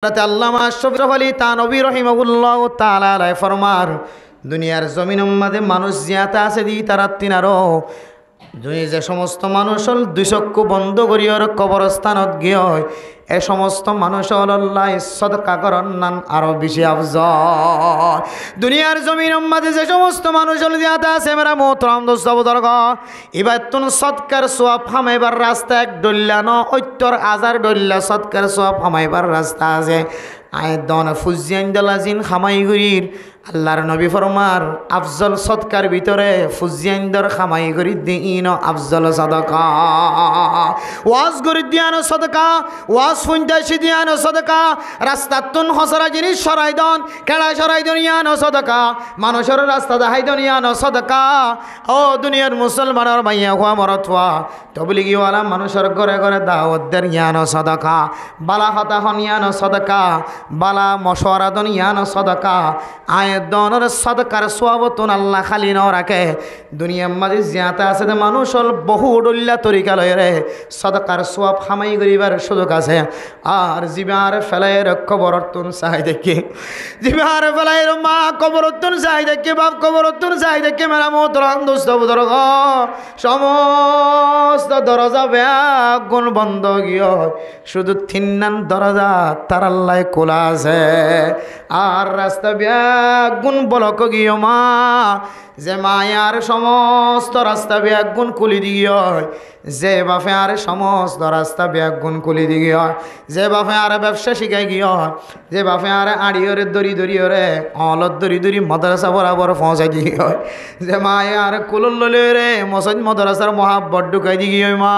আল্লামা আশরাফ আলী থানভী রাহিমাহুল্লাহ তাআলা আলাইহি ফরমার দুনিয়ার জমিনের মধ্যে মানুষ জিয়াতা আছে দি তারা তিনারও দুই যে সমস্ত মানুষ হল দুই চক্ষু বন্ধ করিয়ার কবরস্থানত গিয়ে এ সমস্ত মানুষ আল্লাহ সদকা করন নান আরো বেশি আফজল। দুনিয়ার জমিনের মধ্যে যে সমস্ত মানুষ হল জিয়াতা আছে মেরা মোহতরম দোস্ত বুজুর্গ এবার তুন সদকার সোয়াব হামাইবার রাস্তা এক ডল্লা ন ঐত্তর আজার ডল্লা সদকার সোয়াব হামাইবার রাস্তা আছে আয় দন ফুজিয়ান দলাজিন খামাইগুড়ির আল্লাহর নবী ফরমার আফজল সদকার ভিতরে ফুজিয়ানদর খামাইগুড়ি দিন আফজল সদকা ওয়াজ গরি দিয়ান সদকা ওয়াজ ফুনতাশি দিয়ান সদকা রাস্তাতুন হসরা জিনিস সরাই দন কেড়া সরাই দুনিয়ান সদকা মানুষের রাস্তা দেখাই দুনিয়ান সদকা ও দুনিয়ার মুসলমানের মাইয়া হওয়া মরতওয়া তবলিগিওয়ালা মানুষের ঘরে ঘরে দাওয়াতদের ইয়ান সদকা বালা হতা হনিয়ান সদকা বালা মশওয়ারা দুনিয়ান সদকা আয় দনের সদকার সোয়াবতুন আল্লাহ খালি ন রাখে দুনিয়ার মাঝে জিয়াতে আছে মানুষ হল বহু উডল্লা তরিকা লয়ে সদকার সোয়াব হামাই করিবার সুযোগ আছে আর জিবার ফেলাইয়ের কবরতুন চাই দেখে জিবার ফেলাইয়ের মা কবরতুন চাই দেখে বাপ কবরতুন চাই দেখে মেরা মোহতরম দোস্ত বুজুর্গ সমস্ত দরজা ব্যাগুন বন্ধ গিয়ে শুধু তিন্নান দরজা তার আল্লাহ খোলা আছে আর রাস্তা ব্যাগুন বলক গিয়ে মা যে মায়ার সমস্ত রাস্তা ব্যাগুন খুলি দিয়ে যে বাপে আর সমস্ত রাস্তা ব্যাগুন খুলি দিয়ে যে বাপে আর ব্যবসা শিখাই গিয়ে যে বাপে আর আড়িওরে দড়ি দড়িওরে অলর দড়ি দড়ি মাদ্রাসা বরাবর পৌঁছাই দিয়ে যে মায়ে আর কুলুল ললে রে মসজিদ মাদ্রাসার মহাব্বত ঢুকাই দিয়ে মা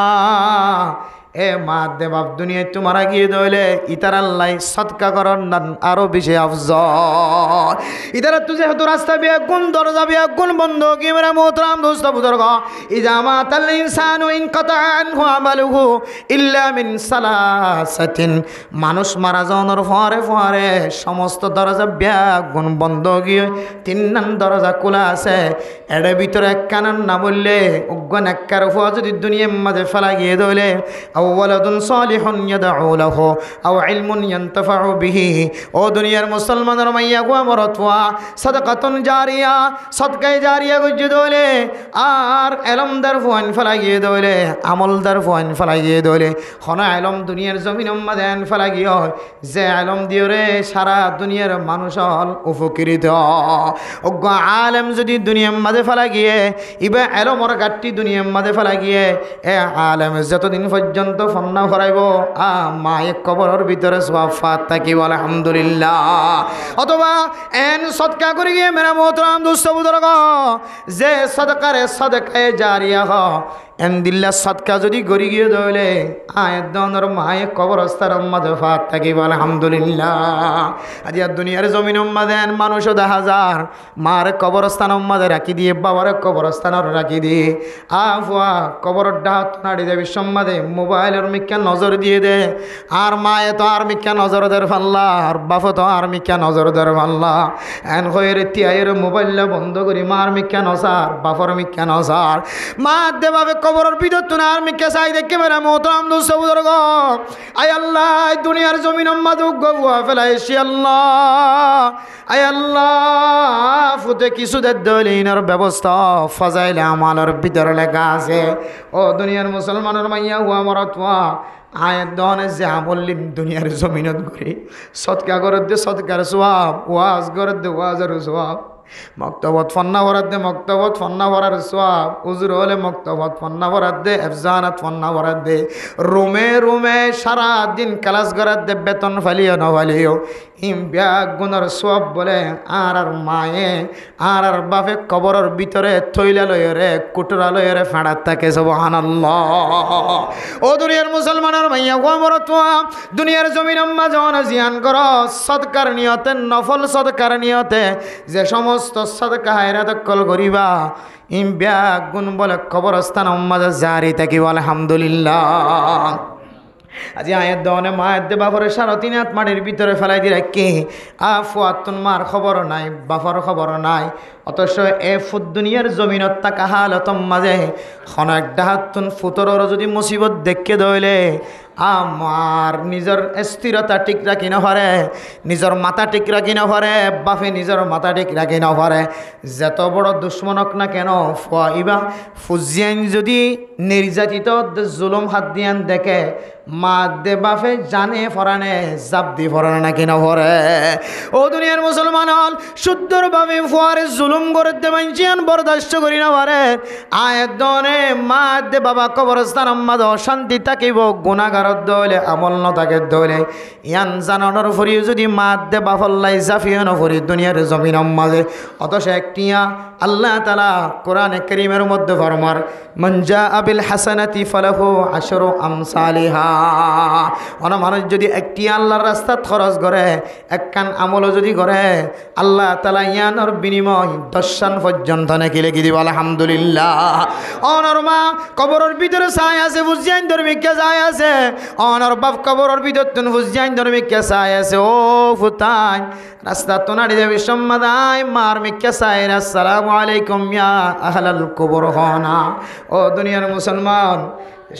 এ মা দে বাপ দুনিয়ায় তোমারা গিয়ে দইলে ইতার আল্লাহ সদকা করন আরো বেশি আফজল ইতারা তুই যেহেতু রাস্তা বিয়াগুন দরজা বিয়াগুন বন্ধ কি মেরা মোহতরম দোস্ত বুজুর্গ ইজা মাতাল ইনসানু ইনকাতা আনহু আমালুহু ইল্লা মিন সালাসাতিন মানুষ মারা যাওয়ার পরে পরে সমস্ত দরজা বিয়াগুন বন্ধ গিয়ে তিন নাম দরজা খোলা আছে এর ভিতরে একখানার না বললে উগ্গন এককার হওয়া যদি দুনিয়ার মাঝে ফেলা গিয়ে দইলে أو ولد صالح يدعو له أو علم ينتفع به ও দুনিয়ার মুসলমানের মাইয়া গো মরতওয়া সাদাকাতুন জারিয়া সদকায়ে জারিয়া গজ্জে দলে আর ইলমদার ফুয়ান ফলাইয়ে দলে আমলদার ফুয়ান ফলাইয়ে দলে হনা ইলম দুনিয়ার জমিনের মধ্যে ফলাইয়ে যে ইলম দিওরে সারা দুনিয়ার মানুষ হল উপকৃত অজ্ঞ আলেম যদি দুনিয়ার মধ্যে ফলাইয়ে ইবা ইলমর গাট্টি দুনিয়ার মধ্যে ফলাইয়ে এ আলেম যতদিন পর্যন্ত ফন্না করাইব মায়ে কবরের ভিতরে সওয়াফাত থাকিব আলহামদুলিল্লাহ অথবা এন সদকা করে গিয়ে মেরা মোহতরম দোস্ত বুজুর্গ যে সদকায়ে জারিয়া হ এন দিল্লা সদকা যদি গড়ি গিয়ে দইলে আয়ের দনের মায়ে কবরস্থার মাঝে ফাত থাকিব আলহামদুলিল্লাহ আজ দুনিয়ার জমিনের মাঝে মানুষ 10,000 মার কবরস্থান মাঝে রাখি দিয়ে বাবার কবরস্থান রাখি দিয়ে আফুয়া কবরের ডাহাত নাড়ি দেবী সম্মাদে মোবাইলের মিক্কা নজর দিয়ে দে আর মায়ে তো আর মিক্কা নজর দের ফাল্লা আর বাপ তো আর মিক্কা নজর দের ফাল্লা এন হয়ে তিয়াইয়ের মোবাইলটা বন্ধ করি মার মিক্কা নসার বাপর মিক্কা নসার মা দেবাবে কবরের ভিতর তো আর মিক্কা চাই দেখে মেরা মোহতরম দোস্ত বুজুর্গ আয় আল্লাহ দুনিয়ার জমিনের মাঝে গবুয়া ফেলাইছি আল্লাহ আয় আল্লাহ ফুতে কিছু দলিনের ব্যবস্থা ফজাইলে আমালের ভিতরে লেখা আছে ও দুনিয়ার মুসলমানের মাইয়া হুয়া মরতওয়া আয়ের দনে যে আমলিম দুনিয়ার জমিনত ঘুরে সদকা করত দে সদকার সোয়াব ওয়াজ করত দে ওয়াজের সোয়াব মক্তবত ফন্না ভরাত দে মক্তবত ফন্না ভরার সোয়াব উজুর হলে মক্তবত ফন্না ভরাত দে এফজানাত ফন্না ভরাত দে রুমে রুমে সারা দিন ক্লাস করাত দে বেতন ফালিও না ফালিও ইম ব্যাগ গুণর সোয়াব বলে আর মায়ে আর বাপে কবরের ভিতরে থইলা লয়ে রে কুটরা লয়ে রে ফাড়াত থাকে সুবহানাল্লাহ ও দুনিয়ার মুসলমানের মাইয়া গো মরতওয়া দুনিয়ার জমিনের মাঝে জিয়ান কর সদকার নিয়তে নফল সদকার নিয়তে যে সমস্ত সদকা হায়রাত কল করিবা ইম ব্যাগ গুণ বলে কবরস্থান মাঝে জারি থাকিব আলহামদুলিল্লাহ আজি আয়ের দনে মায়ের দে বাপরে 3.5 হাত মাটির ভিতরে ফেলাই দি রাখি আফুয়াতুন মার খবর নাই বাপর খবর নাই অথচ এ ফুট দুনিয়ার জমিনত থাকা হালতম মাঝে খনক ডাহাতুন ফুতরর যদি মুসিবত দেখে দইলে আমার নিজের স্থিরতা ঠিক রাখি না পারে, নিজের মাথা ঠিক রাখি না পারে, বাপে নিজের মাথা ঠিক রাখি না পারে, যত বড় দুশ্মনক না কেন ফুয়াইবা ফুজিয়ান যদি নির্যাতিত জুলুম হাত দিয়ান দেখে মা দে বাপে জানে ফরানে জাপ দি ফরানে নাকি না ফরে। ও দুনিয়ার মুসলমান হল শুদ্ধরভাবে ফুয়ারে জুলুম করে দেবাইন বরদাস্ত করি না পারে আয়ের দনে মা দে বাবা কবরস্থান আম্মাদ অশান্তি থাকিব গুণাগারত দলে আমল ন থাকে দলে ইয়ান জানানোর ফুরি যদি মা দে বাফল্লাই জাফিও নফরি দুনিয়ার জমিন আম্মাদে। অথচ একটিয়া আল্লাহ তাআলা কোরআনে কারীমের মধ্যে ফরমার মান জাআ বিল হাসানাতি ফালাহু আশরু আমসালিহা। অন মানুষ যদি একটি আল্লাহর রাস্তা খরচ করে একখান আমলও যদি করে আল্লাহ তাআলা ইয়ানোর বিনিময় 10 পর্যন্ত নাকি লিখে দিব আলহামদুলিল্লাহ। অনর মা কবরের ভিতরে ছাই আছে বুঝিয়ান ধর্মিককে ছাই আছে, অনর বাপ কবরের ভিতর তুন বুঝিয়ান ধর্মিককে ছাই আছে। ও ফুতাই রাস্তা তো নাড়ি দেবী সম্মাদায় মার মিক্কা সাইর আসসালামু আলাইকুম ইয়া আহলাল কবর হনা। ও দুনিয়ার মুসলমান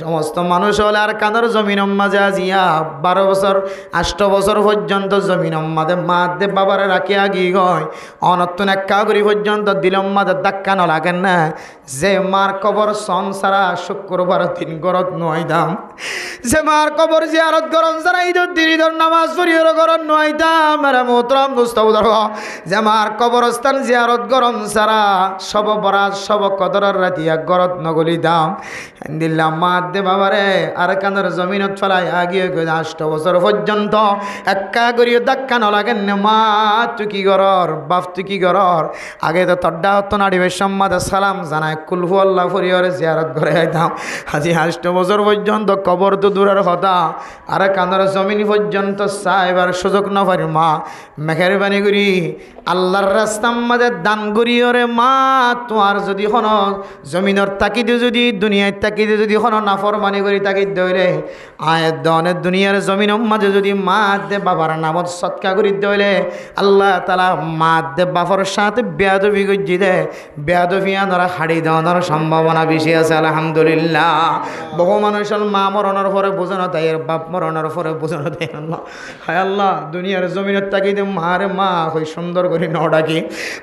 সমস্ত মানুষ হলে আর কাঁদর জমিন মাঝে আজিয়া 12 বছর 8 বছর পর্যন্ত জমিন মাঝে মা দে বাবারে রাখি আগি গয় অনত্তন একা করি পর্যন্ত দিলম মাঝে ধাক্কা ন লাগেন না যে মার কবর সন সারা শুক্রবার 3 গরত নয় দাম, যে মার কবর জিয়ারত গরম সারা ঈদের দিন ঈদের নামাজ পড়িয়ে গরম নয় দাম। মেরা মোহতরম দোস্ত বুজুর্গ, যে মার কবরস্থান জিয়ারত গরম সারা সব বরাত সব কদরের রাতিয়া গরত নগলি দাম দিল্লা মা দে বাবারে আর কানের জমিনত ফেলাই আগিয়ে 8 বছর পর্যন্ত একা করিয়ে ধাক্কা ন লাগেন মা তুই কি গরর বাপ তুই কি গরর আগে তো তড্ডা হতো নাড়িবে সম্মাদে সালাম জানায় কুলহু আল্লাহ ফরিয়রে জিয়ারত করে আইতাম। আজি 8 বছর পর্যন্ত কবর তো দূরের কথা আর কানের জমিন পর্যন্ত চাইবার সুযোগ না পারি মা মেহেরবানি করি আল্লাহর রাস্তার মাঝে দান করিওরে মা তোমার যদি হন জমিনের তাকিদে যদি দুনিয়ার তাকিদে যদি হন নাফরমানি করি তাকিদ দইলে আয়ের দনের দুনিয়ার জমিন মাঝে যদি মা দে বাবার নামত সৎকা করি দইলে আল্লাহ তাআলা মা দে বাবার সাথে বেয়াদবি গজ্জি দে বেয়াদবি আনারা হাড়ি দেওয়ানোর সম্ভাবনা বেশি আছে আলহামদুলিল্লাহ। বহু মানুষের মা মরণের পরে বোঝানো দেয় বাপ মরণের পরে বোঝানো দেয় আল্লাহ হায় আল্লাহ দুনিয়ার জমিনের তাকিদে মারে মা হই সুন্দর করে ন ডাকি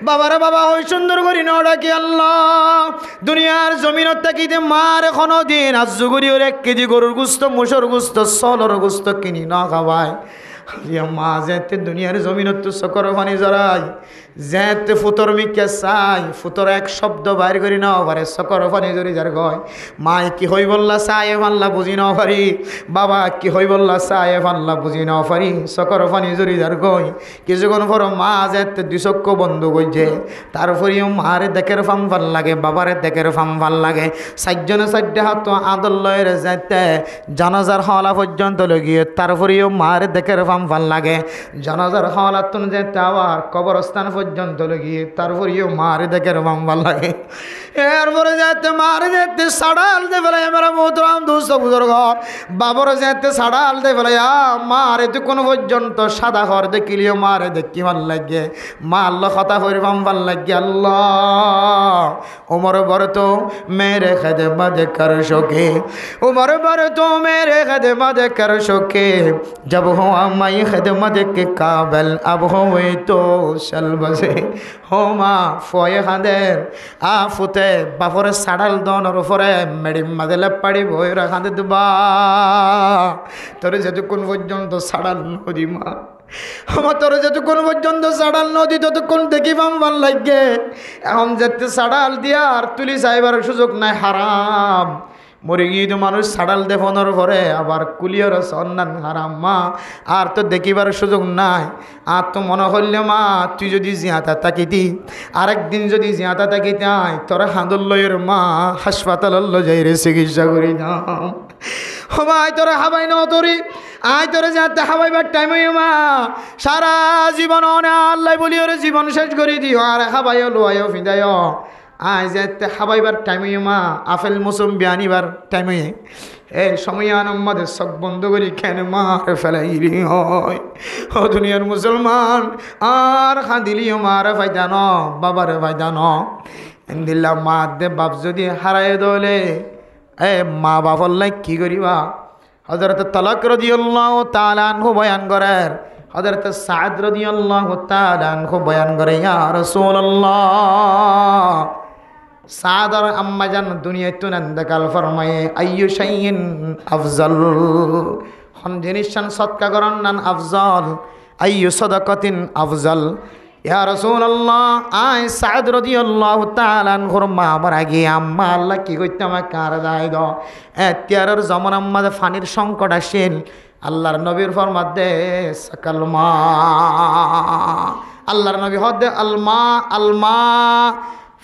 বাবারে বাবা হই সুন্দর করে ন ডাকি আল্লাহ দুনিয়ার জমিনের তাকিদে মার এখনো দিন আজ করি ওর 1 কেজি গরুর গুস্ত মুসর গুস্ত সলর গুস্ত কিনি না খাওয়ায় মা যেতে দুনিয়ার জমিনত তো সকর পানি জড়াই যেতে ফুতর মিকে চাই ফুতর এক শব্দ বাইর করি না পারে সকর পানি জড়ি যার গয় মাই কি হই বললা চাই পাল্লা বুঝি না পারি বাবা কি হই বললা চাই পাল্লা বুঝি না পারি সকর পানি জড়ি যার গয় কিছুক্ষণ পর মা যেতে 2 চক্ষু বন্ধ করছে তারপরেও মারে দেখের ফাম ভাল লাগে বাবারে দেখের ফাম ভাল লাগে 4 জনে 4 হাত আদর লয়ের যেতে জানাজার হলা পর্যন্ত লগিয়ে তারপরেও মারে দেখের ফাম ভাল লাগে জানাজার হলা তুন যেতে আবার কবরস্থান পর্যন্ত লগিয়ে তারপরেও মারে দেখের ফাম ভাল লাগে এরপরে যেতে মারে যেতে সাড়াল দে ফেলে মেরা মোহতরম দোস্ত বুজুর্গ বাবর যেতে সাড়াল দে ফেলে মারে তো কোনো পর্যন্ত সাদা ঘর দেখিলিও মারে দেখি ভাল লাগে মা আল্লাহ কথা হরি ফাম ভাল লাগে আল্লাহ उमर भर तो मेरे खिदमत कर सके उमर भर तो मेरे खिदमत कर सके जब हो मैं खिदमत के काबिल अब हो तो चल बसे हो माँ फोए खादेर आ फुते बाफरे साड़ाल दोनों फरे मेरी मदले पड़ी बोई रखादे दुबा तोरे যতক্ষণ পর্যন্ত সাড়াল নদী মা আমার তোর যতক্ষণ পর্যন্ত সাড়াল নদী ততক্ষণ দেখি পাম ভাল লাগে এখন যেতে সাড়াল দিয়া আর তুলি চাইবার সুযোগ নাই হারাম মরে গিয়ে তো মানুষ সাড়াল দেফনের পরে আবার কুলিয়র সন্ধান হারাম মা আর তো দেখিবার সুযোগ নাই আর তো মনে করলে মা তুই যদি জিয়াতা তাকিতি আরেকদিন যদি জিয়াতা তাকিতে আয় তোরা হাঁদুর লয়ের মা হাসপাতাল যাই রে চিকিৎসা করি দাম আয় তোরা হাবাই ন তোরি আয় তোরা যাতে হাবাইবার টাইম মা সারা জীবন আল্লাহ বলি ওরে জীবন শেষ করে দিও আর হাবাই লোয়াই ফিদায় আয় যেতে হাবাইবার টাইম মা আপেল মৌসুম বিয়ানিবার টাইম এই সময় আমাদের চোখ বন্ধ করি কেন মার ফেলাইলি হয় ও দুনিয়ার মুসলমান আর খাদিলিও মারে ফায়দা ন বাবারে ফায়দা ন দিল্লা মা দে বাপ যদি হারাই দলে এ মা বাবার লাই কি করিবা হযরত তালাক রাদিয়াল্লাহু তাআলা আনহু বয়ান করেন হযরত সাদ রাদিয়াল্লাহু তাআলা আনহু বয়ান করে ইয়া রাসূলুল্লাহ সাদর আম্মাজান দুনিয়ায় তো নন্দকাল ফরমায়ে আইয়ু শাইইন আফজাল হন জিনিসান সদকা করন নান আফজাল আইয়ু সাদাকাতিন আফজাল ইয়া রাসূলুল্লাহ আই সাদ রাদিয়াল্লাহু তাআলা আনহুর মা মারা গিয়ে আম্মা আল্লাহ কি কইতে আমাকে কার দাই দ এতিয়ারের জামানার মাঝে পানির সংকট আসেন আল্লাহর নবীর ফরমাত দে সাকাল মা আল্লাহর নবী হদ দে আলমা আলমা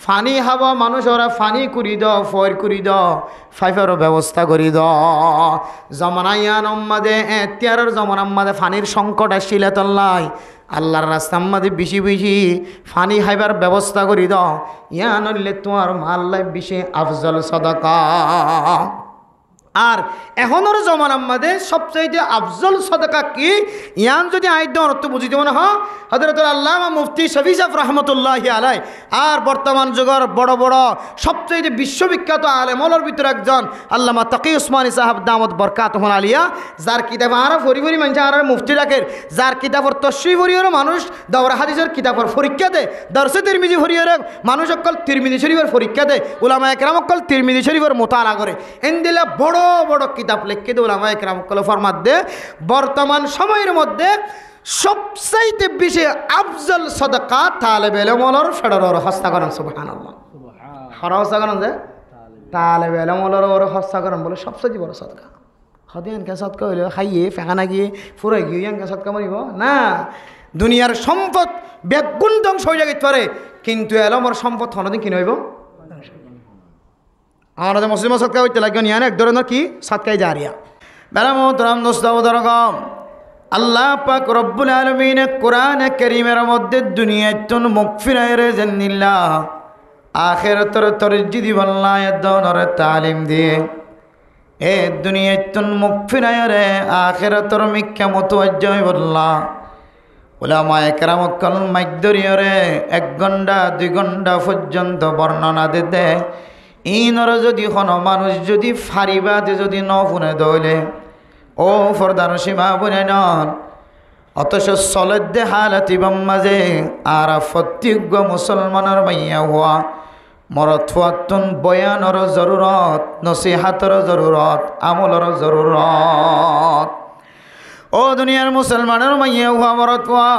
ফানি হাবা মানুষ ওরা ফানি করি দ ফয়ের করি দ ফাইফারও ব্যবস্থা করি দ জমানাইয়ান আম্মাদে এতিয়ারের জমান আম্মাদে ফানির সংকট আসছিল তল্লাই আল্লাহর রাস্তা আম্মাদে বেশি বেশি ফানি হাইবার ব্যবস্থা করি দ ইয়ান হইলে তোমার আল্লাহ বেশি আফজল সদাকা আর এখনের জমানার মধ্যে সবচাইতে আফজল সদকা কি ইয়ান যদি আইদ অর্থ বুঝিতে মনে হয় হযরত আল্লামা মুফতি শফি সাহেব রহমতুল্লাহি আলাই আর বর্তমান যুগের বড় বড় সবচাইতে বিশ্ববিখ্যাত আলেমর ভিতরে একজন আল্লামা তাকি উসমানী সাহেব দামত বরকাতুহুল আলিয়া যার কিতাব আর ফরি ফরি মানুষ আর মুফতি রাখের যার কিতাবর তশরিহ ফরিয়র মানুষ দাওরা হাদিসের কিতাবর পরীক্ষা দেয় দরসে তিরমিজি ফরিয়র মানুষ অকল তিরমিজি শরীফের পরীক্ষা দেয় উলামা একরাম অকল তিরমিজি শরীফের মোতালা করে এন্দিলা বড় বড় কিতাব লিখে দে উলামা একরাম অকল ফরমাত দে বর্তমান সময়ের মধ্যে সবচাইতে বেশি আফজল সদকা তালেবে ইলমর ফেডারর হস্তাকরণ সুবহানাল্লাহ হরা হস্তাকরণ যে তালেবে ইলমর ওর হস্তাকরণ বলে সবচেয়ে বড় সদকা হদে এনকা সদকা হইল খাইয়ে ফেঁকানা গিয়ে ফুরাই গিয়ে এনকা সদকা মরিব না দুনিয়ার সম্পদ বেগুন ধ্বংস হয়ে যাইতে পারে কিন্তু ইলমর সম্পদ হনদিন কি হইব আমাদের মুসলিম সদকা হইতে লাগে নিয়ান এক ধরনের কি সদকাই জারিয়া বেলা মোহতরম দোস্ত দরগম আল্লাহ পাক রব্বুল আলামিন কোরআন কারীমের মধ্যে দুনিয়াতুন মুগফিরায়ে জান্নিল্লাহ আখিরাতের তরজ্জি বল্লাহ দনর তালিম দিয়ে এ দুনিয়াতুন মুগফিরায়ে আখিরাতের মিক্কা মুতওয়াজ্জিহ বল্লাহ উলামায়ে কেরাম কল মাইদরিয়রে 1 ঘন্টা 2 ঘন্টা পর্যন্ত বর্ণনা দিতে ইনর যদি কোনো মানুষ যদি ফারিবাদে যদি ন শুনে দইলে ও ফরদান সীমা বনে নন অথচ সলদ্দে হালাতিবাম মাঝে আর প্রত্যেক মুসলমানের মাইয়া হওয়া মরথুয়াতুন বয়ানর জরুরত নসিহাতর জরুরত আমলর জরুরত ও দুনিয়ার মুসলমানের মাইয়া হওয়া মরথুয়া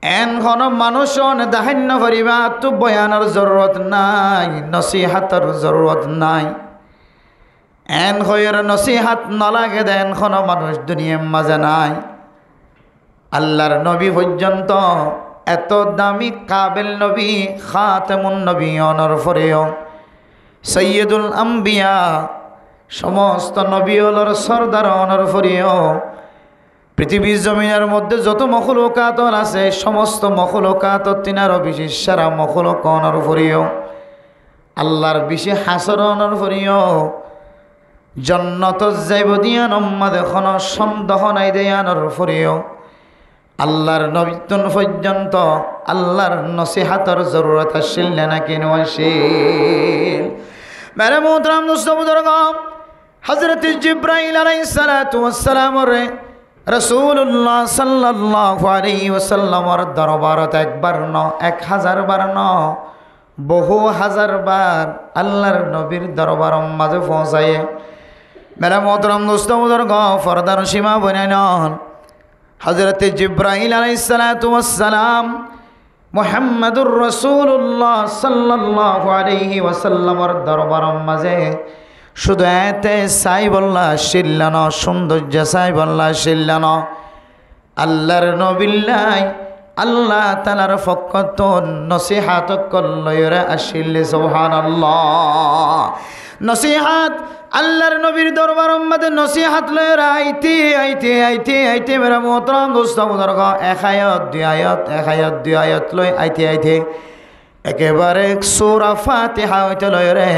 এনখন মানুষ দাহান্য করিবা তো বয়ানর জরুরত নাই নসিহাতর জরুরত নাই এন হয়ের নসিহাত নলাগে দেন কোনো মানুষ দুনিয়ার মাঝে নাই আল্লাহর নবী পর্যন্ত এত দামি কাবেল নবী খাতেমুন নবী অনর ফরেও সৈয়দুল আম্বিয়া সমস্ত নবী হলর সর্দার অনর ফরেও পৃথিবীর জমিনের মধ্যে যত মখলুকাত আছে সমস্ত মখলুকাত তিনারও বিশেষ সারা মখলুক অনর ফরেও আল্লাহর বিশেষ হাসর অনর ফরেও জন্নত যাইব দিয়ান উম্মাদ এখন সন্দেহ নাই দেয়ানোর ফরেও আল্লাহর নবীতন পর্যন্ত আল্লাহর নসিহাতর জরুরত আসিল না কেন আসিল মেরে মোহতরম দোস্ত বুজুর্গম হযরত জিবরাইল আলাইহিস সালাতু ওয়াস সালাম রে রাসূলুল্লাহ সাল্লাল্লাহু আলাইহি ওয়াসাল্লামর দরবারত একবার ন 1000 বার ন বহু হাজার বার আল্লাহর নবীর দরবার মাঝে পৌঁছায় মেরা মোহতরম দোস্ত বুজুর্গ ফরদার সীমা বনে নন হযরত জিবরাইল আলাইহিস সালাতু ওয়াস সালাম মুহাম্মাদুর রাসূলুল্লাহ সাল্লাল্লাহু আলাইহি ওয়াসাল্লামর দরবার মাঝে শুধু এতে সাই বল্লা শিল্লান সৌন্দর্য সাই বল্লা শিল্লান আল্লাহর নবিল্লাই আল্লাহ তাআলার ফকত নসিহাত কল্লয়রে আসিল সুবহানাল্লাহ নসিহাত আল্লাহর নবীর দরবার মধ্যে নসিহাত লয়রা আইতে মেরা মোহতরম দোস্ত বুজুর্গ 1 আয়াত 2 আয়াত লয় আইতে একেবারে সূরা ফাতিহা হইতে লয়রে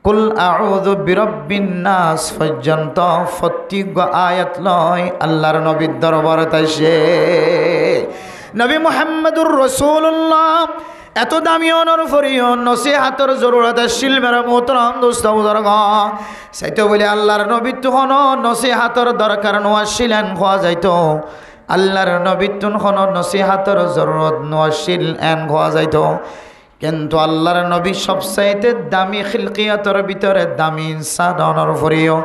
কুল আউযু বিরাব্বিন নাস পর্যন্ত প্রত্যেক আয়াত লয় আল্লাহর নবীর দরবারে তাইছে। নবী মুহাম্মদুর রাসূলুল্লাহ এত দামি অনর ফরিও নসিহাতর জরুরত আসছিল মেরা মোহতরম দোস্ত বুজুর্গ। সাইতো বলে আল্লাহর নবী তখন নসিহাতর দরকার নোয়াছিলেন খোয়া যাইতো, আল্লাহর নবী তখন নসিহাতর জরুরত নোয়াছিল এন খোয়া যাইতো। কিন্তু আল্লাহর নবী সবচাইতে দামি খিলকিয়াতর ভিতরে দামি ইনসান অনর ফরিও,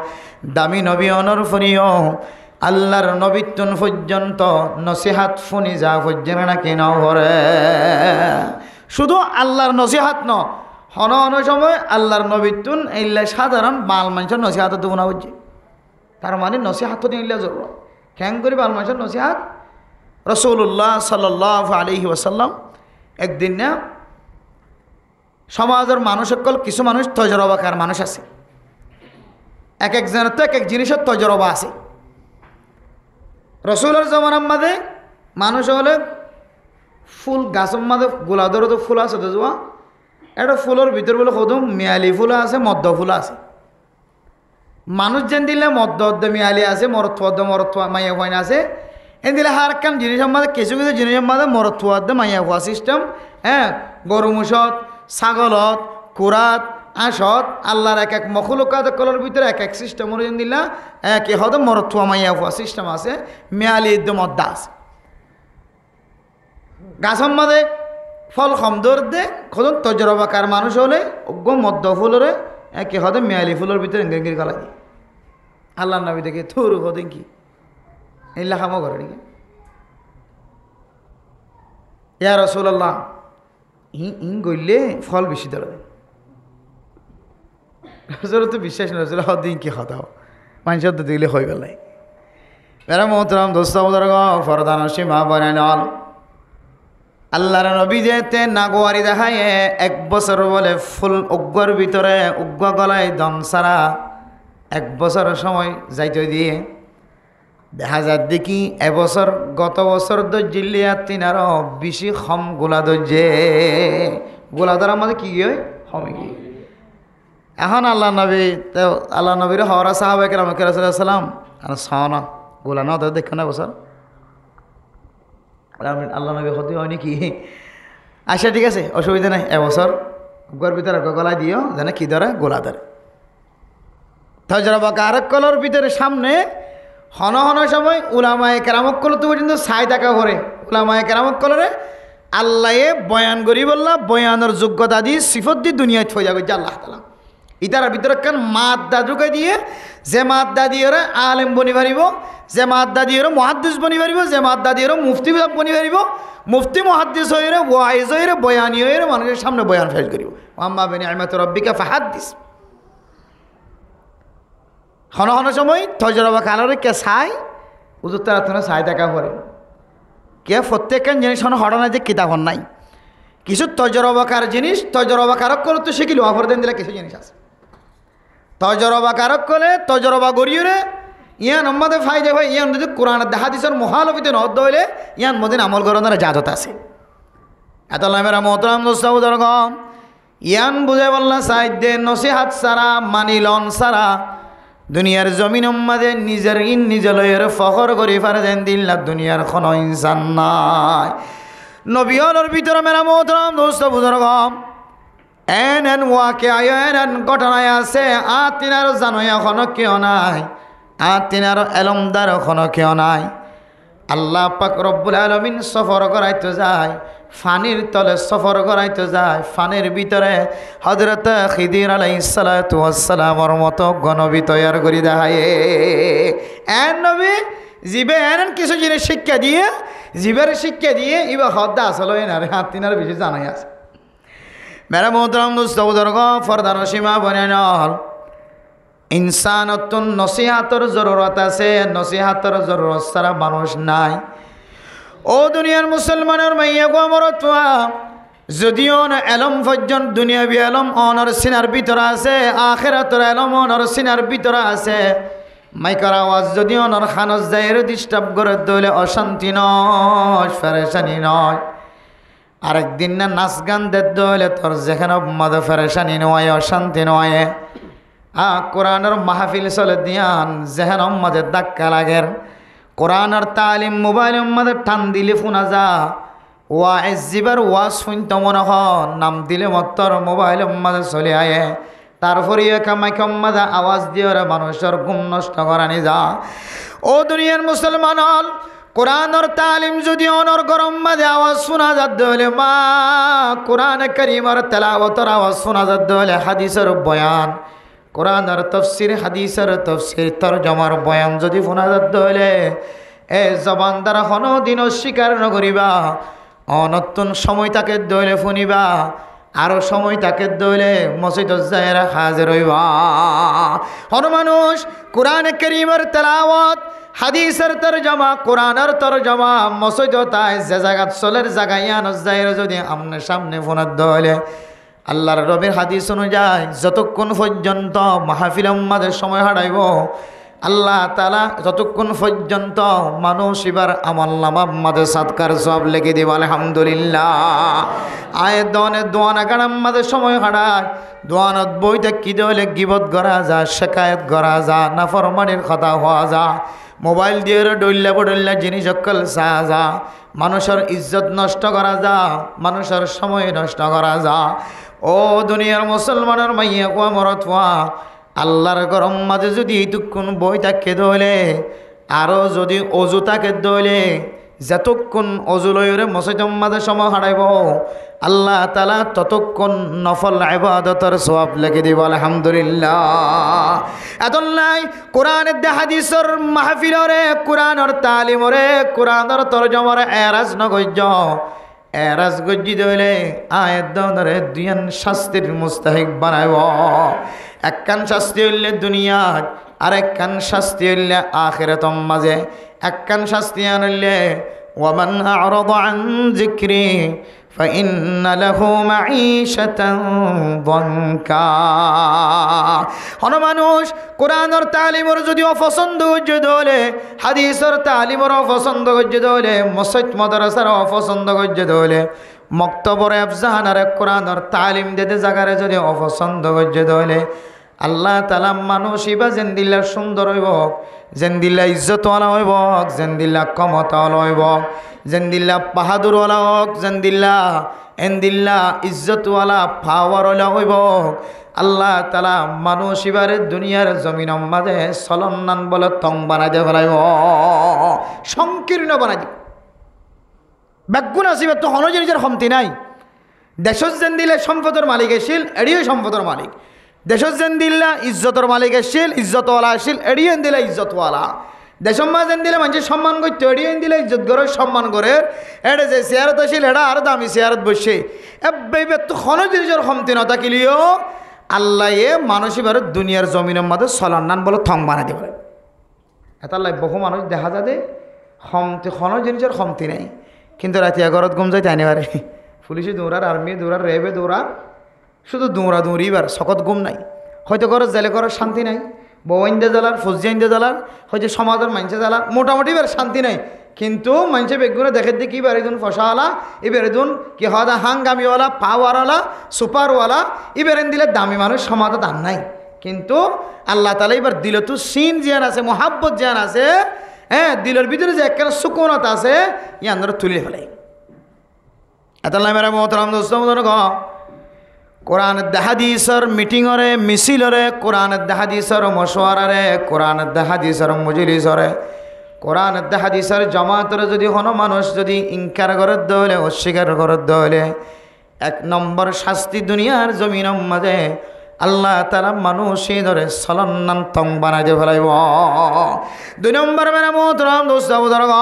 দামি নবী অনর ফরিও আল্লাহর নবীতুন পর্যন্ত নসিহাত শুনি যা পর্যন্ত নাকি নভরে। শুধু আল্লাহর নসিহাত ন হন হন সময় আল্লাহর নবীতুন এইলে সাধারণ বাল মানুষের নসিহাত দেবো না বুঝছি। তার মানে নসিহাত নিলে জরুর কেন করি বাল মানুষের নসিহাত। রাসূলুল্লাহ সাল্লাল্লাহু আলাইহি ওয়াসাল্লাম একদিন না সমাজের মানুষ সকল কিছু মানুষ তজরবাকার মানুষ আছে, এক একজনের তো এক এক জিনিসের তজরবা আছে। রসুলের জমানার মাঝে মানুষ হলে ফুল গাছের মাঝে গোলাপেরও তো ফুল আছে তো যোয়া একটা ফুলের ভিতর বলে কত মিয়ালি ফুল আছে মদ্য ফুল আছে। মানুষ যেন দিলে মদ্য অর্ধ মিয়ালি আছে মরত্ব অর্ধ মরত্ব মাইয়া হওয়াই আছে এন দিলে হার কান জিনিসের মাঝে কিছু কিছু জিনিসের মাঝে মরত্ব অর্ধ মাইয়া হওয়া সিস্টেম। হ্যাঁ, গরু মুসত ছাগলত কুরাত আসত আল্লাহর এক এক মখলুকাত কলর ভিতরে এক এক সিস্টেম অনুযায়ী দিলা এক হদ মরথুয়া মাইয়া হওয়া সিস্টেম আছে, মেয়ালি ইদ্য মদ্দা আছে। গাছের মাঝে ফল খমদর দে খোদন তজরবাকার মানুষ হলে অজ্ঞ মদ্য ফুলরে একে হদে মেয়ালি ফুলের ভিতরে গেঙ্গির গলা দিয়ে আল্লাহ নবী দেখে থুর হদেন কি এই লেখামো করে নাকি ইয়া রাসূলুল্লাহ ইন গইলে ফল বেশি ধরে তো বিশ্বাস নজর হদিন কি হতাও মানুষের তো দিলে হয়ে গেল। এরা মোহতরম দোস্ত ফরদান সীমা বনেন আল্লাহর নবী যেতে নাগোয়ারি দেখায় 1 বছর বলে ফুল উগ্গর ভিতরে উগ্গ গলায় দন সারা 1 বছরের সময় যাইতে দিয়ে দেখা যায় দেখি এবছর গত বছর দজ্জিল্লিয়া 3 আরো বেশি কম গোলা দজ্জে গোলাদার আমাদের কি হয় কমে গিয়ে। এখন আল্লাহ নবীর হওয়ারা সাহাবা কেরাম সালাম আর সাওনা গোলা না ওদের দেখো না বছর আল্লাহ নবী হতে হয় নাকি। আচ্ছা ঠিক আছে অসুবিধা নাই, এবছর গোর ভিতরে গলায় দিও যেন কি ধরে গোলা ধরে। তজরবা কারক কলর ভিতরে সামনে হন হন সময় উলামায়ে কেরামক কল তো পর্যন্ত ছাই থাকা করে উলামায়ে কেরামক কলরে আল্লাহে বয়ান করি বললা বয়ানের যোগ্যতা দিয়ে সিফত দিয়ে দুনিয়ায় থই যাবে আল্লাহ তাআলা ইতার ভিতরে কেন মাদ্দা ঢুকে দিয়ে যে মাদ্দা দিয়ে আলেম বনি পারিব, যে মাদ্দা দিয়ে মুহাদ্দিস বনি পারিব, যে মাদ্দা দিয়ে মুফতি বনি পারিব, মুফতি মুহাদ্দিস হয়ে ওয়াইজ হয়ে বয়ানি হয়ে মানুষের সামনে বয়ান পেশ করিব। আম্মা বিনিআমাতি রাব্বিকা ফাহাদ্দিস। হন হন সময় তজরবা কালরে কে ছাই উজুর তারা তো ছাই দেখা পড়ে কে প্রত্যেকখান জিনিস হঠাৎ যে কিতাব নাই কিছু তজরবাকার জিনিস তজরবাকারক করে তো শিখিল অফর দেন দিলে কিছু জিনিস আছে তজরবাকারক করে তজরবা গড়িয়ে ইয়ান আমাদের ফায়দা ভাই ইয়ান যদি কোরআন হাদিসের মহালবিতে নদ হইলে ইয়ান মদিন আমল করানোর জাদত আছে। এত মেরা মোহতরম দোস্তাবুদরগম ইয়ান বুঝে বললা সাইদে নসিহাত সারা মানিলন সারা দুনিয়ার জমিন মাঝে নিজের নিজে লয়ের ফখর করি পারেন দিল্লা দুনিয়ার কোনো ইনসান নাই। নবীর ভিতরে মেরা মোহতরম দোস্তাবুদরগম এন ওয়াকে এন ঘটনায় আছে তিনার জানো এখনো কেউ নাই তিনার এলমদার এখনো কেউ নাই। আল্লাহ পাক রব্বুল আলামিন সফর করাইতে যায় ফানির তলে সফর করাইতে যায় ফানির ভিতরে হযরত খিদির আলাইহিস সালাতু ওয়াস সালামের মতো গণবি তৈয়ার করি দেখায় এন নবী জিবে এন কিছু জিনিস শিক্ষা দিয়ে জিবের শিক্ষা দিয়ে ইবা হদ্দা আসলে না রে তিনার বেশি জানাই আছে। মেরা মোহতরম দোস্ত ফরদান সীমা বনেন ইনসানতুন নসিহাতর জরুরত আছে, নসিহাতর জরুরত ছাড়া মানুষ নাই। ও দুনিয়ার মুসলমানের মাইয়া গো মরতুয়া যদিও না এলম পর্যন্ত দুনিয়াবি এলম অনর সিনার ভিতরে আছে আখিরাতের এলম অনর সিনার ভিতরে আছে। মাইকার আওয়াজ যদি অনর খানস যাইয়ের ডিস্টার্ব করে দইলে অশান্তি নয় ফেরেশানি নয়। আরেকদিন না নাচ গান দেখতে হইলে তোর যেখানে মাদে ফেরেশানি নয় অশান্তি নয়। কোরআনের মাহফিল চলে দিয়ান জেহেন মাঝে ধাক্কা লাগের কোরআনের তালিম মোবাইল মাঝে টান দিলে ফোনা যা ওয়াজ জিবার ওয়াজ শুনতে মনে হন নাম দিলে মত্তর মোবাইল মাঝে চলে আয়ে তারপরে কামাইকম মাঝে আওয়াজ দিয়ে মানুষের ঘুম নষ্ট করানি যা ও দুনিয়ার মুসলমান হল কোরআনের তালিম যদি অনর গরম মাঝে আওয়াজ শোনা যাত হলে মা কোরআন করিমের তেলাওয়াতের আওয়াজ শোনা যাত হলে হাদিসের বয়ান কোরআনের তফসির হাদিসের তফসির তরজমার বয়ান যদি শোনা যাত হলে এ জবান দ্বারা কোনো দিনও স্বীকার নকরিবা অনতুন সময় তাকে দইলে শুনিবা আরো সময় তাকে দইলে মসজিদ জায়রা হাজির হইবা হন মানুষ কোরআন করিমের তেলাওয়াত হাদিসের তরজমা কোরআনের তরজমা মসজিদ তাই যে জায়গা চলের জায়গায় নজাইরে যদি আমনে সামনে ফোনের দইলে আল্লাহর রবের হাদিস অনুযায়ী যতক্ষণ পর্যন্ত মাহফিল উম্মাদের সময় হারাইব আল্লাহ তাআলা যতক্ষণ পর্যন্ত মানুষ এবার আমল নামা মাঝে সাদকার সব লেগে দিব আলহামদুলিল্লাহ আয় দনে দোয়ানা গাড়াম মাঝে সময় হারায় দোয়ানত বইতে কি দলে গিবত করা যা শেকায়ত করা যা নাফরমানির কথা হওয়া যা মোবাইল দিয়ে ডইল্লা বডল্লা জিনিস অকল চা যা মানুষের ইজ্জত নষ্ট করা যা মানুষের সময় নষ্ট করা যা ও দুনিয়ার মুসলমানের মাইয়া কোয়া মরত হওয়া আল্লাহর গরম মাঝে যদি এইটুকুন বই তাকে দইলে আরও যদি অজু তাকে দইলে যতক্ষণ অজু লইরে মসজিদের মাঝে সময় হারাইব আল্লাহ তাআলা ততক্ষণ নফল ইবাদতের সওয়াব লিখে দিব আলহামদুলিল্লাহ এতলাই কোরআনের হাদিসের মাহফিলরে কোরআনের তালিমরে কোরআনের তরজমারে এরাজ নগজ্য এরাজ গজ্জি দইলে আয়াত দরে দুইয়ান শাস্তির মুস্তাহিক বানাইব একখান শাস্তি হইলে দুনিয়াত আর একখান শাস্তি হইলে আখিরাতম মাঝে একখান শাস্তি আনলে ওয়ামান আ'রাদা আন যিকরি فإن له معيشة ضنكا হন মানুষ কোরআনের তালিমের যদি অপছন্দ করছে দলে হাদিসের তালিমের অপছন্দ করছে দলে মসজিদ মাদ্রাসার অপছন্দ করছে দলে মক্তবর আফজাহানের কোরআনের তালিম দিতে জায়গারে যদি অপছন্দ করছে দলে আল্লাহ তাআলা মানুষ ইবা জেন্দিল্লা সুন্দর হইব জেন্দিল্লা ইজ্জতওয়ালা হইব জেন্দিল্লা ক্ষমতাওয়ালা হইব জেন্দিল্লা বাহাদুরওয়ালা হোক জেন্দিল্লা এন্দিল্লা ইজ্জতওয়ালা পাওয়ারওয়ালা হইব আল্লাহ তাআলা মানুষ ইবারে দুনিয়ার জমিনের মাঝে সলন্নান বলে তং বানাই দিয়ে ফেলাইব সংকীর্ণ বানাই দিব ব্যাগুণ আসিবে তো হন জিনিসের ক্ষমতি নাই দেশত জেন্দিল্লা সম্পদের মালিক এসিল এড়িয়ে সম্পদের মালিক দেশত যেন দিল্লা ইজ্জতর মালিক এসিল ইজ্জতওয়ালা আসিল এড়িয়ে দিলা ইজ্জতওয়ালা দেশম মা যেন দিলে মানুষের সম্মান করতে এড়িয়ে দিলে ইজ্জত করে সম্মান করে এড়ে যে চেয়ারত আসিল এড়া আর দামি চেয়ারত বসে এবার তো কোনো জিনিসের ক্ষমতি না থাকিলেও আল্লাহ এ মানুষ এবার দুনিয়ার জমিনের মধ্যে সলান্নান বলে থং বানাই দিব এটা বহু মানুষ দেখা যায় ক্ষমতি কোনো জিনিসের ক্ষমতি নেই কিন্তু রাতে এগারোত ঘুম যায় তাই পারে পুলিশে দৌড়ার আর্মি দৌড়ার রেবে দৌড়ার শুধু দৌড়া দৌড়িবার শকত ঘুম নাই হয়তো ঘরের জেলে করার শান্তি নাই বউইন্দে জ্বালার ফৌজিয়াইন্দে জ্বালার হয়তো সমাজের মানুষে জ্বালার মোটামুটি এবার শান্তি নাই কিন্তু মানুষে বেগুনে দেখে দিয়ে কি বেড়েদুন ফসাওয়ালা এ বেড়েদুন কি হওয়া হাঙ্গামিওয়ালা পাওয়ারওয়ালা সুপারওয়ালা এ বেড়েন দিলে দামি মানুষ সমাজে দান নাই কিন্তু আল্লাহ তাআলা এবার দিল তো সিন জিয়ান আছে মোহাব্বত জিয়ান আছে হ্যাঁ দিলের ভিতরে যে একটা সুকুনত আছে ইয়ান ধরে তুলে ফেলে এত মেরা মোহতরাম দোস্ত কোরআন হাদিসের মিটিংরে মিছিলরে কোরআন হাদিসের মশওয়ারারে কোরআন হাদিসের মজলিসরে কোরআন হাদিসের জামাতরে যদি কোনো মানুষ যদি ইনকার করে দলে অস্বীকার করে দলে এক নম্বর শাস্তি দুনিয়ার জমিনের মাঝে আল্লাহ তাআলা মানুষই ধরে সলন্নান তং বানাই দিয়ে ফেলাইব দুই নম্বর মেরা মোহতরাম দোস্ত বুজুর্গ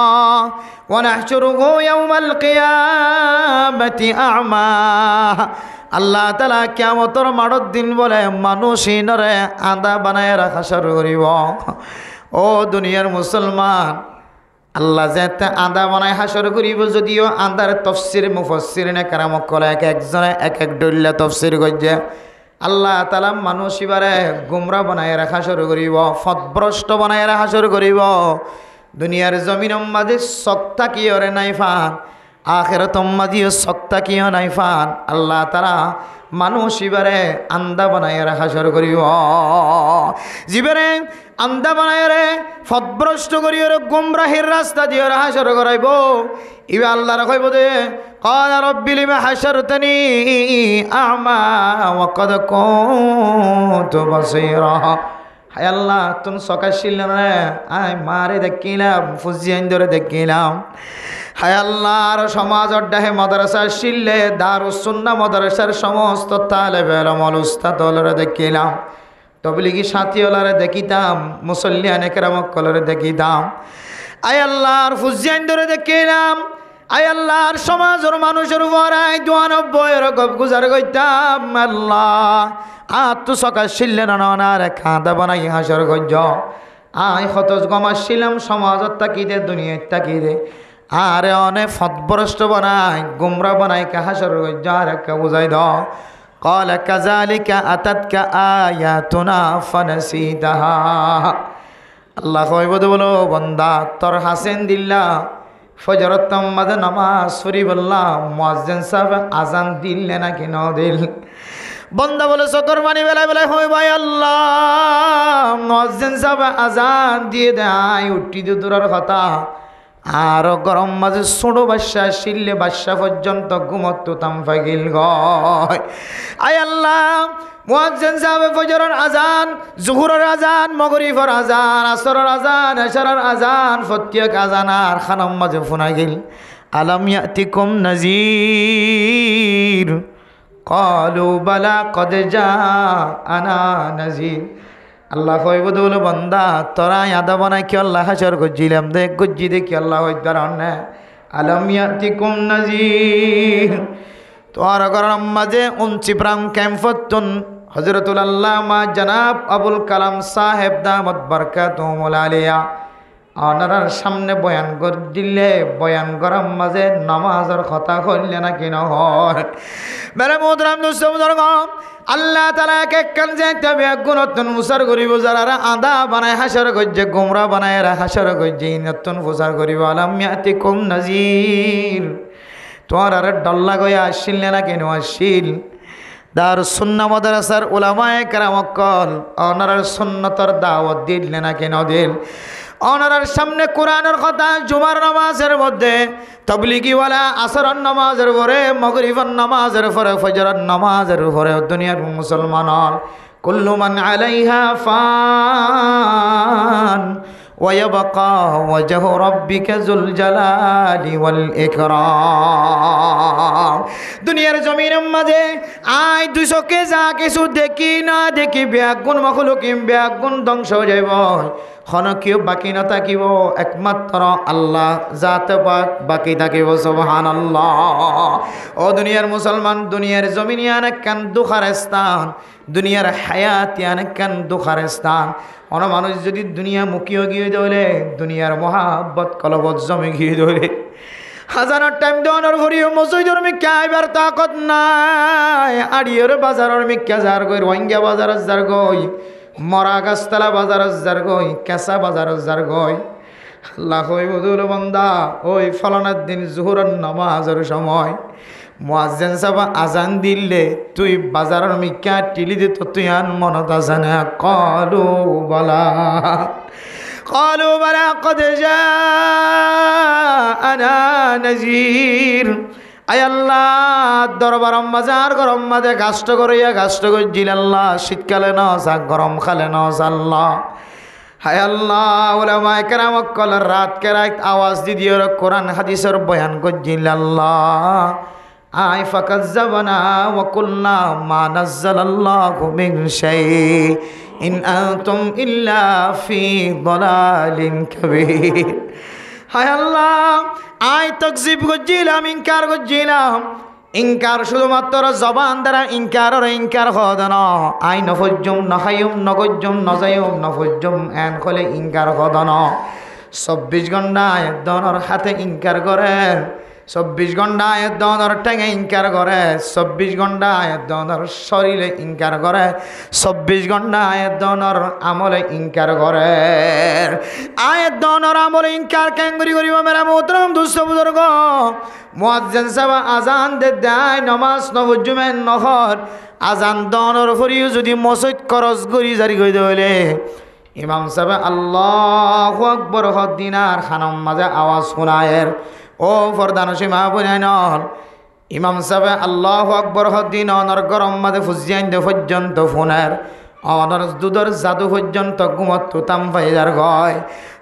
ওয়া নাহশুরুহু ইয়াউমাল কিয়ামাতি আ'মা আল্লাহ তাআলা কিয়ামতের মাঠৰ দিন বলে মানুষই নরে আদা বানায় রাখা শুরু করিব ও দুনিয়ার মুসলমান আল্লাহ যেতে আদা বানায় হাসর করিব যদিও আদার তফসির মুফাসসির নে কারাম কলে এক একজনে এক এক দলিল তফসির করছে আল্লাহ তাআলা মানুষ ইবারে গুমরা বানায় রাখা শুরু করিব ফতভ্রষ্ট বানায় রাখা শুরু করিব দুনিয়ার জমিনের মাঝে সত্তা কি ওরে নাই ফান আখিরাতম মাঝে সত্তা কি নাই ফান আল্লাহ তাআলা মানুষ ইবারে আন্দা বানায় হাসর করিব জীবনে আন্দা বানায় রে ফদভ্রষ্ট করিও গুমরাহির রাস্তা দিয়ে হাসর করাইব ইবে আল্লাহর কইব দে قال رب لما حشرتني أعمى وقد كنت بصيرا হায় আল্লাহ তুমি সকাল ছিল না আয় মারে দেখিলাম ফুজিয়ান ধরে দেখিলাম হায় আল্লাহ আর সমাজর ডাহে মাদ্রাসা শিললে দারুস সুন্নাহ মাদ্রাসার সমস্ত তালেবে ইলম উস্তাদরে দেখিলাম তবলিগি সাথীওয়ালারে দেখিতাম মুসল্লিয়ানে কেরামক কলরে দেখিতাম আয় আল্লাহর ফুজিয়ান ধরে দেখিলাম আয় আল্লাহর সমাজের মানুষের উপর আয় 92 গপ গুজার কইতাম আল্লাহ তো সকাল শিললে নানার খাঁদা বানাই হাসর গজ্জ আয় হতজ গমাছিলাম সমাজত তাকিদে দুনিয়ায় তাকিদে আরে অনেক ফদভ্রষ্ট বানাই গুমরা বানাই কে হাসর গজ্জ আর একটা বুঝাই দাও قال كذلك أتتك آياتنا فنسيتها আল্লাহ কইব বলো বান্দা তোর হাসেন দিল্লা ফজরত মাঝে নামাজ পড়ি বললাম মুয়াজ্জিন সাহেব আজান দিলে নাকি ন দিল বন্দা বলে সকর মানি বেলায় বেলায় হই ভাই আল্লাহ মুয়াজ্জিন সাহেব আজান দিয়ে দেয় উঠি দিয়ে দূরের কথা আর গরম মাঝে ছোটো বাচ্চা শিললে বাচ্চা পর্যন্ত ঘুমত্তাম ফাগিল গয় আয় আল্লাহ মুয়াজ্জিন সাহেব ফজরের আজান জোহরের আজান মাগরিবের আজান আসরের আজান এশারের আজান প্রত্যেক আজান আর খানাম মাঝে ফোনা গেল আলাম ইয়াতিকুম নাযীর ক্বালু বালা কদ জাআনা নাযীর আল্লাহ কইব দৌল বান্দা তোরা আদা বানাই কি আল্লাহ হাসর গজ্জিলাম দেখ গজ্জি দেখি আল্লাহ হইতার না আলাম ইয়াতিকুম নাযীর তোর গরম মাঝে প্রাম ক্যাম্পতন হযরতুল আল্লামা জনাব আবুল কালাম সাহেব দামত বরকাতুহুল আলিয়া ওনার সামনে বয়ান করে দিলে বয়ান গরম মাঝে নামাজের কথা কইলে নাকি নহয় মেরে মোহতরম দোস্তম আল্লাহ তাআলা এক এক কান যাইতে বেগুনতন মুসার করিব যারা আদা বানায় হাসর গজ্জে গুমরা বানায় হাসর গজ্জে নতুন ফুসার করিব আলাম ইয়াতিকুম নাযীর তোমার আর ডল্লা গয়া আসিল না কেন আসিল দারুস সুন্নাহ মাদ্রাসার উলামায়ে কেরাম কল ওনার সুন্নতর দাওয়াত দিল না কেন দিল ওনার সামনে কোরআনের কথা জুমার নামাজের মধ্যে তবলিগিওয়ালা আসরের নামাজের পরে মাগরিবের নামাজের পরে ফজরের নামাজের পরে দুনিয়ার মুসলমান কুল্লু মান আলাইহা ফান ويبقى وجه ربك ذو الجلال والإكرام দুনিয়ার জমিনের মাঝে আই দুইশকে যা কিছু দেখি না দেখি ব্যাগুন মখলুকিম ব্যাগুন ধ্বংস হয়ে যাইব কেউ বাকি না থাকিব একমাত্র আল্লাহ জাতে পাক বাকি থাকিব সুবহানাল্লাহ ও দুনিয়ার মুসলমান দুনিয়ার জমিন অনেক কান দুখার স্থান দুনিয়ার হায়াত অনেক কান দুখার স্থান অন মানুষ যদি দুনিয়া মুখিও গিয়ে ধরে দুনিয়ার মহাব্বত কলবত জমে গিয়ে ধরে হাজার টাইম দেওয়ানোর ভরিও মসজিদের মিক্কা এবার তাকত নাই আড়িয়র বাজারের মিক্কা যার গই রোহিঙ্গা বাজার যার গই মরা গাছতলা বাজার যার গই কেঁচা বাজার যার গই আল্লাহ কইব দুল বান্দা ওই ফলানার দিন জোহরের নামাজের সময় মুয়াজ্জিন সাহেব আজান দিলে তুই বাজারের মিক্কা টিলি দিত তুই আন মনত আছে না ক্বালু বালা قالوا بلى قد جاءنا نذير আয় আল্লাহ দরবার মাজার গরম মাঝে গাষ্ট করিয়া গাষ্ট গজিল আল্লাহ শীতকালে ন যাক গরম খালে ন আল্লাহ হায় আল্লাহ উলামায়ে কেরাম কল রাত কে রাত আওয়াজ দি দিও কোরআন হাদিসের বয়ান গজিল আল্লাহ আয় ফাকাজ্জাবনা ওয়া কুলনা মা নাযালাল্লাহু মিন শাই ইন আনতুম ইল্লা ফি দালালিন কাবীর হায় আল্লাহ আয় তাকযিব গজিলাম ইনকার গজিলাম ইনকার শুধুমাত্র জবান দ্বারা ইনকার হদন আই নফজুম নখায়ুম নগজুম নজায়ুম নফজুম এন খলে ইনকার হদন 24 ঘন্টা একজনের হাতে ইনকার করে 24 ঘন্টা আয়াত দনর টেঙে ইনকার করে, 24 ঘন্টা আয়াত দনর শরীরে ইনকার করে, 24 ঘন্টা আয়াত দনর আমলে ইনকার করে। আয়াত দনর আমলে ইনকার কেন করিব মেরা মোহতরম দুস্থ বুজুর্গ? মুয়াজ্জিন সাহেব আজান দেয়, নমাজ নবজুমেন নহর আজান দনর ফরিও যদি মসজিদ খরচ করি জারি কই দইলে ইমাম সাহেব আল্লাহু আকবার হদিনার খানম মাঝে আওয়াজ শোনায়ের। ও ফরদান সীমা বুনাইনল ইমাম সাহেব আল্লাহু আকবার হদিন অনর গরম মাঝে ফুজিয়াইন দে পর্যন্ত ফোনের অনর দুধর জাদু পর্যন্ত ঘুমত তুতাম ফাইজার গয়।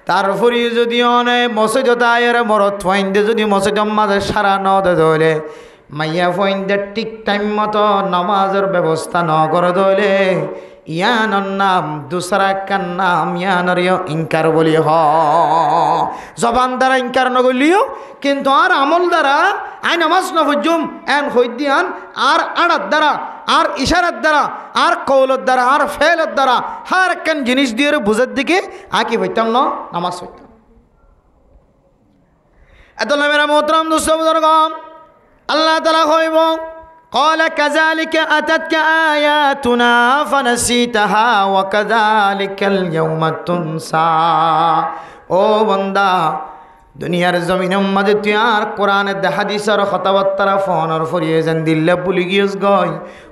তারপরে যদি অনে মসজিদ আয়ের মরত ফাইন্দে যদি মসজিদের মাঝে সারা ন দে ধরে মাইয়া ফাইন্দে ঠিক টাইম মতো নামাজের ব্যবস্থা ন করে ধরে ইয়ানর নাম দুসরা কান নাম ইয়ানর ইনকার বলি হ। জবান দ্বারা ইনকার নগলিও কিন্তু আর আমল দ্বারা আই নামাজ নফজুম এন হইদিয়ান আর আড়ার দ্বারা আর ইশারার দ্বারা আর কৌলত দ্বারা আর ফেলত দ্বারা হার একখান জিনিস দিয়ে বুঝার দিকে আঁকি হইতাম না নামাজ হইতাম। এত মেরা মোহতরম দুস্থ বুজুর্গ আল্লাহ তাআলা কইব قال كذلك أتتك آياتنا فنسيتها وكذلك اليوم تنسى। ও বান্দা দুনিয়ার জমিনের মাঝে তুই আর কোরআনের হাদিসের কথাবার্তা ফোনের ফরিয়ে যেন দিল্লা ভুলি গিয়েছ গই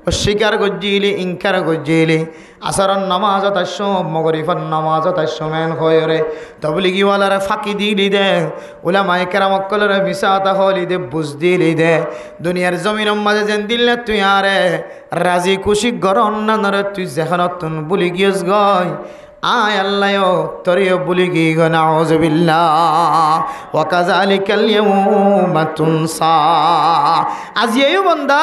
অস্বীকার গজ্জিলি ইনকার গজ্জিলি আসরের নামাজ তাস্য মগরিফের নামাজ তাস্য মেন হয়ে তবলিগিওয়ালারে ফাঁকি দিলি দে উলামায়ে কেরামকলের মিসাতা হলি দে বুঝ দিলি দে দুনিয়ার জমিনের মাঝে যেন দিল্লা তুই আরে রাজি খুশি গরম নানরে তুই যেখানে তুন ভুলি গিয়েছ গই আয় আল্লাহ তোরিও ভুলি গি গো নাউযুবিল্লাহ ওয়া কাযালিকাল ইয়াউমা তুনসা। আজি এই বান্দা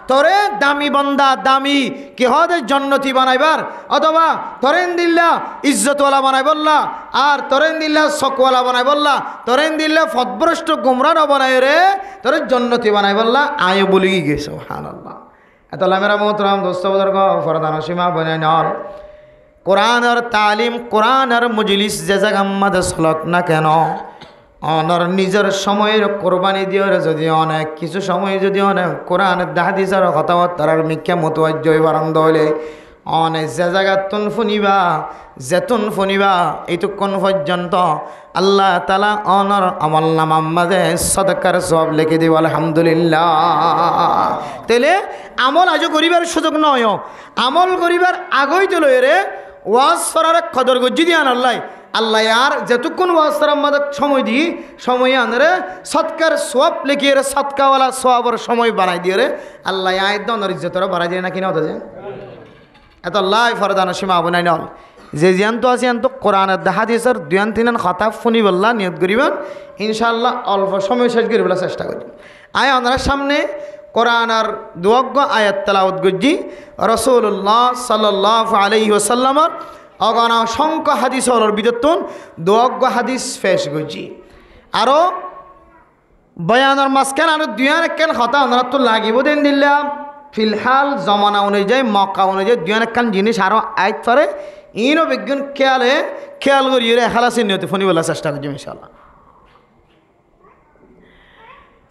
তোরে দামি বান্দা দামি কি হদের জন্নতি বানাইবার অথবা তরেন দিল্লা ইজ্জতওয়ালা বানাই বললা আর তরেন দিল্লা সকওয়ালা বানাই বললা তরেন দিল্লা ফদভ্রষ্ট গুমরাহ বানাই রে তোরে জন্নতি বানাই বললা আয় ভুলি গি সুবহানাল্লাহ। এত লামেরা মোহতরম দোস্ত বুজুর্গ ফরদান সীমা বনে নল কোরআনের তালিম কোরআনের মজলিস যে জায়গার মধ্যে চলক না কেন অনর নিজের সময়ের কোরবানি দিয়ে যদি অনেক কিছু সময় যদি অনেক কোরআনের হাদিসের কথাবার্তার মিথ্যা মতোয়াজ্য বারান্দ হলে অনেক যে জায়গা তুন ফুনিবা যেতুন ফুনিবা এইটুকুন পর্যন্ত আল্লাহ তাআলা অনর আমল নামার মাঝে সদকার সওয়াব লিখে দিব আলহামদুলিল্লাহ। তাহলে আমল আজও করিবার সুযোগ নয়, আমল করিবার আগই তো লয় রে ওয়াজ করার কদর গজ্জি দিয়ান আল্লাহ আল্লাহ আর যেটুকুন ওয়াজ করার মধ্যে সময় দিই সময় আনরে সৎকার সোয়াব লিখিয়ে রে সৎকাওয়ালা সোয়াবর সময় বানাই দিয়ে রে আল্লাহ আয় দনের ইজ্জতরা বাড়াই দিয়ে না কিনা হতে যায় এত আল্লাহ ফরদান সীমা বনাই নল যে জিয়ান তো আছে তো কোরআনের হাদিসের দুয়ান তিনান খাতা ফুনি বললা নিয়ত করিবেন ইনশাআল্লাহ অল্প সময় শেষ করিবার চেষ্টা করি। আয় আপনার সামনে কোরআন আর দুয়াগ্য আয়াত তেলাওয়াত গজ্জি রাসূলুল্লাহ সাল্লাল্লাহু আলাইহি ওয়াসাল্লামের অগণা সংখ্য হাদিস হলর বিদত্তন দুয়াগ্য হাদিস পেশ গজ্জি আরও বয়ানের মাঝখান আর দুয়ান একখান কথা আপনারা তো লাগিব দেন দিলাম ফিলহাল জমানা অনুযায়ী মক্কা অনুযায়ী দুয়ান একখান জিনিস আরও আয়াত পারে ইনও বিজ্ঞান খেয়াল করি এখালাসের নিয়তে ফোনি বলার চেষ্টা করছি ইনশাআল্লাহ।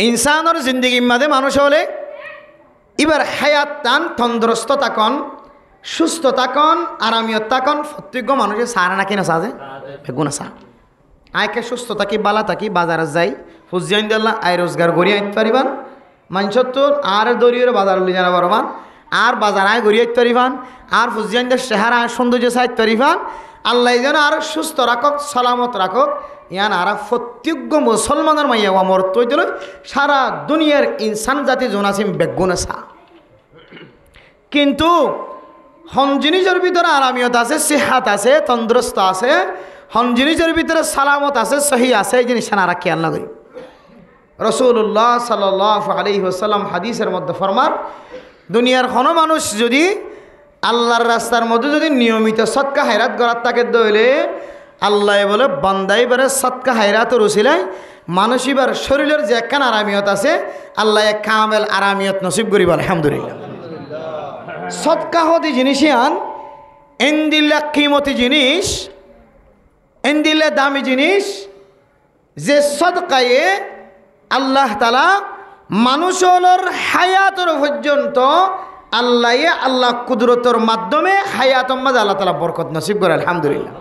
ইনসানের জিন্দগির মাঝে মানুষ হলে এবার হায়াত টান তন্দুরস্ত থাকন সুস্থ থাকন আরামিয়ত থাকন প্রত্যেক মানুষের সারা না কিনা সাজে বেগুন আসা আয়কে সুস্থ থাকি বালা থাকি বাজারে যাই ফুজিয়ান দিল্লা আয় রোজগার গড়িয়ে আনতে পারিবান মানুষের তো আর দরিয়ে বাজার লিয়ে জানা পারবান আর বাজার আয় গড়িয়ে আনতে পারিবান আর ফুজিয়ান দিয়ে চেহারা সৌন্দর্য চাইতে পারিবান আল্লাহ যেন আর সুস্থ রাখক সালামত রাখক ইয়ান আর প্রত্যেক মুসলমানের মাইয়া আমার তৈল সারা দুনিয়ার ইনসান জাতি জোনাসিম বেগুন আসা কিন্তু হন জিনিসের ভিতরে আরামিয়ত আছে সেহাত আছে তন্দুরস্ত আছে হন জিনিসের ভিতরে সালামত আছে সহি আছে এই জিনিস আর খেয়াল না করি। রাসূলুল্লাহ সাল্লাল্লাহু আলাইহি ওয়াসাল্লাম হাদিসের মধ্যে ফরমান দুনিয়ার কোনো মানুষ যদি আল্লাহর রাস্তার মধ্যে যদি নিয়মিত সৎকা হায়রাত করার তাকে দইলে আল্লাহ বলে বান্দাই বারে সৎকা হায়রাতের উসিলায় মানুষ এবার শরীরের যে একখান আরামিয়ত আছে আল্লাহ কামেল আরামিয়ত নসিব করিব আলহামদুলিল্লাহ। সৎকা হতি জিনিসই আন এন্দিল্লা কিমতি জিনিস এন্দিল্লা দামি জিনিস যে সদকায়ে আল্লাহ তাআলা মানুষের হায়াতের পর্যন্ত আল্লাহ কুদরতের মাধ্যমে হায়াতের মাঝে আল্লাহ তাআলা বরকত নসিব করে আলহামদুলিল্লাহ।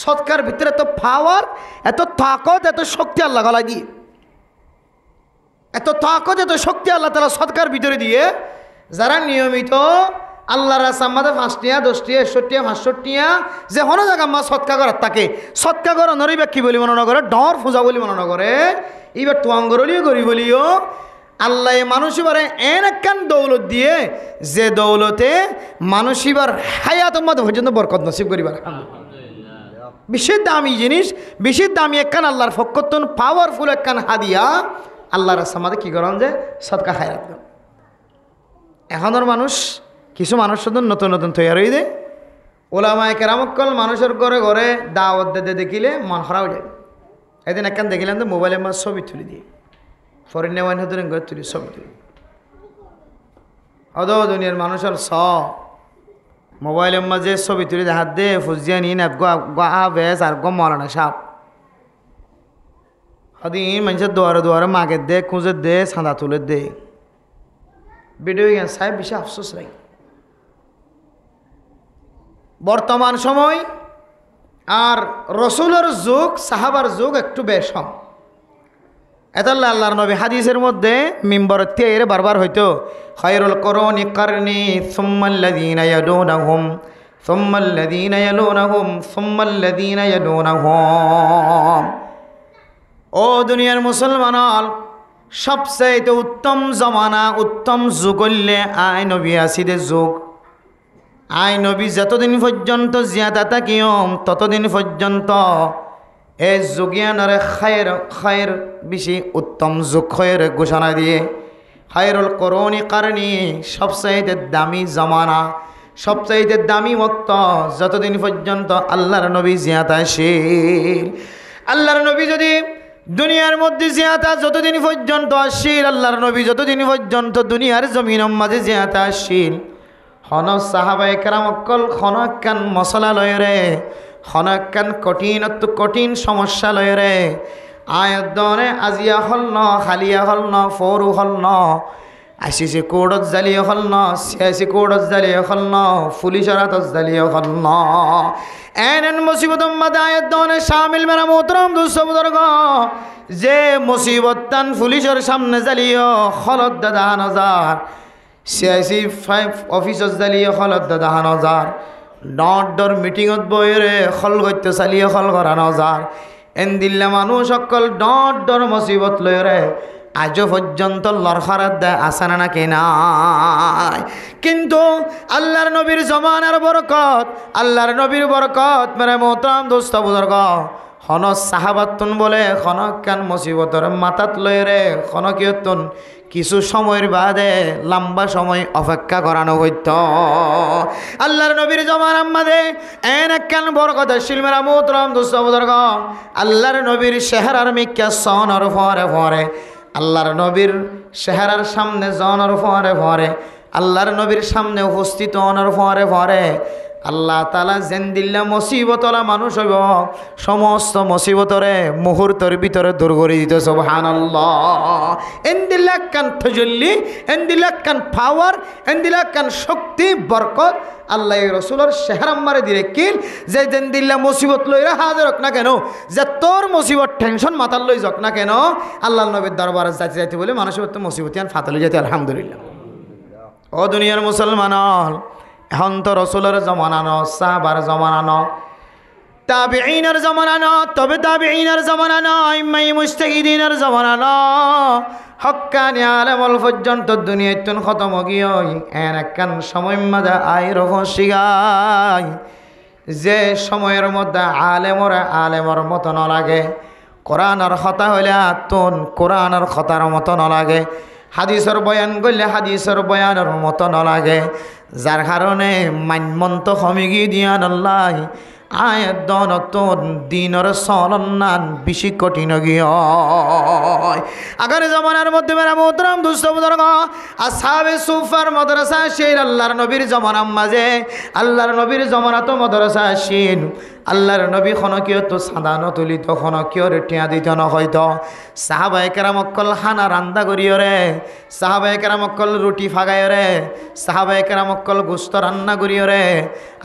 সৎকার ভিতরে এত পাওয়ার, এত তাকত, এত শক্তি আল্লাহ গলা দিয়ে, এত তাকত, এত শক্তি আল্লাহ তাআলা সৎকার ভিতরে দিয়ে যারা নিয়মিত আল্লাহর রাস্তায় 5 টিয়া 10 টিয়া 61 টিয়া 65 টিয়া যে হন জায়গা মা সৎকা করার থাকে, সৎকা করা নরিবা কি বলি মনে করে, ডর পূজা বলি মনে করে, এবার তোয়াঙ্গরলিও করি বলিও আল্লাহ মানুষ এবারে এন একখান দৌলত দিয়ে যে দৌলতে মানুষ এবার হায়াতের মধ্যে পর্যন্ত বরকত নসিব করিবার। বেশি দামি জিনিস, বেশি দামি একখান আল্লাহর ফকতন পাওয়ারফুল একখান হাদিয়া আল্লাহর রাস্তার মধ্যে কী করেন যে সৎকা খায়রাত করেন। এখনের মানুষ কিছু মানুষ শুধু নতুন নতুন তৈরি হয়ে দেয়, ওলামায়ে কেরামক্কল মানুষের ঘরে ঘরে দাওয়াত দিতে দেখিলে মন খারাপ হয়ে যায়। একদিন একখান দেখিলাম তো মোবাইলের মাঝে ছবি তুলে দিয়ে ফরেন নেওয়ান হতে ঘরে তুলি ছবি তুলি অদ দুনিয়ার মানুষের মোবাইলের মাঝে ছবি তুলি হাত দে ফুজিয়া নিন বেশ আর গো মলানা সাপ হদিন মানুষের দুয়ারে দুয়ারে মাগের দে খুঁজের দে সাঁদা তুলের দে ভিডিও গেম সাহেব বেশি আফসোস লাগে। বর্তমান সময় আর রসুলের যুগ সাহাবার যুগ একটু বেশ কম। এতাল্লা আল্লাহর নবী হাদিসের মধ্যে মিম্বরের থেকে বারবার হইতো খায়রুল কুরুনি কারনি সুম্মাল্লাযীনা ইয়ালুনাহুম সুম্মাল্লাযীনা ইয়ালুনাহুম সুম্মাল্লাযীনা ইয়ালুনাহুম। ও দুনিয়ার মুসলমান, সবচেয়ে উত্তম জমানা উত্তম যুগ হইলে আই নবী আসিদের যুগ। আই নবী যতদিন পর্যন্ত জিয়াদা থাকিম ততদিন পর্যন্ত এই যুগিয়ানারে খায়ের খায়ের বেশি উত্তম যুগ খায়ের ঘোষণা দিয়ে খায়রুল কুরুনি কারনি সবচাইতে দামি জমানা, সবচাইতে দামি ওয়াক্ত যতদিন পর্যন্ত আল্লাহর নবী জিয়াদা আসিল। আল্লাহর নবী যদি দুনিয়ার মধ্যে জিয়াদা যতদিন পর্যন্ত আসিল, আল্লাহর নবী যতদিন পর্যন্ত দুনিয়ার জমিনের মাঝে জিয়াদা আসিল, হন সাহাবায়ে কেরামক্কল হনকান মশলা লয় রে, হনকান কঠিন সমস্যা লয় রে, আয়দনে আজিয়া হল ন খালিয়া হল ন ফরু হল ন আসিছে কোর্টত জ্বালিয়ে হল ন সিয়াসি কোর্টত জ্বালিয়ে হল ন পুলিশের হাতত জ্বালিয়ে হল ন এন মুসিবত মাদে আয়দনে শামিল মেরা মোহতরম দুঃসবুদর্গ যে মুসিবত তান পুলিশের সামনে জ্বালিয়ে হলত দাদা নজার সিআইসি 5 অফিসত জ্বালিয়ে হলত দাদা নজার ডর মিটিংত বইরে হল গত্য চালিয়ে হল করা নজার এন দিল্লা মানুষ সকল ডর মুসিবত লয় রে আজও পর্যন্ত লড়খারাত দেয় আসানা না কেনায়। কিন্তু আল্লাহর নবীর জমানার বরকত, আল্লাহর নবীর বরকত মেরে মোহতরম দোস্ত বুজুর্গ হন সাহাবাতুন বলে হনকান মুসিবতর মাথাত লয় রে হনকিয়তুন কিছু সময়ের বাদে লম্বা সময় অপেক্ষা করানো হইত। আল্লাহর নবীর জমানার মাঝে এন একখান বরকত আসিল মেরা মোহতরম দোস্ত বুজুর্গ আল্লাহর নবীর চেহারার মিক্কা সনর ফরে ফরে, আল্লাহর নবীর চেহারার সামনে জনর ফরে ফরে, আল্লাহর নবীর সামনে উপস্থিত অনর ফরে ফরে আল্লাহ তাআলা যেন দিল্লা মুসিবতলা মানুষ হইব সমস্ত মুসিবতরে মুহূর্তের ভিতরে দূর করে দিত। সুবহানাল্লাহ। এন্দিল্লা কান তজল্লি, এন্দিল্লা কান পাওয়ার, এন্দিল্লা কান শক্তি বরকত আল্লাহ রসুলের চেহারাম্মারে দিলে কিল যে যেন দিল্লা মুসিবত লইরা হাজার হোক না কেন, যে তোর মুসিবত টেনশন মাথার লই যাক না কেন, আল্লাহ নবীর দরবারে যাইতে যাইতে বলে মানুষের তো মুসিবতিয়ান ফাতলে যেতে আলহামদুলিল্লাহ। ও দুনিয়ার মুসলমান, এখন তো রসুলের জমানা ন, সাহাবার জমানা ন, তাবিঈনের জমানা ন, তবে তাবিঈনের জমানা ন, ইমাম মুজতাহিদিনের জমানা ন, হক্কানি আলেমল পর্যন্ত দুনিয়াতুন খতম গিয়ে এন একখান সময় মাঝে আইর ফসিগাই যে সময়ের মধ্যে আলেমর মতো ন লাগে, কোরআনের কথা হইলে আতুন কোরআনের কথার মতো ন লাগে, হাদিসের বয়ান করলে হাদিসের বয়ানের মতো ন লাগে, যার কারণে মানমন্ত কমিগি দিয়ান আল্লাহ আয়তন দিনের চলনান বেশি কঠিন গিয়ে আগের জমানার মধ্যে মেরা মোহতরম দুস্থ বুজুর্গ আসহাবে সুফার মাদ্রাসা সেই আল্লাহর নবীর জমানার মাঝে, আল্লাহর নবীর জমানা তো মাদ্রাসা আসেন, আল্লাহর নবী খনকিও তো সাদানো তুলিত খনকিও টিয়া দিত ন হয়তো সাহাবায়ে কেরাম অকল হানা রান্দা করিও রে সাহাবায়ে কেরাম অকল রুটি ফাগায় রে সাহাবায়ে কেরাম অকল গোস্ত রান্না করিও রে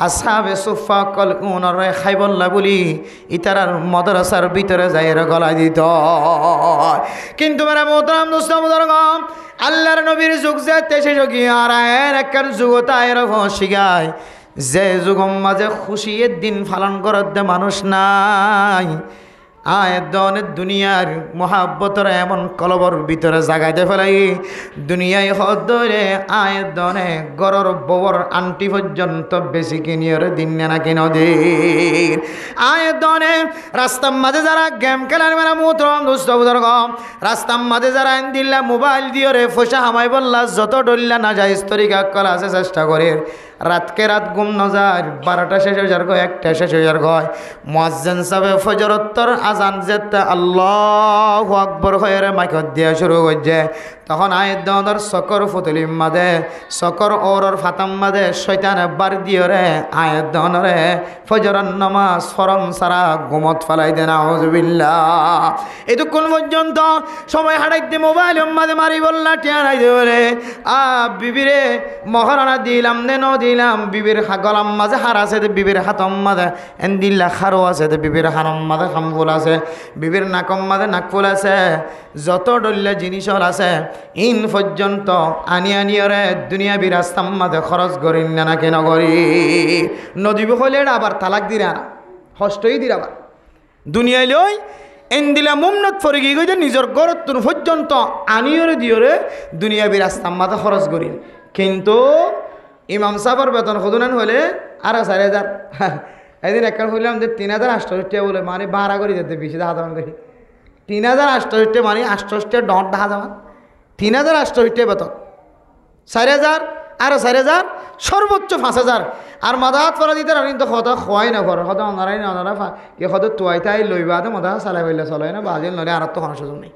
আসহাবে সুফা অকল উনরে খাইবল্লা বলি ইতারার মাদ্রাসার ভিতরে যাইরে গলায় দিত কিন্তু মেরা মোহতারাম দোস্ত বুজুর্গম আল্লাহর নবীর যুগ যেতে শেষ গিয়ে আর একখান যুগতা এরকম শিখায় যে যুগম মাঝে খুশির দিন পালন করতে মানুষ নাই আয়দনের দুনিয়ার মহাব্বতর এমন কলবর ভিতরে জাগাইতে ফেলাই দুনিয়ায় হদরে আয়দনে গরর ববর আন্টি পর্যন্ত বেশি কিনিয়র দিন না কিন দিন আয়দনে রাস্তার মাঝে যারা গেম খেলার মেলা মুতরম দুষ্ট বুজুর্গ রাস্তার মাঝে যারা দিল্লা মোবাইল দিয়ে রে ফসা হামাই বললা যত ডল্লা না যায় তরিকা কলা আছে চেষ্টা করে রাতকে রাত ঘুম ন যায় 12টা শেষ হয়ে যার গয় 1টা শেষ হয়ে যার গয় মুয়াজ্জিন সাহেব ফজরত্তর আজান যেতে আল্লাহু আকবার হয়ে মাইকত দিয়া শুরু করছে তখন আয়াত দর সকর ফুতলিম মাদে সকর ওরর ফাতাম মাদে শয়তানে বার দিও রে আয়াত দরে ফজরের নামাজ ফরম সারা ঘুমত ফালাই দেন আউযুবিল্লাহ এতক্ষণ পর্যন্ত সময় হাঁটাইতে মোবাইল মাদে মারি বললা টিয়ারাই দেরে বিবিরে মহারানা দিলাম নে ন দিলাম বিবির গলাম মাঝে হার আছে বিবির হাতম মাঝে এন্দিল্লা খারো আছে বিবির হারম মাঝে খামফুল আছে বিবির নাকম মাঝে নাকফুল আছে যত ডল্লা জিনিস আছে ইন পর্যন্ত আনি আনিয়রে দুনিয়া বিরাস্তাম মাঝে খরচ করি না কেন করি নদীব হইলে আবার তালাক দিরা না হস্তই দিরা আবার দুনিয়ায় লই এন্দিলা মুমনত ফরে গিয়ে গই নিজের গরত পর্যন্ত আনিয়রে দিয়রে দুনিয়া বিরাস্তাম মাঝে খরচ করি কিন্তু ইমাম সাহেবের বেতন খুদুনান হলে আর 4,000 এদিন একটা হইলাম যে 3,800 বলে মানে ভাড়া করে যেতে বেশি দেখা যাবেন করি 3,800 মানে 800 ডট দেখা যাবেন 3,800 বেতন 4,000 আর 4,000 সর্বোচ্চ 5,000 আর মাদাত পরা দিতে আর কিন্তু কথা খোয়াই না ঘর কথা অনারাই না অনারা কে কত তুয়াইতাই লইবা তো মাদা চালাই হইলে চলাই না বাজিল নলে আর তো কোনো সুযোগ নেই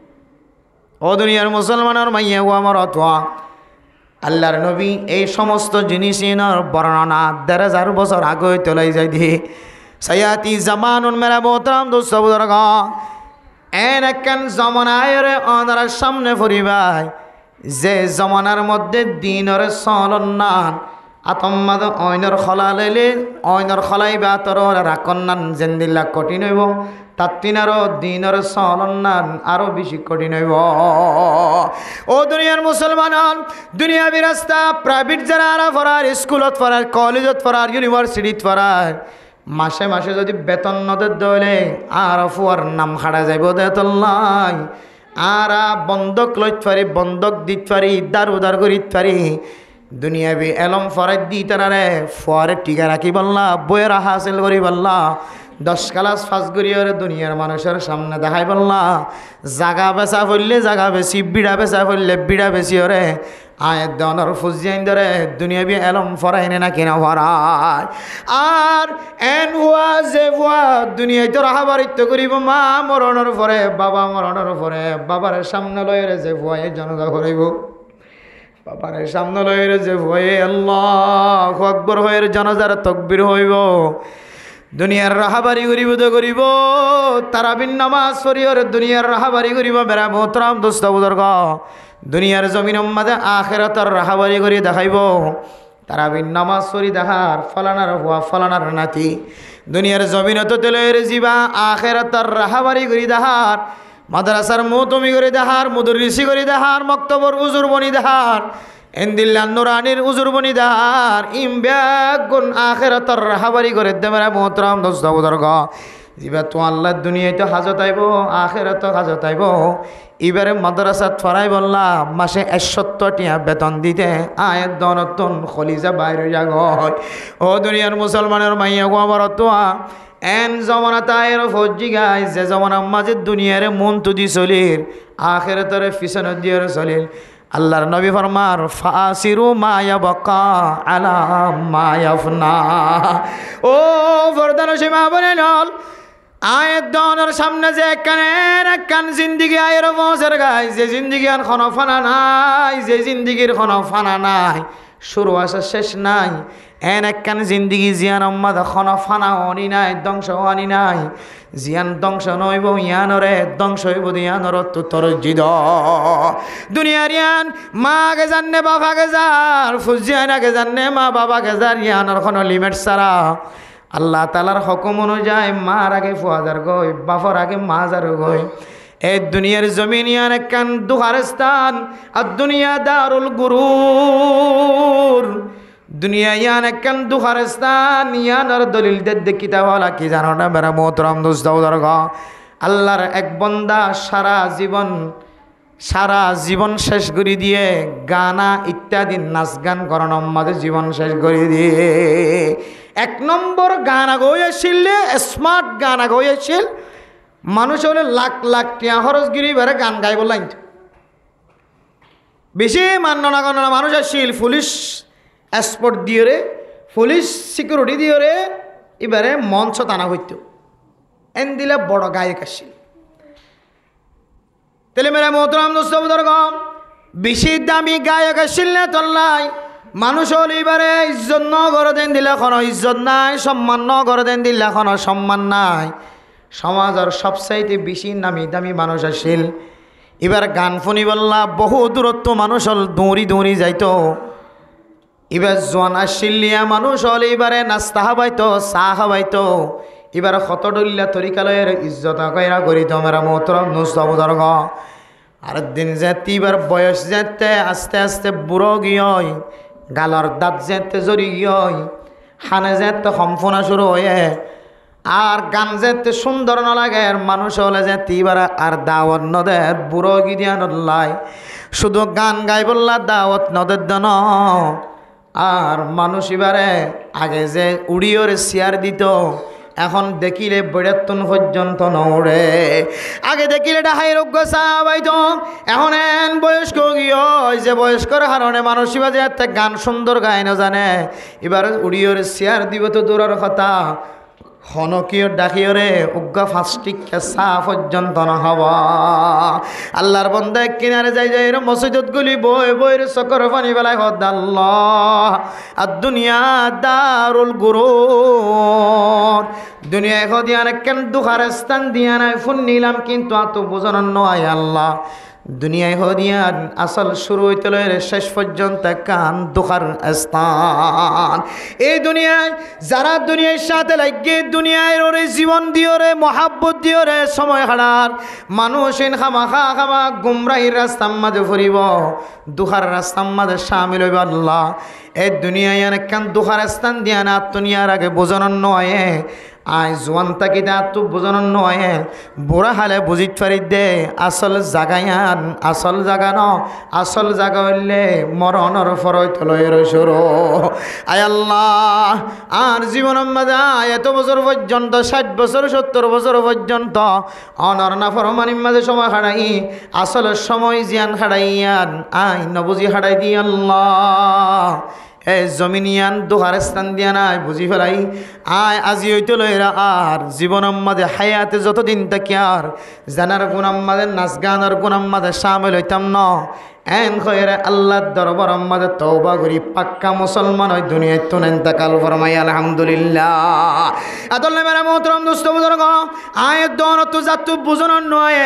ও দুনিয়ার মুসলমানের মাইয়া গো আমার অথবা আল্লাহর নবী এই সমস্ত জিনিসের বর্ণনা 1,500 বছর আগে তোলাই যাই দিয়ে সায়াতি জামানুন মেরা মোহতারাম দোস্ত বুজুর্গ এন একখান জমানায় রে অনারার সামনে ফুরিবাই যে জমানার মধ্যে দিনের চলন নান আতম্মাদ অইনর খলা লইলে অইনর খলাই বা তোর রাকন্নান জেন্দিল্লা কঠিন হইব তার তিনারও দিনের চলনান আরও বেশি কঠিন হইব ও দুনিয়ার মুসলমান দুনিয়া বিরাস্তা প্রাইভেট যারা আরা পড়ার স্কুলত পড়ার কলেজত পড়ার ইউনিভার্সিটিত পড়ার মাসে মাসে যদি বেতন নদের দলে আর ফুয়ার নাম খাড়া যাইব দেতল্লাই আর বন্ধক লইত পারি বন্ধক দিত পারি দার উদার করিত পারি দুনিয়া বি এলম ফরাই দি তারারে ফুয়ারে টিকা রাখি বললা বইয়ের হাসিল করি বললা 10 ক্লাস ফাঁস করিয়ারে দুনিয়ার মানুষের সামনে দেখাই বললা জাগা বেচা ফেললে জাগা বেশি বিড়া বেচা ফেললে বিড়া বেশি ওরে আয়ের দনের ফুজিয়াইন ধরে দুনিয়া বি এলম ফরাই না কিনা ফরাই আর এন হুয়া যে হুয়া দুনিয়ায় তো রাহাবারিত্য করিব মা মরণের পরে বাবা মরণের পরে বাবার সামনে লয়েরে যে ভুয়াই জনতা করিব বাবার সামনে লয়েরে যে ভয়ে আল্লাহু আকবার হয়ে জানাজার তাকবীর হইব দুনিয়ার রাহাবারি করিব তো করিব তারাবিন নামাজ পড়িওর দুনিয়ার রাহাবারি করিব মেরা মোহতারাম দোস্ত বুজুর্গ দুনিয়ার জমিন মাঝে আখিরাতের রাহাবারি করি দেখাইব তারাবিন নামাজ পড়ি দেখার ফলানার হুয়া ফলানার নাতি দুনিয়ার জমিন তো তেলের জীবা আখিরাতের রাহাবারি করি দেখার মাদ্রাসার মৌতমি করে দেখার মুদরিসি করে দেখার মক্তবর উজুর বনি দেখার এন্দিল্লা নুরানির উজুর বনি দেখার ইম ব্যাগুন আখিরাতের রাহাবারি করে দেমেরা মোহতারাম দোস্ত বুজুর্গ জিবা তো আল্লাহ দুনিয়ায় তো হাজত আইব আখিরাত হাজত আইব এবারে মাদ্রাসাত ফরাই বললা মাসে 71 টিয়া বেতন দিতে আয়ের দনতন খলিজা বাইরে যাগ ও দুনিয়ার মুসলমানের মাইয়া গো আমার তোয়া এন জমানা তায়ের ফৌজি গাই যে জমানা মাঝে দুনিয়ারে মন তুদি চলির আখিরাতের পিছনে দিয়ে চলিল আল্লাহর নবী ফরমার ফাসিরু মা ইয়াবকা আলা মা ইয়াফনা ও ফরদান সীমা বলেন আয়ের দনের সামনে যে একখান জিন্দিগি আয়ের বছর গাই যে জিন্দিগি আর কোনো ফানা নাই যে জিন্দিগির কোনো ফানা নাই শুরু আছে শেষ নাই এন একখান জিন্দিগি জিয়ান আম্মাদ খন ফানা অনি নাই ধ্বংস অনি নাই জিয়ান ধ্বংস নইব ইয়ানরে ধ্বংস হইব ইয়ানর তুতর জিদ দুনিয়ার ইয়ান মা আগে জাননে বাবা আগে যার ফুজিয়ান আগে জাননে মা বাবা আগে যার ইয়ানর কোনো লিমিট ছাড়া আল্লাহ তাআলার হুকুম অনুযায়ী মার আগে ফুয়াদার গই বাপর আগে মাজার গই এই দুনিয়ার জমিন ইয়ান একখান দুহার স্থান আর দুনিয়া দারুল গুরুর দুনিয়া ইয়ান একখান দুহার স্থান ইয়ানোর দলিল দে কিতাবওয়ালা কি জানো না মেরা মোহতরম দোস্ত দরগ আল্লাহর এক বান্দা সারা জীবন শেষ করে দিয়ে গানা ইত্যাদি নাচ গান করার আমাদের জীবন শেষ করে দিয়ে এক নম্বর গানা গইয়াছিল স্মার্ট গানা গইয়াছিল মানুষ হলে লাখ লাখ টিয়া খরচগিরি বেড়ে গান গাইব লাইন বেশি মান্য না গণনা মানুষ আসছিল পুলিশ এসপোর্ট দিয়ে রে পুলিশ সিকিউরিটি দিয়ে রে এবারে মঞ্চ টানা হইত এন দিলে বড় গায়ক আসছিল তাহলে মেরা মোহতরম দোস্তম বেশি দামি গায়ক আসছিল না তল্লাই মানুষ হলে এবারে ইজ্জত ন করে দেন দিলে কোনো ইজ্জত নাই সম্মান ন করে দেন দিলে কোনো সম্মান নাই সমাজের সবচাইতে বেশি নামি দামি মানুষ আসছিল এবার গান শুনি বললা বহু দূরত্ব মানুষ হল দৌড়ি যাইতো এবার জোয়ান আসিলিয়া মানুষ হল এবারে নাস্তা খাবাইতো চাহ খাবাইতো এবার খতডল্লা তরিকালয়ের ইজ্জত কইরা করিত মেরা মোহতরম নুস্তবদর গ আর দিন যেতে এবার বয়স যেতে আস্তে আস্তে বুড়ো গিয়ে গালর দাঁত যেতে জড়ি গিয়ে হানে যেতে সম্পূর্ণ শুরু হয়ে আর গান যেতে সুন্দর না লাগে আর মানুষ হলে যেতে এবার আর দাওয়াত নদের বুড়ো গিদিয়া নদলাই শুধু গান গাই বললা দাওয়াত নদের দন আর মানুষ এবারে আগে যে উড়িওরে চেয়ার দিত এখন দেখিলে বেড়াতন পর্যন্ত নড়ে আগে দেখিলে ডাহাই রোগ্য চাবাইত এখন এন বয়স্ক গিয়ে যে বয়স্কর হারণে মানুষ এবার যে গান সুন্দর গায় না জানে এবার উড়িওরে চেয়ার দিব তো দূরের কথা হনকীয় ডাকিয়রে উগ্গা ফাস্টিক চা পর্যন্ত নহবা আল্লাহর বন্দা কিনারে যাই যাই মসজিদত গুলি বই রে চকর পানি বেলায় হদ আল্লাহ আর দুনিয়া দারুল গুরুর দুনিয়ায় হদিয়ান কেন দুখার স্থান দিয়া নাই ফোন নিলাম কিন্তু আত বোঝানোর নয় আল্লাহ দুনিয়ায় হদিয়ান আসল শুরু হইতে শেষ পর্যন্ত কান দুখার স্থান এই দুনিয়ায় যারা দুনিয়ার সাথে লাগিয়ে দুনিয়ায় ওরে জীবন দিও রে মহাব্বত দিও রে সময় হারার মানুষ খামা গুমরাহির রাস্তার মাঝে ফুরিব দুখার রাস্তার মাঝে সামিল হইব আল্লাহ এই দুনিয়ায় কান দুখার স্থান দিয়া না দুনিয়ার আগে বোঝানোর নয় আই জোয়ান তাকিতে আত্ম বোঝানোর নয় বুড়া হালে বুঝিত পারি দে আসল জাগায়ান আসল জাগা ন আসল জাগা হইলে মরণর ফরত লয়ের সরো আয় আল্লাহ আর জীবনের মাঝে এত বছর পর্যন্ত 60 বছর 70 বছর পর্যন্ত অনর না ফরমানির মাঝে সময় হারাই আসল সময় জিয়ান হারাইয়ান আই নবুঝি হারাই দি আল্লাহ এ জমিনিয়ান দুহার স্থান দিয়া নাই বুঝি ফেলাই আয় আজি হইতে লইরা আর জীবনের মাঝে হায়াতে যতদিন থাকি আর জানার গুণার মাঝে নাচ গানের গুণার মাঝে সামিল হইতাম ন এন খয়েরে আল্লাহর দরবার মাঝে তওবা করি পাক্কা মুসলমান ওই দুনিয়ায় তো ইন্তেকাল ফরমাই আলহামদুলিল্লাহ আদল মেরা মোহতরম দোস্ত বুজুর্গ আয়ের দন তো জাতু বুঝানোর নয়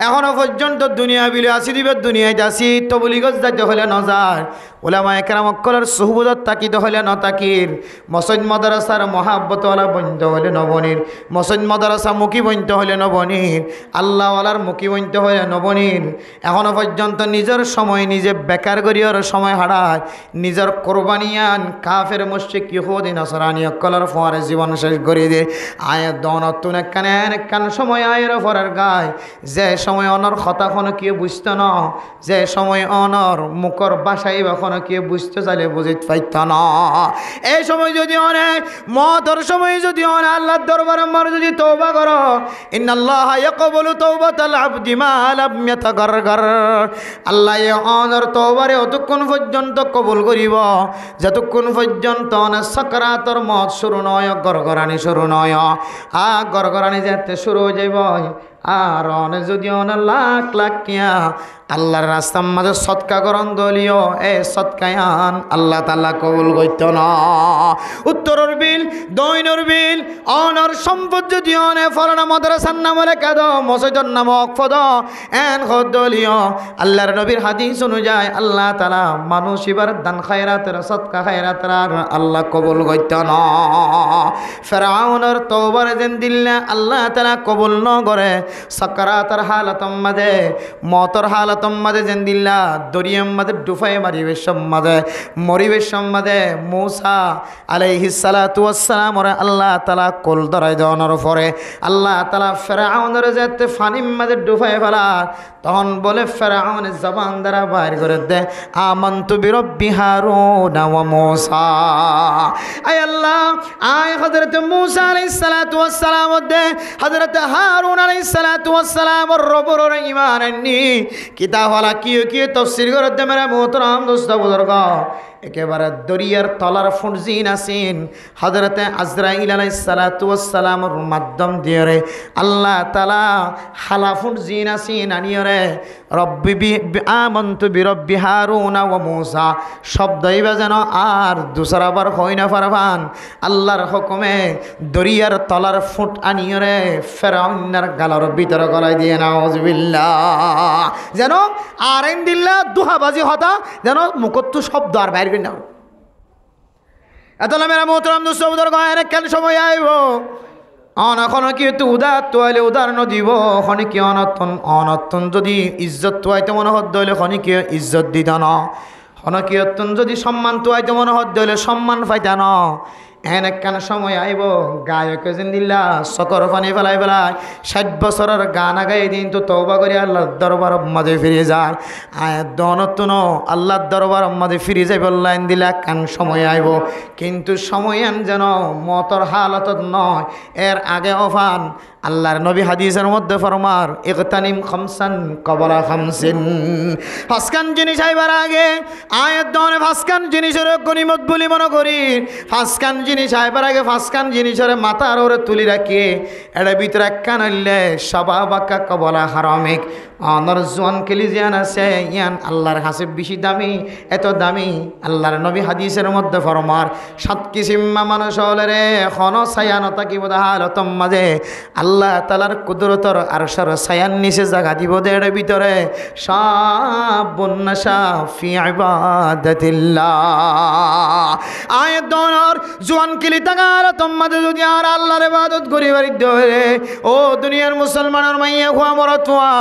এখনো পর্যন্ত দুনিয়া বিলে আসি দিবে দুনিয়ায় আসি তো বলি গজ যাইতে হলে ন যায় ওলামায়ে কেরাম অকলের সুহবত তাকিতে হলে ন তাকির মসজিদ মাদ্রাসার মহাব্বতওয়ালা বন্ধ হলে নবনীর মসজিদ মাদ্রাসা মুখী বন্ধ হলে নবনীর আল্লাহওয়ালার মুখী বন্ধ হলে নবনীর এখনো পর্যন্ত নিজের সময় নিজে বেকার করিয়ার সময় হারায় নিজের কোরবানিয়ান কাফের মুশরিক ইহুদি নাসরানি অকলের ফোয়ারে জীবন শেষ করে দে আয়ের দনতুন একখান সময় আয়ের ফরের গায় যে সময় অনর হতাখন কেউ বুঝত ন যে সময় অনর মুখর বাসাই এখন কেউ বুঝতে চাইলে বুঝিতে পাইত না এই সময় যদি অনেক মতর সময় যদি অনেক আল্লাহর দরবার আমার যদি তওবা করো ইন্নাল্লাহা ইয়াকবালু তাওবাতাল আবদি মা লাম ইয়াতাগারগার আল্লাহ অনর তওবারে অতক্ষণ পর্যন্ত কবুল করিব যতক্ষণ পর্যন্ত অনেক সাকরাতর মত শুরু নয় গরগরানি শুরু নয় গরগরানি যেতে শুরু হয়ে যাইব আর অনে যদি অনে লাখ লাখ টিয়া আল্লাহর রাস্তার মাঝে সৎকা করন দলীয় এ সৎকায়ান আল্লাহ তাআলা কবুল করত না। উত্তরের বিল দৈনর বিল অনর সম্পদ যদি অনে ফলানা মাদ্রাসার নামে কাদ মসজিদের নামক পদ এন দলীয় আল্লাহর নবীর হাদিস অনুযায়ী আল্লাহ তাআলা মানুষ এবার দান খায়রাতের সৎকা খায়রাতের আল্লাহ কবুল করত না। ফেরাউনের তওবার যেন দিল্লা আল্লাহ তাআলা কবুল ন করে সাকরাতের হালাতম মাঝে মতর হালাতম মাঝে যেন দিল্লা দরিয়াম মাঝে ডুফাই মারিবেশ মাঝে মরিবেশ মাঝে মূসা আলাইহিস সালাতু ওয়াস সালাম ওরে আল্লাহ তাআলা কোল ধরাই দেওয়ার পরে আল্লাহ তাআলা ফেরাউনের যেতে ফানিম মাঝে ডুফাই ফেলা তখন বলে ফেরাউনের জবান দ্বারা বাইর করে দে আমানতু বিরব্বি হারুন ওয়া মূসা। আয় আল্লাহ আয় হযরত মূসা আলাইহিস সালাতু ওয়াস সালাম দে হযরত হারুন আলাইহিস সালাতু ওয়াস সালাম রব্বর ঈমান আনি কিতাব ওয়ালা কি তাফসীর করে দে মেরা মোহতারাম দোস্ত বুজুর্গ একেবারে দরিয়ার তলার ফুরজিন আসিন হযরতে আজরাইল আলাইহিস সালাতু ওয়াস সালামের মাধ্যম দিয়ে রে আল্লাহ তাআলা হালা ফুরজিন আসিন আনিয়রে রব্বি আমানতু বিরব্বি হারুন ওয়া মূসা শব্দইবা যেন আর দুসরাবার হয় না পারবান আল্লাহর হুকুমে দরিয়ার তলার ফুট আনিয়রে ফেরাউনের গালর ভিতরে গলায় দিয়ে নাউজুবিল্লাহ যেন আরেন দিল্লা দুহাবাজি হতা যেন মুকত্তু শব্দ আর বাইর করে নাও এত না মেরা মোহতারাম দোস্ত বুজুর্গ কেন সময় আইব এখন কি একটু উদার তোয়াইলে উদাহরণ দিব খনি কি অনতন যদি ইজ্জত তোয়াইতে মনে হত দইলে খনি কি ইজ্জত দিত না খনি কি যদি সম্মান তোয়াইতে মনে হত দইলে সম্মান পাইতা না এন একখান সময় আইব গায়ক যেন দিল্লা চকর পানি ফেলাই 60 বছরের গান গাই দিন তো তওবা করে আল্লাহর দরবার মাঝে ফিরে যায় আয়াত দনতুন আল্লাহর দরবার মাঝে ফিরে যাই বললেন দিলা কান সময় আইব কিন্তু সময় আন যেন মতর হালত নয় এর আগে অফান আল্লাহর নবী হাদিসের মধ্যে ফরমার ইগতানিম খামসান কবলা খামসিন ফাসকান জিনিস আইবার আগে আয়াত দনে ফাসকান জিনিসের গনিমত বলি মনে করি ফাসকান জিনিস আইবার আগে ফাসকান জিনিসের মাথার ওরে তুলি রাখি এর ভিতরে একখান হইলে সবাবাকা কবলা হারামিক অনর জোয়ান কেলি জিয়ান আছে ইয়ান আল্লাহর কাছে বেশি দামি এত দামি আল্লাহর নবী হাদিসের মধ্যে ফরমার 7 কিসিমা মানুষ হলে রে খন ছায়ান থাকিব হালতম মাঝে আল্লাহ তাআলার কুদরতর আরশের ছায়ার নিচে জায়গা দিব এর ভিতরে শাবুন নাশা ফি ইবাদাতিল্লাহ আয়াত দনর জোয়ান কেলি তাগার তোমাদের যদি আর আল্লাহর ইবাদত করি বাড়ি ধরে ও দুনিয়ার মুসলমানের মাইয়া খোয়া মরতুয়া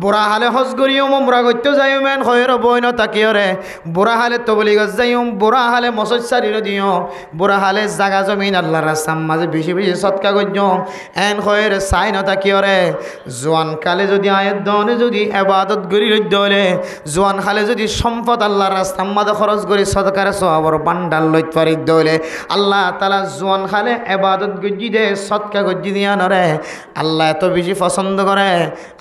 বুড়া হালে হজ করিও মুমরা করতে যাইও মেন খয়ের বইন তাকিও রে বুড়া হালে তবলিগ যাইও বুড়া হালে মসজিদ সারির দিও বুড়া হালে জাগা জমিন আল্লাহর রাস্তার মাঝে বেশি বেশি সৎকা করিও এন খয়ের চাই ন তাকিও রে জোয়ান কালে যদি আয়াত দনে যদি ইবাদত করি লইতে হলে জোয়ান খালে যদি সম্পদ আল্লাহর রাস্তার মাঝে খরচ করি সদকার সওয়াবর বান্ডাল লইতে পারি দলে আল্লাহ তাআলা জোয়ান খালে ইবাদত গজ্জি দে সৎকা গজ্জি দিয়া নরে আল্লাহ এত বেশি পছন্দ করে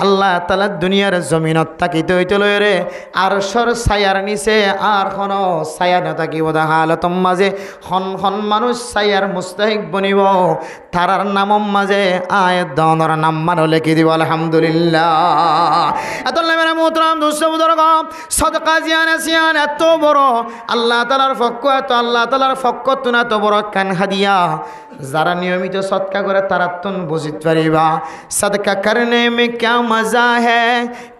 আল্লাহ তাআলা দুনিয়ার জমিনত তাকিতে হইতে লয় রে আরশের ছায়ার নিচে আর কোন ছায়া না থাকিব হালতম মাঝে খন মানুষ ছায়ার মুস্তাহিক বনিব তারার নামম মাঝে আয়াত দনর নাম মানো লিখে দিব আলহামদুলিল্লাহ এত মেরা মোহতারাম দোস্ত বুজুর্গ সদকা জিয়ান এত বড় আল্লাহ তাআলার পক্ষ এত আল্লাহ তাআলার পক্ষ তুনা এত বড় কান হাদিয়া যারা নিয়মিত সদকা করে তারা তুন বুঝিতে পারিবা সদকা করনে মে क्या मज़ा है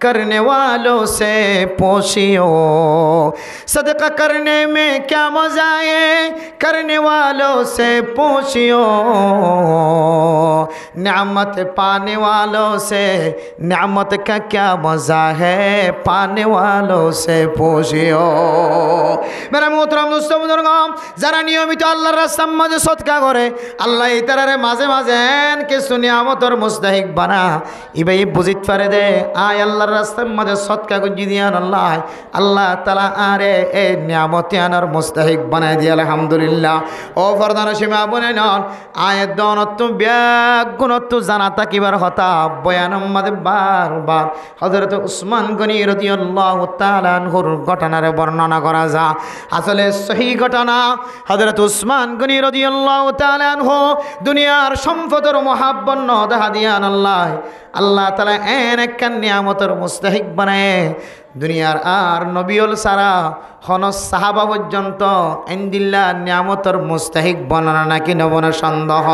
करने वालों से पूछियो सदका करने में क्या मज़ा है करने वालों से पूछियो नेमत पाने वालों से नेमत का क्या मज़ा है पाने वालों से पूछियो मेरा मोहतरम दोस्तों बुजुर्ग যারা নিয়মিত আল্লাহর রাস্তার মাঝে সদকা করে আল্লাহ ইতারারে মাঝে মাঝে কিছু নিয়ামতের মুস্তাহিক বানা ইবাই বুঝিতে পারে দে আয় আল্লাহর রাস্তার মাঝে সদকা গজি দিয়ান আল্লাহ তাআলা আরে এই নিয়ামত আনার মুস্তাহিক বানায় দিয়ে আলহামদুলিল্লাহ ও ফরদান সীমা বনে নন আয় দনত্ব ব্যাগুণত্ব জানা তাকিবার হতা বয়ানের মধ্যে বারবার হযরত উসমান গনি রাদিয়াল্লাহু তাআলা আনহুর ঘটনার বর্ণনা করা যা আসলে সহিহ ঘটনা হযরত উসমান গনি রাদিয়াল্লাহু তাআলা আনহু দুনিয়ার সম্পদের মহাব্বত ন দেখা দিয়ান আল্লাহ তাআলা এক নিয়ামতের মুস্তাহিক বানায় দুনিয়ার আর নবীল সারা হন সাহাবা পর্যন্ত ইনদিল্লাহ নিয়ামতের মুস্তাহিক বর্ণনা নাকি নবনা সন্দেহ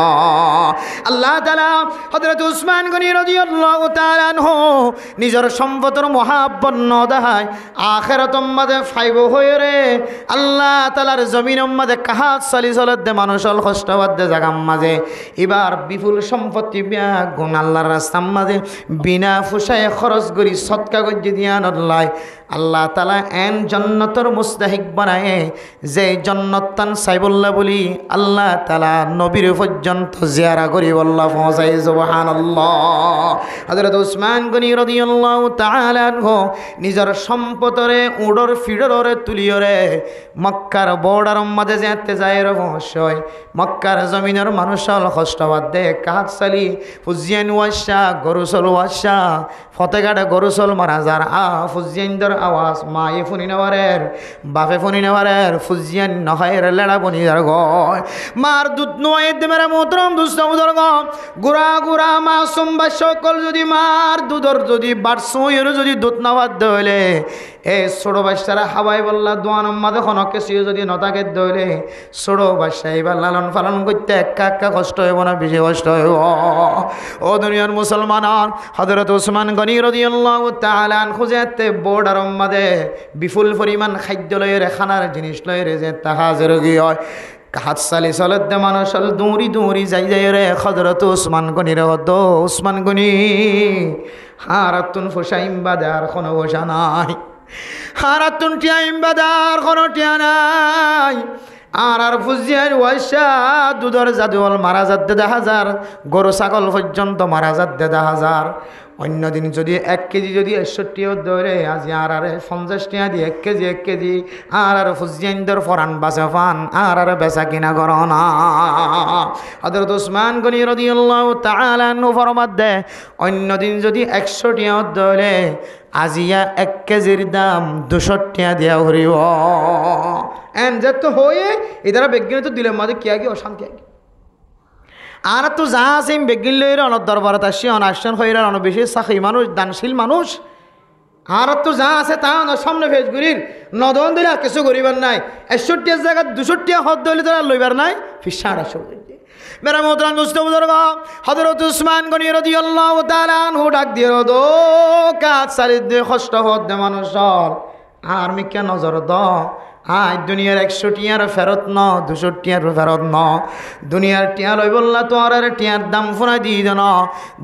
আল্লাহ তাআলা হযরত উসমান গনি রাদিয়াল্লাহু তাআলা আনহু নিজের সম্পদের মহাব্বত ন দেখায় আখিরাতের মধ্যে ফাইব হয়ে রে আল্লাহ তাআলার জমিনের মধ্যে কাহাত চলি চলত দে মানুষল কষ্টবাদ দে জাগাম মাঝে এবার বিপুল সম্পত্তি বিয়া গুণ আল্লাহর রাস্তার মাঝে বিনা ফুসায় খরচ করি সৎকা গজ্জি দিয়ান আল্লাহ তাআলা এন জান্নাতের মুস্তাহিক বানায় যে জান্নাত তান সাইবুল্লাহ বলি আল্লাহ তাআলা নবীর পর্যন্ত জিয়ারা করি আল্লাহ পৌঁছাই সুবহানাল্লাহ হযরত উসমান গনি রাদিয়াল্লাহু তাআলা আনহু নিজের সম্পদরে উড়র ফিড়রে তুলিয়রে মক্কার বর্ডার মধ্যে যেতে যায় রহস্যয় মক্কার জমিনের মানুষল কষ্টবাদ দে কাজ চালি ফুজিয়ান ওয়াসা গরুসল ওয়াসা ফতেঘাটে গরুসল মারা যার ফুজিয়ানদের আওয়াজ মায়ে ফুনি নেওয়ারের বাপে ফুনি নেওয়ারের ফুজিয়ান নহের লেড়া বনি যার গয় মার দুধ নয় মেরা মোহতরম দুষ্ট বুজুর্গ গুড়া গুড়া মাসুম বা সকল যদি মার দুধর যদি বাড়সুয়ের যদি দুধ নাওয়ার দইলে এ ছোটো বাচ্চারা হাওয়াই বললা দোয়ান মাঝে খনকে সিও যদি নতাকে দইলে ছোটো বাচ্চা এবার লালন পালন করতে একা একা কষ্ট হইব না বেশি কষ্ট হইব ও দুনিয়ার মুসলমান হযরত উসমান গনি রাদিয়াল্লাহু তাআলা আনহু যেতে বর্ডার মধ্যে বিপুল পরিমাণ খাদ্য লয়ের খানার জিনিস লয়ের যে তাহাজের গিয়ে হয় হাত চালি চলত দে মানুষ দৌড়ি দৌড়ি যাই যাই রে হযরত উসমান গনির হদ উসমান গনি হারাতুন ফুসাইম বাদার কোনো বসা নাই হারাতুন টিয়াইম বাদার কোনো টিয়া নাই আর ফুজিয়ান ওয়াসা দুধর জাদুয়াল মারা যাচ্ছে 10,000 গরু ছাগল পর্যন্ত মারা যাচ্ছে 10,000 অন্যদিন যদি 1 কেজি যদি 61 ধরে আজি আর 50 টাকা দিয়ে 1 কেজি আর ফুজিয়ানদের ফরান বাসে ফান আর বেচা কিনা করো না হযরত উসমান গনি রাদিয়াল্লাহু তাআলা আনহু ফরমাত দে অন্যদিন যদি 100 টাকা ধরে আজিয়া 1 কেজির দাম 200 টাকা দিয়া হরিব এন যত হয়ে এদারা বিজ্ঞানী তো দিলে মাঝে কি আগে অশান্তি আগে আর তো যা আছে বেগিন লইরে অনেক দরবারত আসি অনাশন হইরা অনেক বেশি সাক্ষী মানুষ দানশীল মানুষ আর তো যা আছে তা সামনে ফেস করির নদন দিলে কিছু করিবার নাই 61 জায়গা 200 টাকা হদ দইলে তারা লইবার নাই ফির 850 মেরা মোহতরম দোস্ত বুজুর্গ হযরত উসমান গনি রাদিয়াল্লাহু তাআলা আনহু ডাক দিয়ে দো কাজ সারিদ দে কষ্ট হদ দে মানুষ আর মিকে নজর দ আজ দুনিয়ার 100 টিয়ার ফেরত ন 200 টিয়ার ফেরত ন দুনিয়ার টিয়া লই বললা তোর আর টিয়ার দাম ফুনা দিয়ে দেন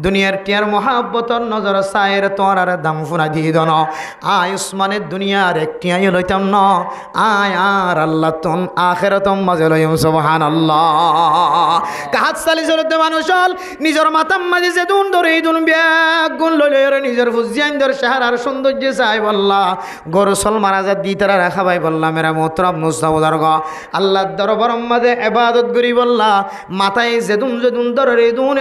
দুনিয়ার টিয়ার মহাব্বতর নজর সায়ের তোর আর দাম ফুনা দিয়ে দেন আয় উসমানের দুনিয়ার এক টিয়াই লইতাম ন আয় আর আল্লাহ তুন আখিরাতম মাঝে লইম সুবহানাল্লাহ কাজ চালি চলতে মানুষ নিজের মাতাম মাঝে যে দুন ধরে দুন ব্যাগ গুণ লইলে নিজের ফুজিয়ানদের চেহারার সৌন্দর্য চাই বললা গরু সল মারা যা দি তারা রাখা ভাই বললা মেরা মোহতরম মুস্তাবদারগ আল্লাহর দরবার মধ্যে ইবাদত করি বললা মাথায় যেদুন যেদুন ধরে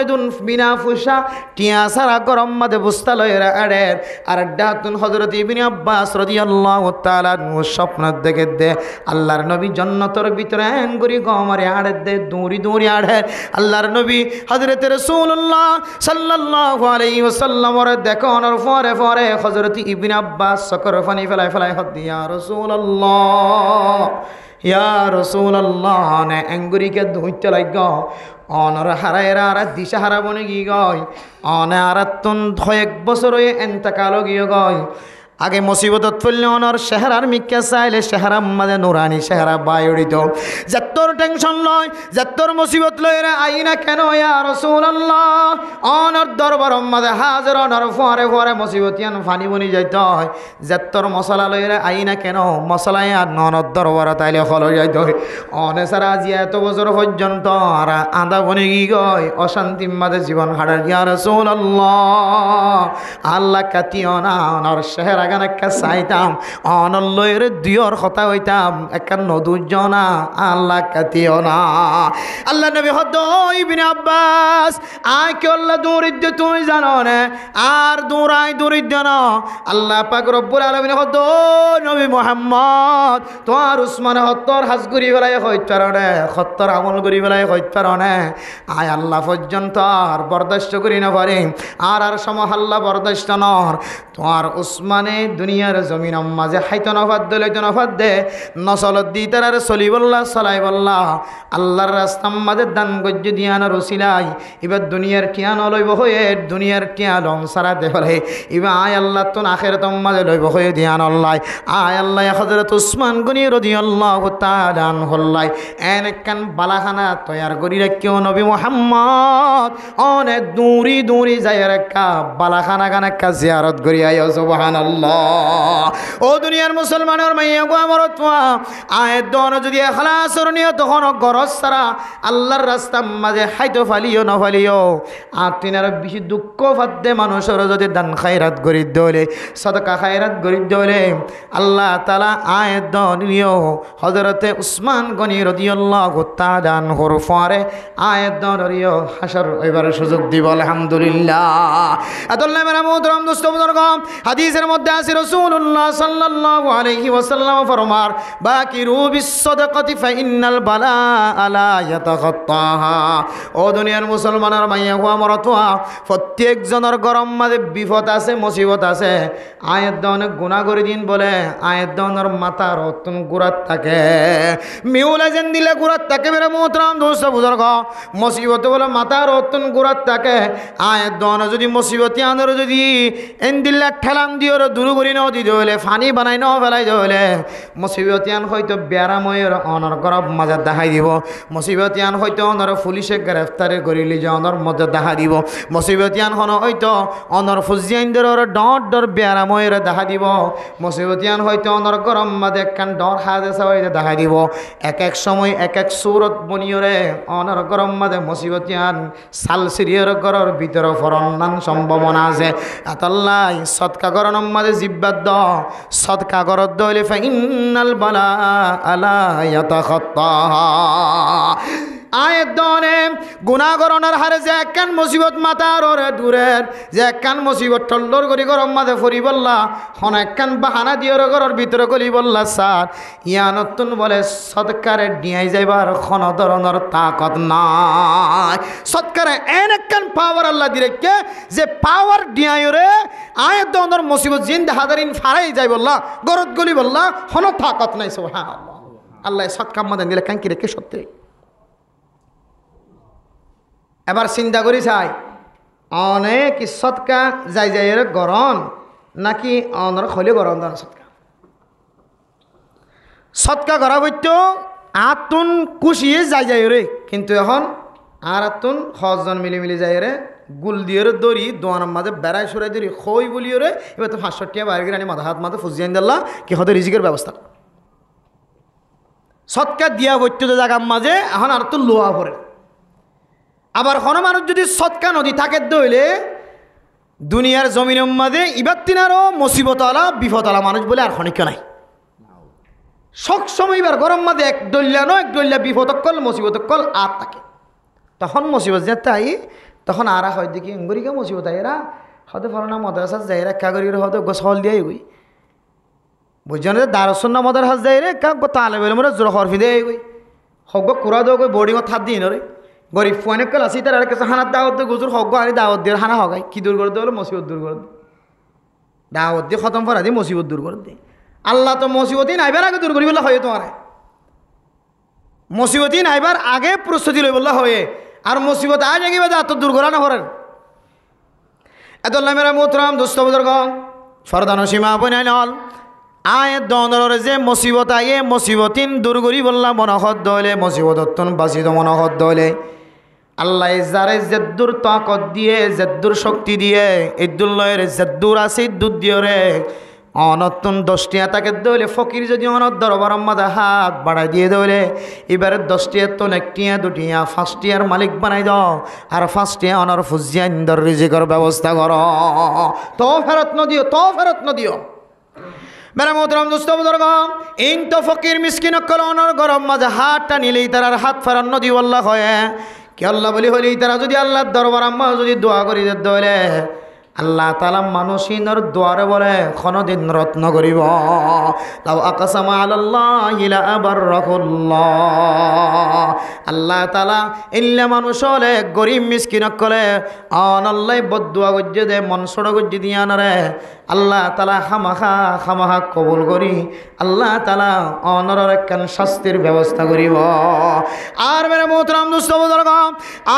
এদুন বিনা ফুসা টিয়া সারা গরম মধ্যে বুস্তা লয়ের আড়ের আর ডাতুন হযরত ইবনে আব্বাস রাদিয়াল্লাহু তাআলা স্বপ্ন দেখে দে আল্লাহর নবী জান্নাতের ভিতরে এন করি গমারে আড়ে দে দৌড়ি দৌড়ি আড়ে আল্লাহর নবী হযরত রাসূলুল্লাহ সাল্লাল্লাহু আলাইহি ওয়াসাল্লাম ওর দেখানোর পরে পরে হযরত ইবনে আব্বাস সকর ফানি ফেলাই হদ ইয়া রাসূলুল্লাহ ইয়া রাসূলুল্লাহ নে আঙ্গুরিকে ধুইতে লাগ অনর হারায়রা আর দিশা হারাবনে গি গয় অনে আরাতুন 1 বছর হয়ে এন্তেকাল গিয়ে গয় আগে মুসিবতত পড়লে অনর চেহারার মিক্কা চাইলে চেহারা মাঝে নুরানি চেহারা বায়ুড়িত যতর টেনশন লয় যতর মুসিবত লয় আইনা কেন ইয়া রাসূলুল্লাহ অনর দরবার মাঝে হাজির অনর ফরে ফরে মুসিবতিয়ান ফানি বনি যাইতে হয় যতর মশলা লয় আইনা কেন মশলাই আর ননর দরবার তাইলে ফল যাইতে হয় অনে সারা আজি এত বছর পর্যন্ত আর আদা বনি গি গয় অশান্তি মাঝে জীবন হারার ইয়া রাসূলুল্লাহ আল্লাহ কাতিও না অনর চেহারা গান একটা চাইতাম অনল্লয়ের দুয়র কথা হইতাম একটা নদুজনা আল্লাহ কাতিও না আল্লাহ নবী হদ ইবনে আব্বাস আয় কে আল্লাহ দৌরিদ্য তুই জানো না আর দৌরিদ্য না আল্লাহ পাক রব্বুল আলামিন হদ নবী মুহাম্মদ তোমার উসমান হত্তর হাজ করি বেলায় হইত পারে হত্তর আমল করি বেলায় হইত পারে আয় আল্লাহ পর্যন্ত আর বরদাস্ত করি না পারে আর সমহাল্লা বরদাস্ত নর তোমার উসমানে দুনিয়ার জমিন মাঝে হাইত নফাদ লইত নফাদ দে নসলত দি তার চলি বললা চলাই বললা আল্লাহর রাস্তার মাঝে দান গজ্য দিয়ান রসিলাই এবার দুনিয়ার টিয়া নলইব হয়ে দুনিয়ার টিয়া লং সারা দে হলে এবার আয় আল্লাহ তো আখের তোম মাঝে লইব হয়ে দিয়ান আল্লাহ আয় আল্লাহ হযরত উসমান গনি রাদিয়াল্লাহু তাআলা আনহুল্লাহ এন কান বালাখানা তৈয়ার করি রাখিও নবী মুহাম্মদ অনেক দূরি যায় রেখা বালাখানা গান একটা জিয়ারত করি আয় সুবহানাল্লাহ ও দুনিয়ার মুসলমানের মাইয়া গো আমার তোয়া আয়ের দন যদি এখলাস নিও তখন গরজ সারা আল্লাহর রাস্তার মাঝে হাইতো ফালিও না ফালিও আর তিনার বেশি দুঃখ ফাদ্দে মানুষের যদি দান খায়রাত করি দলে সদকা খায়রাত করি দলে আল্লাহ তাআলা আয়ের দন নিও হযরতে উসমান গনি রাদিয়াল্লাহু তাআলা আনহুর পরে আয়ের দন নিও হাসর এবারে সুযোগ দিব আলহামদুলিল্লাহ আদল্লাহ মেরা মুহতারাম দোস্ত বুজুর্গ হাদিসের মধ্যে আছে রাসূলুল্লাহ সাল্লাল্লাহু আলাইহি ওয়াসাল্লাম ফরমার বাকিরু বিসসাদাকাতি ফাইন্নাল বালাআ লা ইয়াতাখাত্তাহা ও দুনিয়ার মুসলমানের মাইয়া হওয়া মরতোয়া প্রত্যেক জনের গরম মাঝে বিপদ আছে মুসিবত আছে আয়ের দনে গুনাহ করে দিন বলে আয়ের দনের মাথার অতন গুরাত থাকে মিউলা যেন দিলে গুরাত থাকে মেরা মুহতারাম দোস্ত বুজুর্গ মুসিবত বলে মাথার অতন গুরাত থাকে আয়ের দনে যদি মুসিবতি আনর যদি এন্দিল্লা ঠেলাম দিওর দূর করি নাও দিতে হলে ফানি বানাই নাও ফেলাই হলে মুসিবতিয়ান হয়তো বেড়াময়ের অনর গরব মাঝে দেখাই দিব মুসিবতিয়ান হয়তো অনর পুলিশে গ্রেফতারে করিলি যে অনর মধ্যে দেখা দিব মুসিবতিয়ান হন হয়তো অনর ফুজিয়াইন্দের ডর বেড়াময়ের দেখা দিব মুসিবতিয়ান হয়তো অনর গরম মাঝে একখান ডর হাজে সবাই দেখা দিব এক এক সময় এক এক সুরত বনিয়রে অনর গরম মাঝে মুসিবতিয়ান সাল সিরিয়র গরর ভিতরে ফরন্নান সম্ভাবনা আছে আতাল্লাই সৎকা গরণম মাঝে জিব্বাদ দ সৎকা গরদ দইলে ফাইন্নাল বালাআ লা ইয়াতাখাত্তাহা আয়ের দনে গুণাগরণের হারে যে একখান মুসিবত মাতার ওরে দূরের যে একখান মুসিবত টল্লর করি গরম মাঝে ফরি বললা হন একখান বাহানা দিয়ে ঘরের ভিতরে করি বললা স্যার ইয়া নতুন বলে সৎকারে ডিয়াই যাইবার কোনো ধরনের তাকত নাই সৎকারে এন একখান পাওয়ার আল্লাহ দিরেকে যে পাওয়ার ডিয়াই রে আয়ের দনের মুসিবত জিন্দা হাজারিন ফারাই যাই বললা গরত গলি বললা হন তাকত নাই সুবহানাল্লাহ আল্লাহ সৎকার মধ্যে দিলে কাঙ্কি রেখে সত্যি এবার চিন্তা করি চাই অনেক সৎকা যাই যাই গরম নাকি অনর খলি গরম ধর সৎকা করা বৈত্য আতুন কুশিয়ে যাই যাই রে কিন্তু এখন আর আতুন সজন মিলি যাই রে গুল দিয়ে দড়ি দোয়ানোর মাঝে বেড়াই সরাই দড়ি খই বলিও রে এবার তো 500 টাকা বাইরে গিয়ে মাথা হাত মাথা ফুজিয়ে দিল্লা কি হতে রিজিকের ব্যবস্থা সৎকা দিয়া বৈত্য জায়গার মাঝে এখন আর তো লোয়া পড়ে আবার কোনো মানুষ যদি সৎকা নদী থাকে দইলে দুনিয়ার জমিনের মাঝে ইবার তিনারও মুসিবতওয়ালা বিপদওয়ালা মানুষ বলে আর খনিক নাই সব সময় এবার গরম মাঝে এক ডল্লা বিপদ কল মুসিবত কল আর থাকে তখন মুসিবত যে তাই তখন আর হয় দেখি ইঙ্গুরিকে মুসিবত এরা হতে পারো না মদের হাজ যাই রে কাগরি হতে গোসল দিয়ে গই বুঝছেন দারসন না মদের হাজ যাই রে কাক তালে বেলে মরে জোর হরফি দিয়ে গই হক কুড়া দেওয়া গই বোর্ডিং থাত দিন রে গরিব ফোনে কল আসি তার কাছে হানার দাওয়াত দিয়ে গুজুর হক আনি দাওয়াত দিয়ে হানা হগাই কি দূর করে দেওয়া মুসিবত দূর করে দাওয়াত দিয়ে খতম করা দিয়ে মুসিবত দূর করে দিয়ে আল্লাহ তো মুসিবতই নাইবার আগে দূর করি বললে হয় তোমার মুসিবতই নাইবার আগে প্রস্তুতি লই বললে হয়ে আর মুসিবত আজ আগে বাজে আত্ম দূর করা না করেন এত মেরা মোহতরাম দোস্ত বুজুর্গ ফরদানো সীমা বনাই নল আয় দনরে যে মুসিবত আয়ে মুসিবতিন দূর করি বললা মনহদ দলে মুসিবতন বাঁচিত মনহদ দলে আল্লাহ যারে জেদ্দুর তাকত দিয়ে জেদ্দুর শক্তি দিয়ে ইদ্দুল্লয়ের জেদ্দুর আছে ইদ্দুর দিয়ে রে অনতুন 10টিয়া তাকে দলে ফকির যদি অনত দরবার মাদা হাত বাড়াই দিয়ে দলে এবারে 10টিয়া তো 1টিয়া 2টিয়া 5টিয়ার মালিক বানাই দাও আর 5টিয়া অনর ফুজিয়া ইন্দর রিজিকর ব্যবস্থা কর তো ফেরত নদিও মেরা মোহতরম দোস্ত বুজুর্গ, ইন তো ফকির মিসকিন কলনের গরম মাঝে হাতটা নিলেই তার হাত ফেরার নদী আল্লাহ হয় কি আল্লাহ বলি হলি তারা যদি আল্লাহর দরবার আম্মা যদি দোয়া করি দলে আল্লাহ তাআলা মানুষিনর দুয়ারে বলে কোনদিন রত্ন করিব লাউ আকাসামা আলাল্লাহি লা আবাররাকুল্লাহ। আল্লাহ তাআলা ইল্লা মানুষ হলে গরিব মিসকিন কলে আন আল্লাহ বদদুয়া গজ্জে দে মন সড় গজ্জে দিয়া নরে আল্লাহ তাআলা খামাখা কবুল করি আল্লাহ তাআলা অনরের একখান শাস্তির ব্যবস্থা করিব। আর মেরে মোহতরম দোস্ত বুজুর্গ,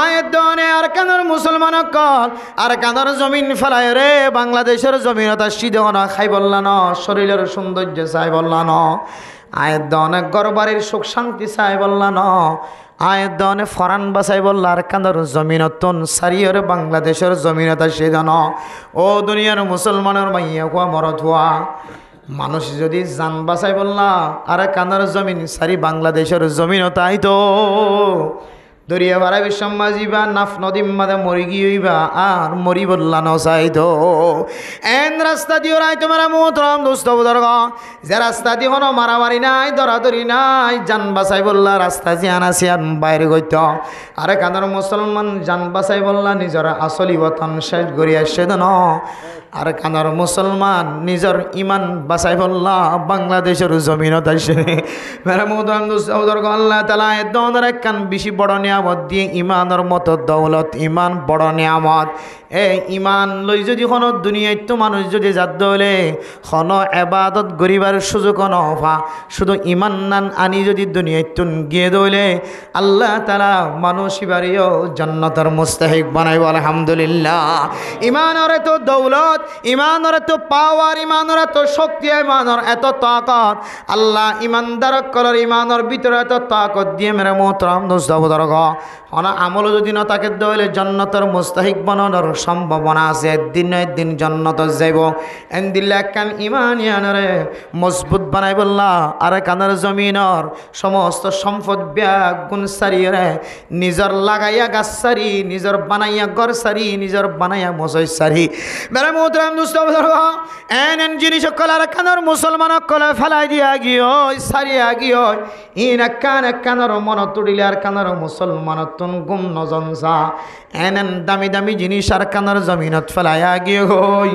আয়াত দনে আর কানের মুসলমান কল আর কানের জমিন ফেলায় রে বাংলাদেশের জমিনতা সিধে না খাই বললা ন শরীরের সৌন্দর্য চাই বললা ন আয়াত দনে গরবাড়ির সুখ শান্তি চাই বললা ন আয়ের দনে ফরান বাসাই বললা আর কাঁদর জমিনতন সারিয়র বাংলাদেশের জমিনতা সেজন ও দুনিয়ার মুসলমানের মাইয়া হুয়া মরত হুয়া মানুষ যদি জান বাসাই বললা আর কাঁদর জমিন সারি বাংলাদেশের জমিনতাই তো দরিয়া বাড়া বিশ্বম্মা যাইবা নাফ নদীর মাঝে মরি গিয়েবা আর মরি বললা নসাই তো এন রাস্তা দিও রাই তোমার মোহতরম দোস্ত বুজুর্গ, যে রাস্তা দিয়ে কোনো মারামারি নাই দরাদরি নাই জান বাসাই বললা রাস্তা জিয়ান আসিয়ান বাইরে গইত আরে কাঁদর মুসলমান জান বাসাই বললা নিজের আসলি বতন শেষ করি আসছে তো ন আর কানার মুসলমান নিজের ইমান বাঁচাই বললা বাংলাদেশের জমিনত আসে মেরা মোহতরম দোস্ত বুজুর্গ, আল্লাহ তাআলা এ দনের একখান বেশি বড় নিয়ামত দিয়ে ইমানের মতো দৌলত ইমান বড় নিয়ামত এ ইমান লই যদি কোনো দুনিয়ায় তো মানুষ যদি যাত হলে কোনো এবাদত গরিবার সুযোগ নফা শুধু ইমান নান আনি যদি দুনিয়ায় তুন গিয়ে দইলে আল্লাহ তাআলা মানুষ বাড়িও জান্নাতের মুস্তাহিক বানাইব আলহামদুলিল্লাহ। ইমানের এত দৌলত, ইমানের এত পাওয়ার, ইমানের এত শক্তি, ইমানের এত তাকত আল্লাহ ইমানদার করার ইমানের ভিতরে এত তাকত দিয়ে মেরে মোহতরম দোস্ত বুজুর্গ অনা আমল যদি না তাকে দইলে জান্নাতের মুস্তাহিক বানানোর সম্ভাবনা আছে। একদিন জান্নাত যাইব এন্দিল্লা কান ইমান ইয়ানরে মজবুত বানাই বললা আর কানের জমিনের সমস্ত সম্পদ ব্যাগ গুণ সারিয়ে নিজের লাগাইয়া গাছ সারি নিজের বানাইয়া ঘর সারি নিজের বানাইয়া মশাই সারি মেরে মোহতরম দোস্ত বুজুর্গ এন জিনিস সকল আর কানের মুসলমান কলে ফেলাই দিয়া গিয়ে সারিয়া গিয়ে ইন কানের মন তুড়িলে আর কানের মুসলমান গুম নজনসা এন দামি দামি জিনিস আর কানার জমিনত ফেলাইয়া গিয়ে হই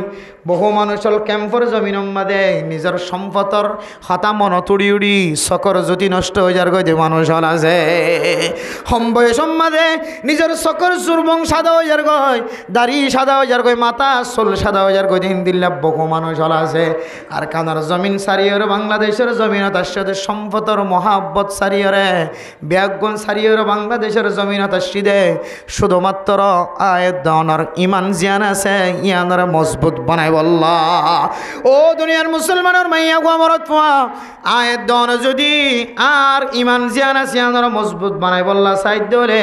বহু মানুষল ক্যাম্পর জমিন মাদে নিজের সম্পদর হতা মন তুড়ি উড়ি চকর জ্যোতি নষ্ট হয়ে যার গই মানুষ হল আছে সম্বয় সম্মাদে নিজের চকর চুরবং সাদা হয়ে যার গই দাড়ি সাদা হয়ে যার গই মাথা চুল সাদা হয়ে যার গই দিন দিল্লা বহু মানুষ হল আছে আর কানার জমিন সারিয়র বাংলাদেশের জমিনত আসছে সম্পদর মহাব্বত সারিয়রে ব্যাগুন সারিয়র বাংলাদেশের জমিনত আসছি দে শুধুমাত্র আয়ের দনর ইমান জিয়ান আছে ইয়ানর মজবুত বানাই বললা ও দুনিয়ার মুসলমানের মাইয়া গোমরত পোয়া আয়ের দন যদি আর ইমান জিয়ান আছে ইয়ানর মজবুত বানাই বললা সাইড হলে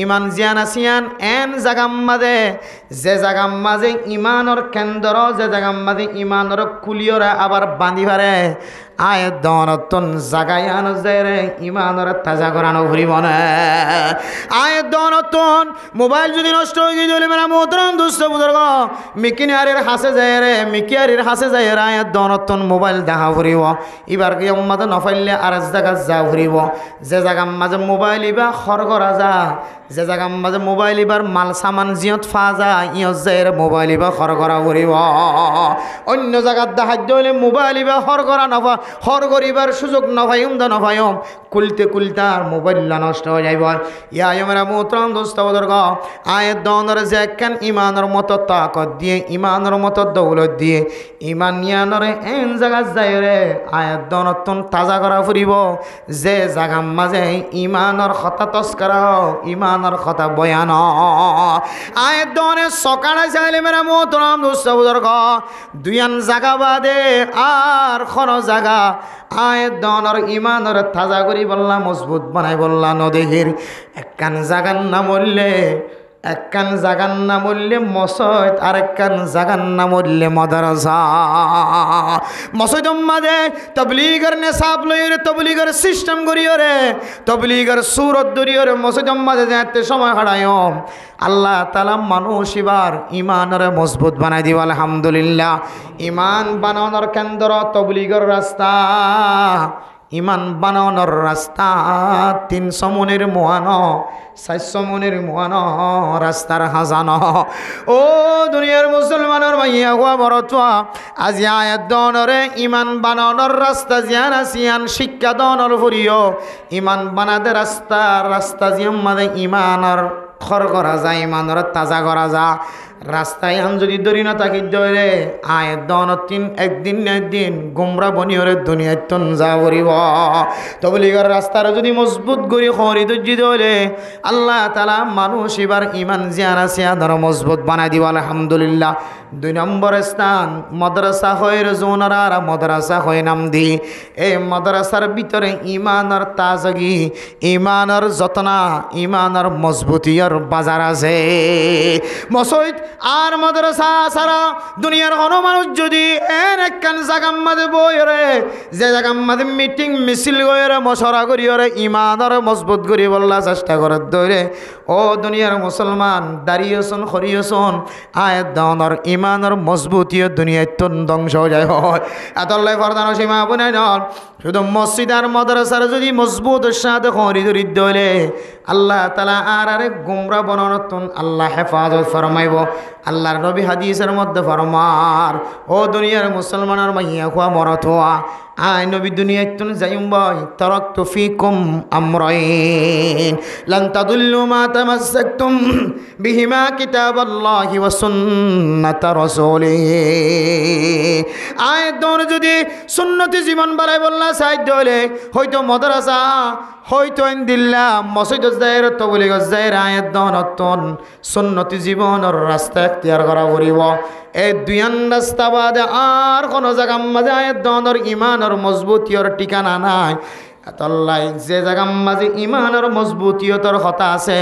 ইমান জিয়ান আসিয়ান এন জাগাম মাঝে যে জাগাম মাঝে ইমানর কেন্দ্র যে জাগাম মাঝে ইমানর কুলিয়রা আবার বাঁধি পারে আয়ের দনতন জাগায় আনো যায় রে ইমানর তাজা করানো ঘুরিব না আয়ের দনতন মোবাইল যদি নষ্ট হয়ে গিয়ে চলে মেরা মোহতরম দুস্থ বুজুর্গ মিকিনারির হাসে যায় রে মিকিয়ারির হাসে যায় রে আয়ের দনতন মোবাইল দেখা ঘুরিব এবার কি মাঝে নফাইলে আর এক জায়গা যা ঘুরিব যে জায়গার মাঝে মোবাইল ইবা খর করা যা যে জায়গার মাঝে মোবাইল ইবার মাল সামান জিয়ত ফা যা ইয়ত যায় রে মোবাইল ইবা খর করা ঘুরিব অন্য জায়গার দেখাদ্য হইলে মোবাইল ইবা খর করা নফা হর করিবার সুযোগ নভাইম দা নভাইম কুলতে আর মোবাইলটা নষ্ট হয়ে যাইব ইয়া আমরা মোহতরম দোস্ত বুজুর্গ আয়ের দনের যে একখান ইমানের মতো তাকত দিয়ে ইমানের মতো দৌলত দিয়ে ইমান ইয়ানরে এন জায়গা যায় রে আয়ের দনতন তাজা করা ফুরিব যে জাগার মাঝে ইমানের কথা তস্করা ইমানের কথা বয়ান আয়ের দনে সকালে চাইলে মেরা মোহতরম দোস্ত বুজুর্গ দুইয়ান জাগা বাদে আর কোন জায়গা আয়ের দনর ইমানর তাজা করি বললা মজবুত বানাই বললা নদীর একখান জাগার নাম বললে একখান জাগার নাম হইলে মসজিদ, আর একখান জাগার নাম হইলে মাদ্রাসা। মসজিদের মাঝে তবলিগের নেশাব লইরে, তবলিগের সিস্টেম করিয়রে, তবলিগের সুরত ধরিয়রে মসজিদের মাঝে যাইতে সময় হারায় আল্লাহ তাআলা মানুষ এবার ইমানের মজবুত বানাই দিব। আলহামদুলিল্লাহ। ইমান বানানোর কেন্দ্র তবলিগের রাস্তা, ইমান বানানোর রাস্তা 300 মনের মোয়ানো, 400 মনের মোয়ানো রাস্তার হাজানো। ও দুনিয়ার মুসলমানের মাইয়া হওয়া বড়তুয়া, আজ আয়াত দনরে ইমান বানানোর রাস্তা জিয়ান আসিয়ান শিক্ষা দনর ফুরিও। ইমান বানাতে রাস্তা, রাস্তা জিয়াম মাদে ইমানের খর করা যায়, ইমানের তাজা করা যায়। রাস্তায় আন যদি দরি না থাকি দরে আয়ের দন একদিন না একদিন গুমরা বনিয়রে দুনিয়ায় তন যা করিব। তবলিগের রাস্তার যদি মজবুত করি খরি ধৈর্য ধরে আল্লাহ তাআলা মানুষ এবার ইমান জিয়ানা সিয়াদার মজবুত বানাই দিব। আলহামদুলিল্লাহ। 2 নম্বর স্থান মাদ্রাসা হয় জোনার মাদ্রাসা হয় নাম দি। এই মাদ্রাসার ভিতরে ইমানের তাজগি, ইমানের যতনা, ইমানের মজবুতির বাজার আছে। মসজিদ আর মাদ্রাসা সারা দুনিয়ার কোনো মানুষ যদি একখান জাগার মাঝে বইরে, যে জাগার মাঝে মিটিং মিছিল করে মশরা করিরে ইমানের মজবুত করি বললা চেষ্টা করে ধরে, ও দুনিয়ার মুসলমান দাঁড়িয়েছন খরিয়েছন আয়াত দনর ইমানের মজবুতিও দুনিয়ায় তন ধ্বংস হয়ে যায়। হয় এতলাই ফরদান সীমা বনে নন। শুধু মসজিদ আর মাদ্রাসার যদি মজবুত সাথে খরি ধরি ধরে আল্লাহ তাআলা আর গুমরা বনানতন আল্লাহ হেফাজত ফরমাইব। আল্লাহর নবী হাদিসের মধ্যে ফরমার, ও দুনিয়ার মুসলমানের মাইয়া খোয়া মরত হওয়া আয় নবী দুনিয়ায় তুন যাইম ভাই তারাকতু ফিকুম আমরাইন লান তাদুল্লু মা তামাসসাকতুম বিহিমা কিতাবাল্লাহি ওয়া সুন্নাত রাসূলিহি। আয় দর যদি সুন্নতি জীবন বাড়াই বললা সাইড হলে হয়তো মাদ্রাসা, হয়তো ইনদিল্লাহ মসজিদ জায়ের তবলিগ জায়ের আয়াত দনতন সুন্নতি জীবনের রাস্তা ইখতিয়ার করা করিব। এই দুইয়ান রাস্তা বাদে আর কোনো জায়গা মাঝে আয়াত দনের ইমানের মজবুতিয়র ঠিকানা নাই। এতলাই যে জায়গার মাঝে ইমানের মজবুতিয়তর কথা আছে,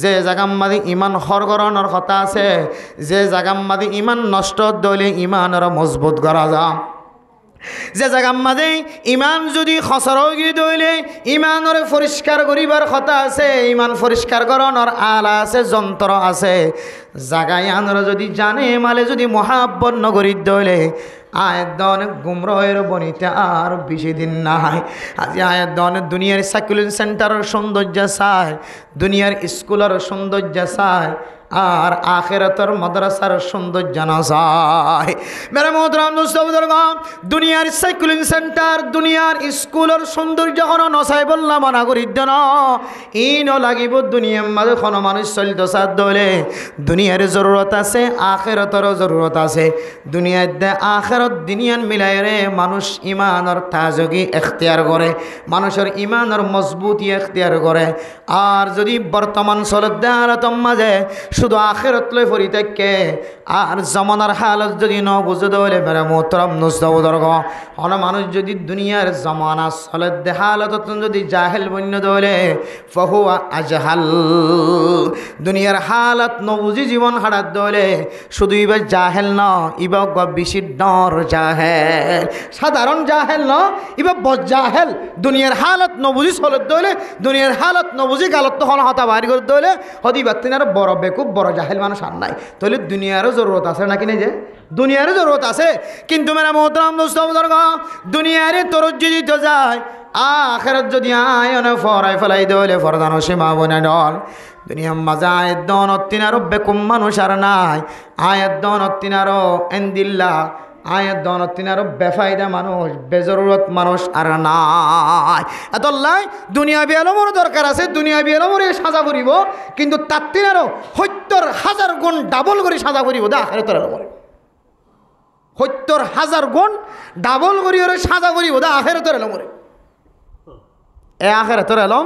যে জায়গার মাঝে ইমান হরগরণের কথা আছে, যে জায়গার মাঝে ইমান নষ্ট দলে ইমানের মজবুত করা যায়, যে জায়গার মাঝে ইমান যদি খসর গিয়ে দইলে ইমানের পরিষ্কার করিবার কথা আছে, ইমান পরিষ্কার করানোর আলা আছে, যন্ত্র আছে। জাগায় আনরা যদি জানে মালে যদি মহাব্বত নগরী দইলে আয়াত দন গুমরাহের বনিতে আর বেশি দিন নাই। আজি আয়াত দন দুনিয়ার সাইকুলিং সেন্টারের সৌন্দর্য চায়, দুনিয়ার স্কুলের সৌন্দর্য চায়, আর আখিরাতের মাদ্রাসার সৌন্দর্য না চায়। মেরে মোহতরম দোস্ত বুজুর্গ, দুনিয়ার সাইকুলিং সেন্টার, দুনিয়ার স্কুলের সৌন্দর্য কোনো নচাই বললাম মানা করি দেন ইনো লাগিব। দুনিয়ার মাঝে কোনো মানুষ চলিত সাথ দলে দুনিয়ার জরুরত আছে, আখিরাতেরও জরুরত আছে। দুনিয়ার দে আখিরাত দুনিয়ান মিলাই রে মানুষ ইমানের তাজগি এখতিয়ার করে, মানুষের ইমানের মজবুতি এখতিয়ার করে। আর যদি বর্তমান চলত দেহারাতম মাঝে শুধু আখিরাত লই ফরি থাকে আর জমানার হালত যদি ন বুঝে দলে মেরে মোহতরম নুসদর্গ অন মানুষ যদি দুনিয়ার জমানা চলত দেহালত যদি জাহেল বন্য দলে ফহুয়া আজহাল। দুনিয়ার হালত ন বুঝি জীবন হারাত দলে শুধু ইবার জাহেল ন, ইবা বেশি ডর জাহেল, সাধারণ জাহেল ন, ইবা বজ জাহেল। দুনিয়ার হালত ন বুঝি চলত দলে, দুনিয়ার হালত ন বুঝি গালত তখন হতা বাড়ি করে দলে হদি বাতিন আর বড় বেকুব বড় জাহেল মানুষ আর নাই। তাহলে দুনিয়ারও জরুরত আছে নাকি নেই? যে দুনিয়ারও জরুরত আছে, কিন্তু মেরা মোহতরম দোস্ত বুজুর্গ দুনিয়ারে তরজ্জি দিতে যায়, আখিরাত যদি আয়নে ফরাই ফেলাই দলে ফরদান সীমা বনে ডল। দুনিয়ার মাঝে আয়াত দনত তিনারও বেকুম মানুষ আর নাই, আয়াত দনত তিনারও এন্দিল্লা, আয়াত দনত তিনারও বেফায়দা মানুষ, বেজরুরত মানুষ আর নাই। এতলাই দুনিয়া বিয়ালমর দরকার আছে, দুনিয়া বিয়ালমরে সাজা করিব, কিন্তু তার তিনারও 70,000 গুণ ডাবল করে সাজা করিব দে আখিরাতের আলমরে। 70,000 গুণ ডাবল করি ওরে সাজা করিব দে আখিরাতের আলমরে। এ আখিরাতের আলম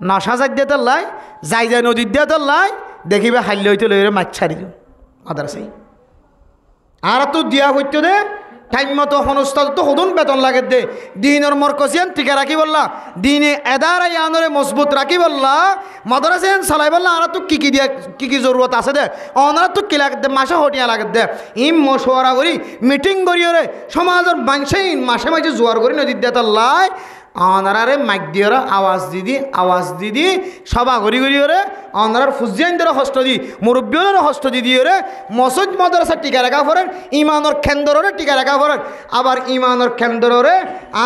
না সাজাক দিয়ে তোর লাই, যাই যাই নদীর দিয়ে তোর লাই দেখিবে হাইলে হইতে লইরে মাছ ছাড়ি মাদ্রাসাই। আর তো দিয়া হইতে দে টাইম মতো হনুস্তাদ তো হদুন বেতন লাগে দে দিনের মরকজিয়ান টিকা রাখি বললা দিনে এদারা ইয়ানরে মজবুত রাখি বললা মাদ্রাসায়ান চালাই বললা আর তো কি দিয়া কি জরুরত আছে দে অনারা তো কি লাগে দে মাসে হটিয়া লাগে দে ইম মশওয়ারা করি মিটিং করি রে সমাজের মানুষই মাসে মাসে জোয়ার করি নদীর দে তাল্লাই অনারারে মাইক দিয়ে আওয়াজ দিদি সভা ঘুরি রে অনারার ফুজিয়ানদের হস্ত দি মুরব্বীদের হস্ত দিয়ে রে মসজিদ মাদ্রাসা টিকা রাখা করেন ইমানের কেন্দ্রে টিকা রাখা করেন আবার ইমানের কেন্দ্রে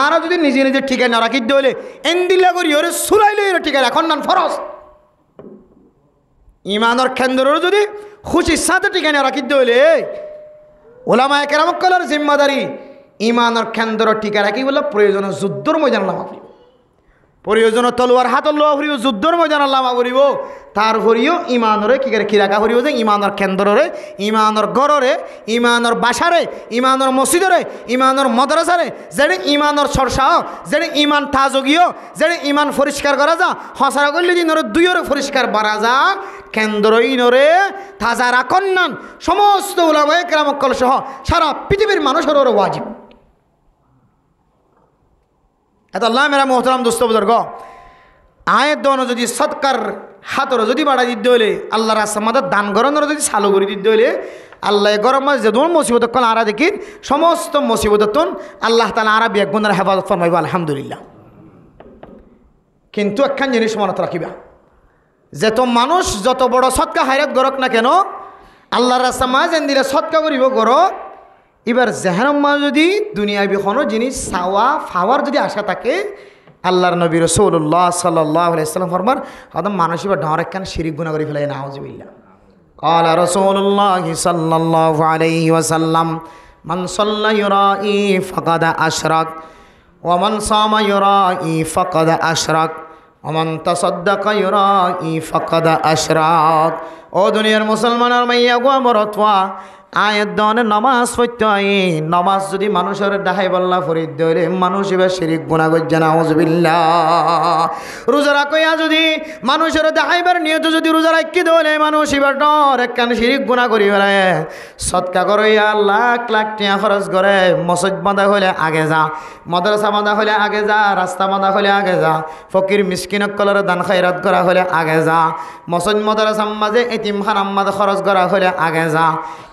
আর যদি নিজে নিজে টিকা না রাখি দিলে এন্দিলা করি রে সুরাইলে টিকা রাখন নান ফরজ ইমানের কেন্দ্রে যদি খুশির সাথে টিকা না রাখি দিলে ওলামায়ে কেরামত কলার জিম্মাদারি ইমানের কেন্দ্র টিকা রাখি বলে প্রয়োজনে যুদ্ধর ময়দান লামা করিব প্রয়োজনে তলোয়ার হাতত লোৱা ফুৰিব যুদ্ধর ময়দান লামা করিব তারপরেও ইমানরে কি রাখা করিব যে ইমানের কেন্দ্রে ইমানের গড়রে ইমানের বাসারে ইমানের মসজিদরে ইমানের মাদ্রাসারে যেন ইমানের চর্চা যেন ইমান তাজগীয় যেন ইমান পরিষ্কার করা যা হসারা করলে দিনরে দুইরে পরিষ্কার বাড়া যা কেন্দ্র ইনরে তাজা রাখন নান সমস্ত উলামায়ে কেরামত সহ সারা পৃথিবীর মানুষের ওয়াজিব এত আল্লাহ মেরা মোহতারাম দোস্ত বুজুর্গ আয়ের দন যদি সৎকার হাতর যদি বাড়া দিতে হলে আল্লাহ রাস্তা মাথার দান গরমের যদি চালু করে দিতে হলে আল্লাহ গরম মাঝে যে দোন মুসিবত কল আরা দেখি সমস্ত মুসিবতন আল্লাহ তালা আরা বিয়াগুনের হেফাজত ফরমাইব আলহামদুলিল্লাহ কিন্তু একখান জিনিস মনত রাখিবা যত মানুষ যত বড় সৎকা হায়রাত গরক না কেন আল্লাহর রাস্তা মাঝ এন দিলে সৎকা করিব গরক এবার জেহানম্মা যদি দুনিয়াবি কোনো জিনিস চাওয়া ফাওয়ার যদি আশা থাকে আল্লাহর নবী রাসূলুল্লাহ সাল্লাল্লাহু আলাইহি ওয়াসাল্লাম ফরমান হয়তো মানুষ এবার ডর একখান শিরিক গুনাহ করে ফেলে নাউযুবিল্লাহ ক্বালা রাসূলুল্লাহ সাল্লাল্লাহু আলাইহি ওয়াসাল্লাম মান সাল্লা ইউরাই ফাকাদ আশরাক ওয়া মান সামা ইউরাই ফাকাদ আশরাক ওয়া মান তাসাদ্দাকা ইউরাই ফাকাদ আশরাক ও দুনিয়ার মুসলমানের মাইয়া গো মরতওয়া আয়ের দনে নমাজ পড়তে হয় নমাজ যদি মানুষের দাহাই বল্লা ফরিদ ধরে মানুষ এবার শিরিক গুনাহ করছে নাউযুবিল্লাহ রোজা রাখয়া যদি মানুষের দাহাইবার নিয়ত যদি রোজা রাখি দলে মানুষ এবার ডর একখান শিরিক গুনাহ করি বেড়ায় সৎকা করিয়া লাখ লাখ টাকা খরচ করে মসজিদ বাঁধা হলে আগে যা মাদ্রাসা বাঁধা হলে আগে যা রাস্তা বাঁধা হলে আগে যা ফকির মিসকিনক কলর দান খায়রাত করা হলে আগে যা মসজিদ মাদ্রাসার মাঝে এতিমখানার মাঝে খরচ করা হলে আগে যা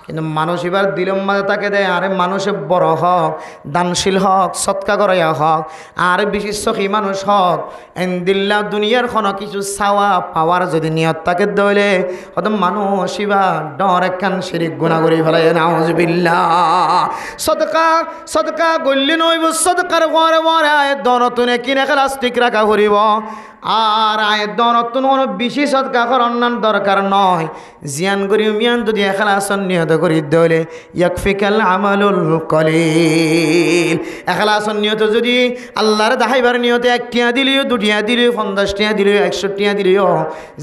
কিন্তু মানুষ এবার দিলম মাঝে তাকে দেয় আরে মানুষে বড় হক দানশীল হক সৎকা করাইয়া হক আর বিশেষ সখী মানুষ হক এন্দিল্লা দুনিয়ার কোনো কিছু চাওয়া পাওয়ার যদি নিয়ত তাকে দইলে হয়তো মানুষ এবার ডর একখান শিরিক গুনাহ করে ফেলে নাউযুবিল্লাহ সদকা গল্লি নইব সদকার ঘরে ঘরে আয়ের দনতুনে কিনে প্লাস্টিক রাখা করিব আর আয়ের দনতুন কোনো বেশি সদকা করার দরকার নয় জিয়ান করি মিয়ান যদি এখলাসন নিয়ত করি দলে ইয়াকফিকাল আমালুল কলিল এখলাসন নিয়ত যদি আল্লাহর দাহাইবার নিয়তে 1 টিয়া দিলিও 2 টিয়া দিলিও 50 টিয়া দিলিও 100 টিয়া দিলিও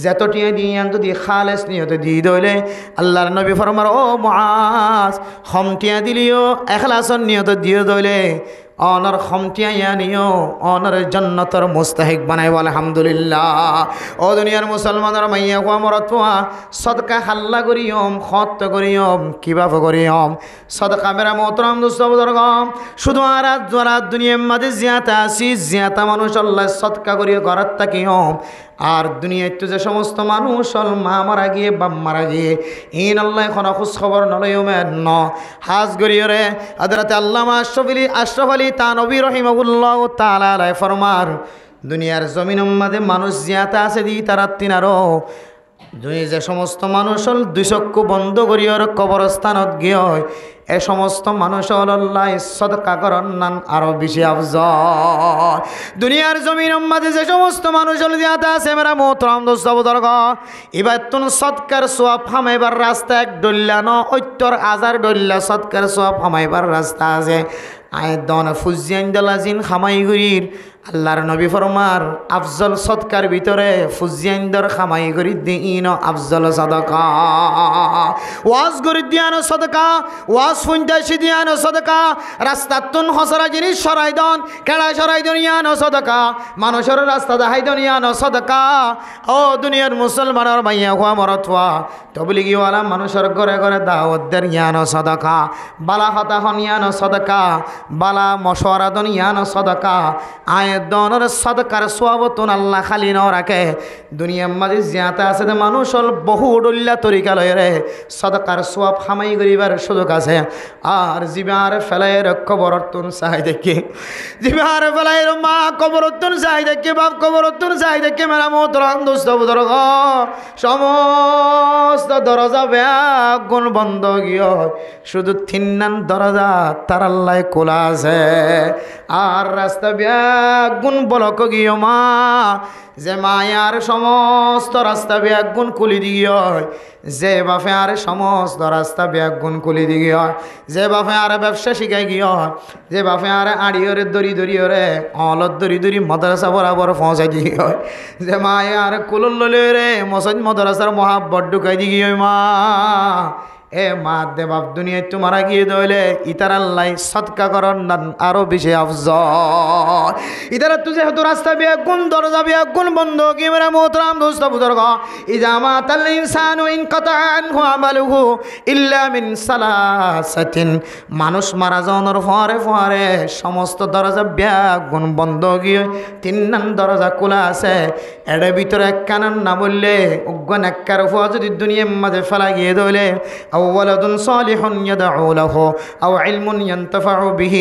যত টিয়া দিয়ান যদি খালেস নিয়তে দি দলে আল্লাহর নবী ফরমার ও মুআজ হম টিয়া দিলিও এখলাসন নিয়ত দিয়ে দলে অনর খমটিয়া নিও অনর জান্নাতের মুস্তাহিক বানাইব আলহামদুলিল্লাহ ও দুনিয়ার মুসলমানের মাইয়া কোয়া মরতোয়া সদকা হাল্লা করিয়ম খত করিয়ম কিভাবে করিয়ম সদকা মেরা মোহতরম দোস্ত বুজুর্গ শুধু আর দুনিয়ার মাঝে জিয়াতা আসি জিয়াতা মানুষ আল্লাহ সদকা করিও ঘরত থাকিয়ম আর দুনিয়ায় তো যে সমস্ত মানুষ মা মারা গিয়ে বাপ মারা গিয়ে ইন আল্লাহ এখন খোঁজ খবর নলয়মের ন হাজ গরিয়রে হযরত আল্লামা আশরাফ আলী তানভী রাহিমাহুল্লাহ তাআলা আলাইহি ফরমার দুনিয়ার জমিনের মধ্যে মানুষ জিয়াতা আছে দি তারা তিনারও দুই যে সমস্ত মানুষ হল 2 চক্ষু বন্ধ করিয়র কবরস্থানত গিয়ে এ সমস্ত মানুষ আল্লাহ সদকা করার নান আরো বেশি আফজল দুনিয়ার জমিনের মাঝে যে সমস্ত মানুষ জিয়াতা আছে মেরা মোহতরম দোস্ত বুজুর্গ এবার তুন সদকার সওয়াব হামাইবার রাস্তা এক ডল্লা ন 70,000 ডল্লা সদকার সওয়াব হামাইবার রাস্তা আছে আয় দন ফুজিয়ান দলাজিন খামাইগুড়ির আল্লাহর নবী ফরমার আফজল সদকার ভিতরে ফুজিয়াইন্দর খামাই করি দিন আফজল সদকা ওয়াজ করি দিয়ানো সদকা ওয়াজ ফুনতাশি দিয়ানো সদকা রাস্তাতুন হসরা জিনিস সরাই দন কেড়া সরাই দুনিয়ানো সদকা মানুষের রাস্তা দেখাই দুনিয়ানো সদকা ও দুনিয়ার মুসলমানের মাইয়া হওয়া মরতওয়া তবলিগিওয়ালা মানুষের ঘরে ঘরে দাওয়াতদের ইয়ানো সদকা বালা হতা হন ইয়ানো সদকা বালা মশওয়ারা দন ইয়ানো সদকা আয়ের দনের সদকার সোয়াবতুন আল্লাহ খালি ন রাখে দুনিয়ার মাঝে জিয়াতে আছে যে মানুষ হল বহু ডল্লা তরিকা লয় রে সদকার সোয়াব হামাই গরিবার সুযোগ আছে আর জিবার ফেলাইয়ের কবরতুন চাই দেখে জিবার ফেলাইয়ের মা কবরতুন চাই দেখে বাপ কবরতুন চাই দেখে মেরা মোহতরাম দোস্ত বুজুর্গ সমস্ত দরজা ব্যাগ গুণ বন্ধ গিয়ে শুধু তিননান দরজা তার আল্লাহ খোলা আছে আর রাস্তা ব্যাগ গুণ বলক গিয়ে মা যে মায়ার সমস্ত রাস্তা ব্যাগ গুণ খুলি দিয়ে যে বাপে আর সমস্ত রাস্তা ব্যাগ গুণ খুলি দিয়ে যে বাপে আর ব্যবসা শিখাই গিয়ে যে বাপে আর আড়িওরে দড়ি দড়িওরে অলর দড়ি দড়ি মাদ্রাসা বরাবর পৌঁছাই দিয়ে যে মায়ে আর কুলল ললে রে মসজিদ মাদ্রাসার মহাব্বত ঢুকাই দিয়ে মা এ মা দে বাপ দুনিয়ায় তোমারা গিয়ে দইলে ইতার আল্লাহ সৎকা করার নান আরো বেশি আফজল ইতারা তুই যেহেতু রাস্তা বিয়া গুণ দরজা বিয়া গুণ বন্ধ কি মেরা মোহতরাম দোস্ত বুজুর্গ ইজামা তাল ইনসানু ইন কাতা আনহু আমালুহু ইল্লা মিন সালাসাতিন মানুষ মারা যাওয়ার পরে পরে সমস্ত দরজা বিয়া গুণ বন্ধ গিয়ে তিননান দরজা খোলা আছে এর ভিতরে একখানার না বললে অজ্ঞান এককার হওয়া যদি দুনিয়ার মাঝে ফেলা গিয়ে দইলে أو ولد صالح يدعو له أو علم ينتفع به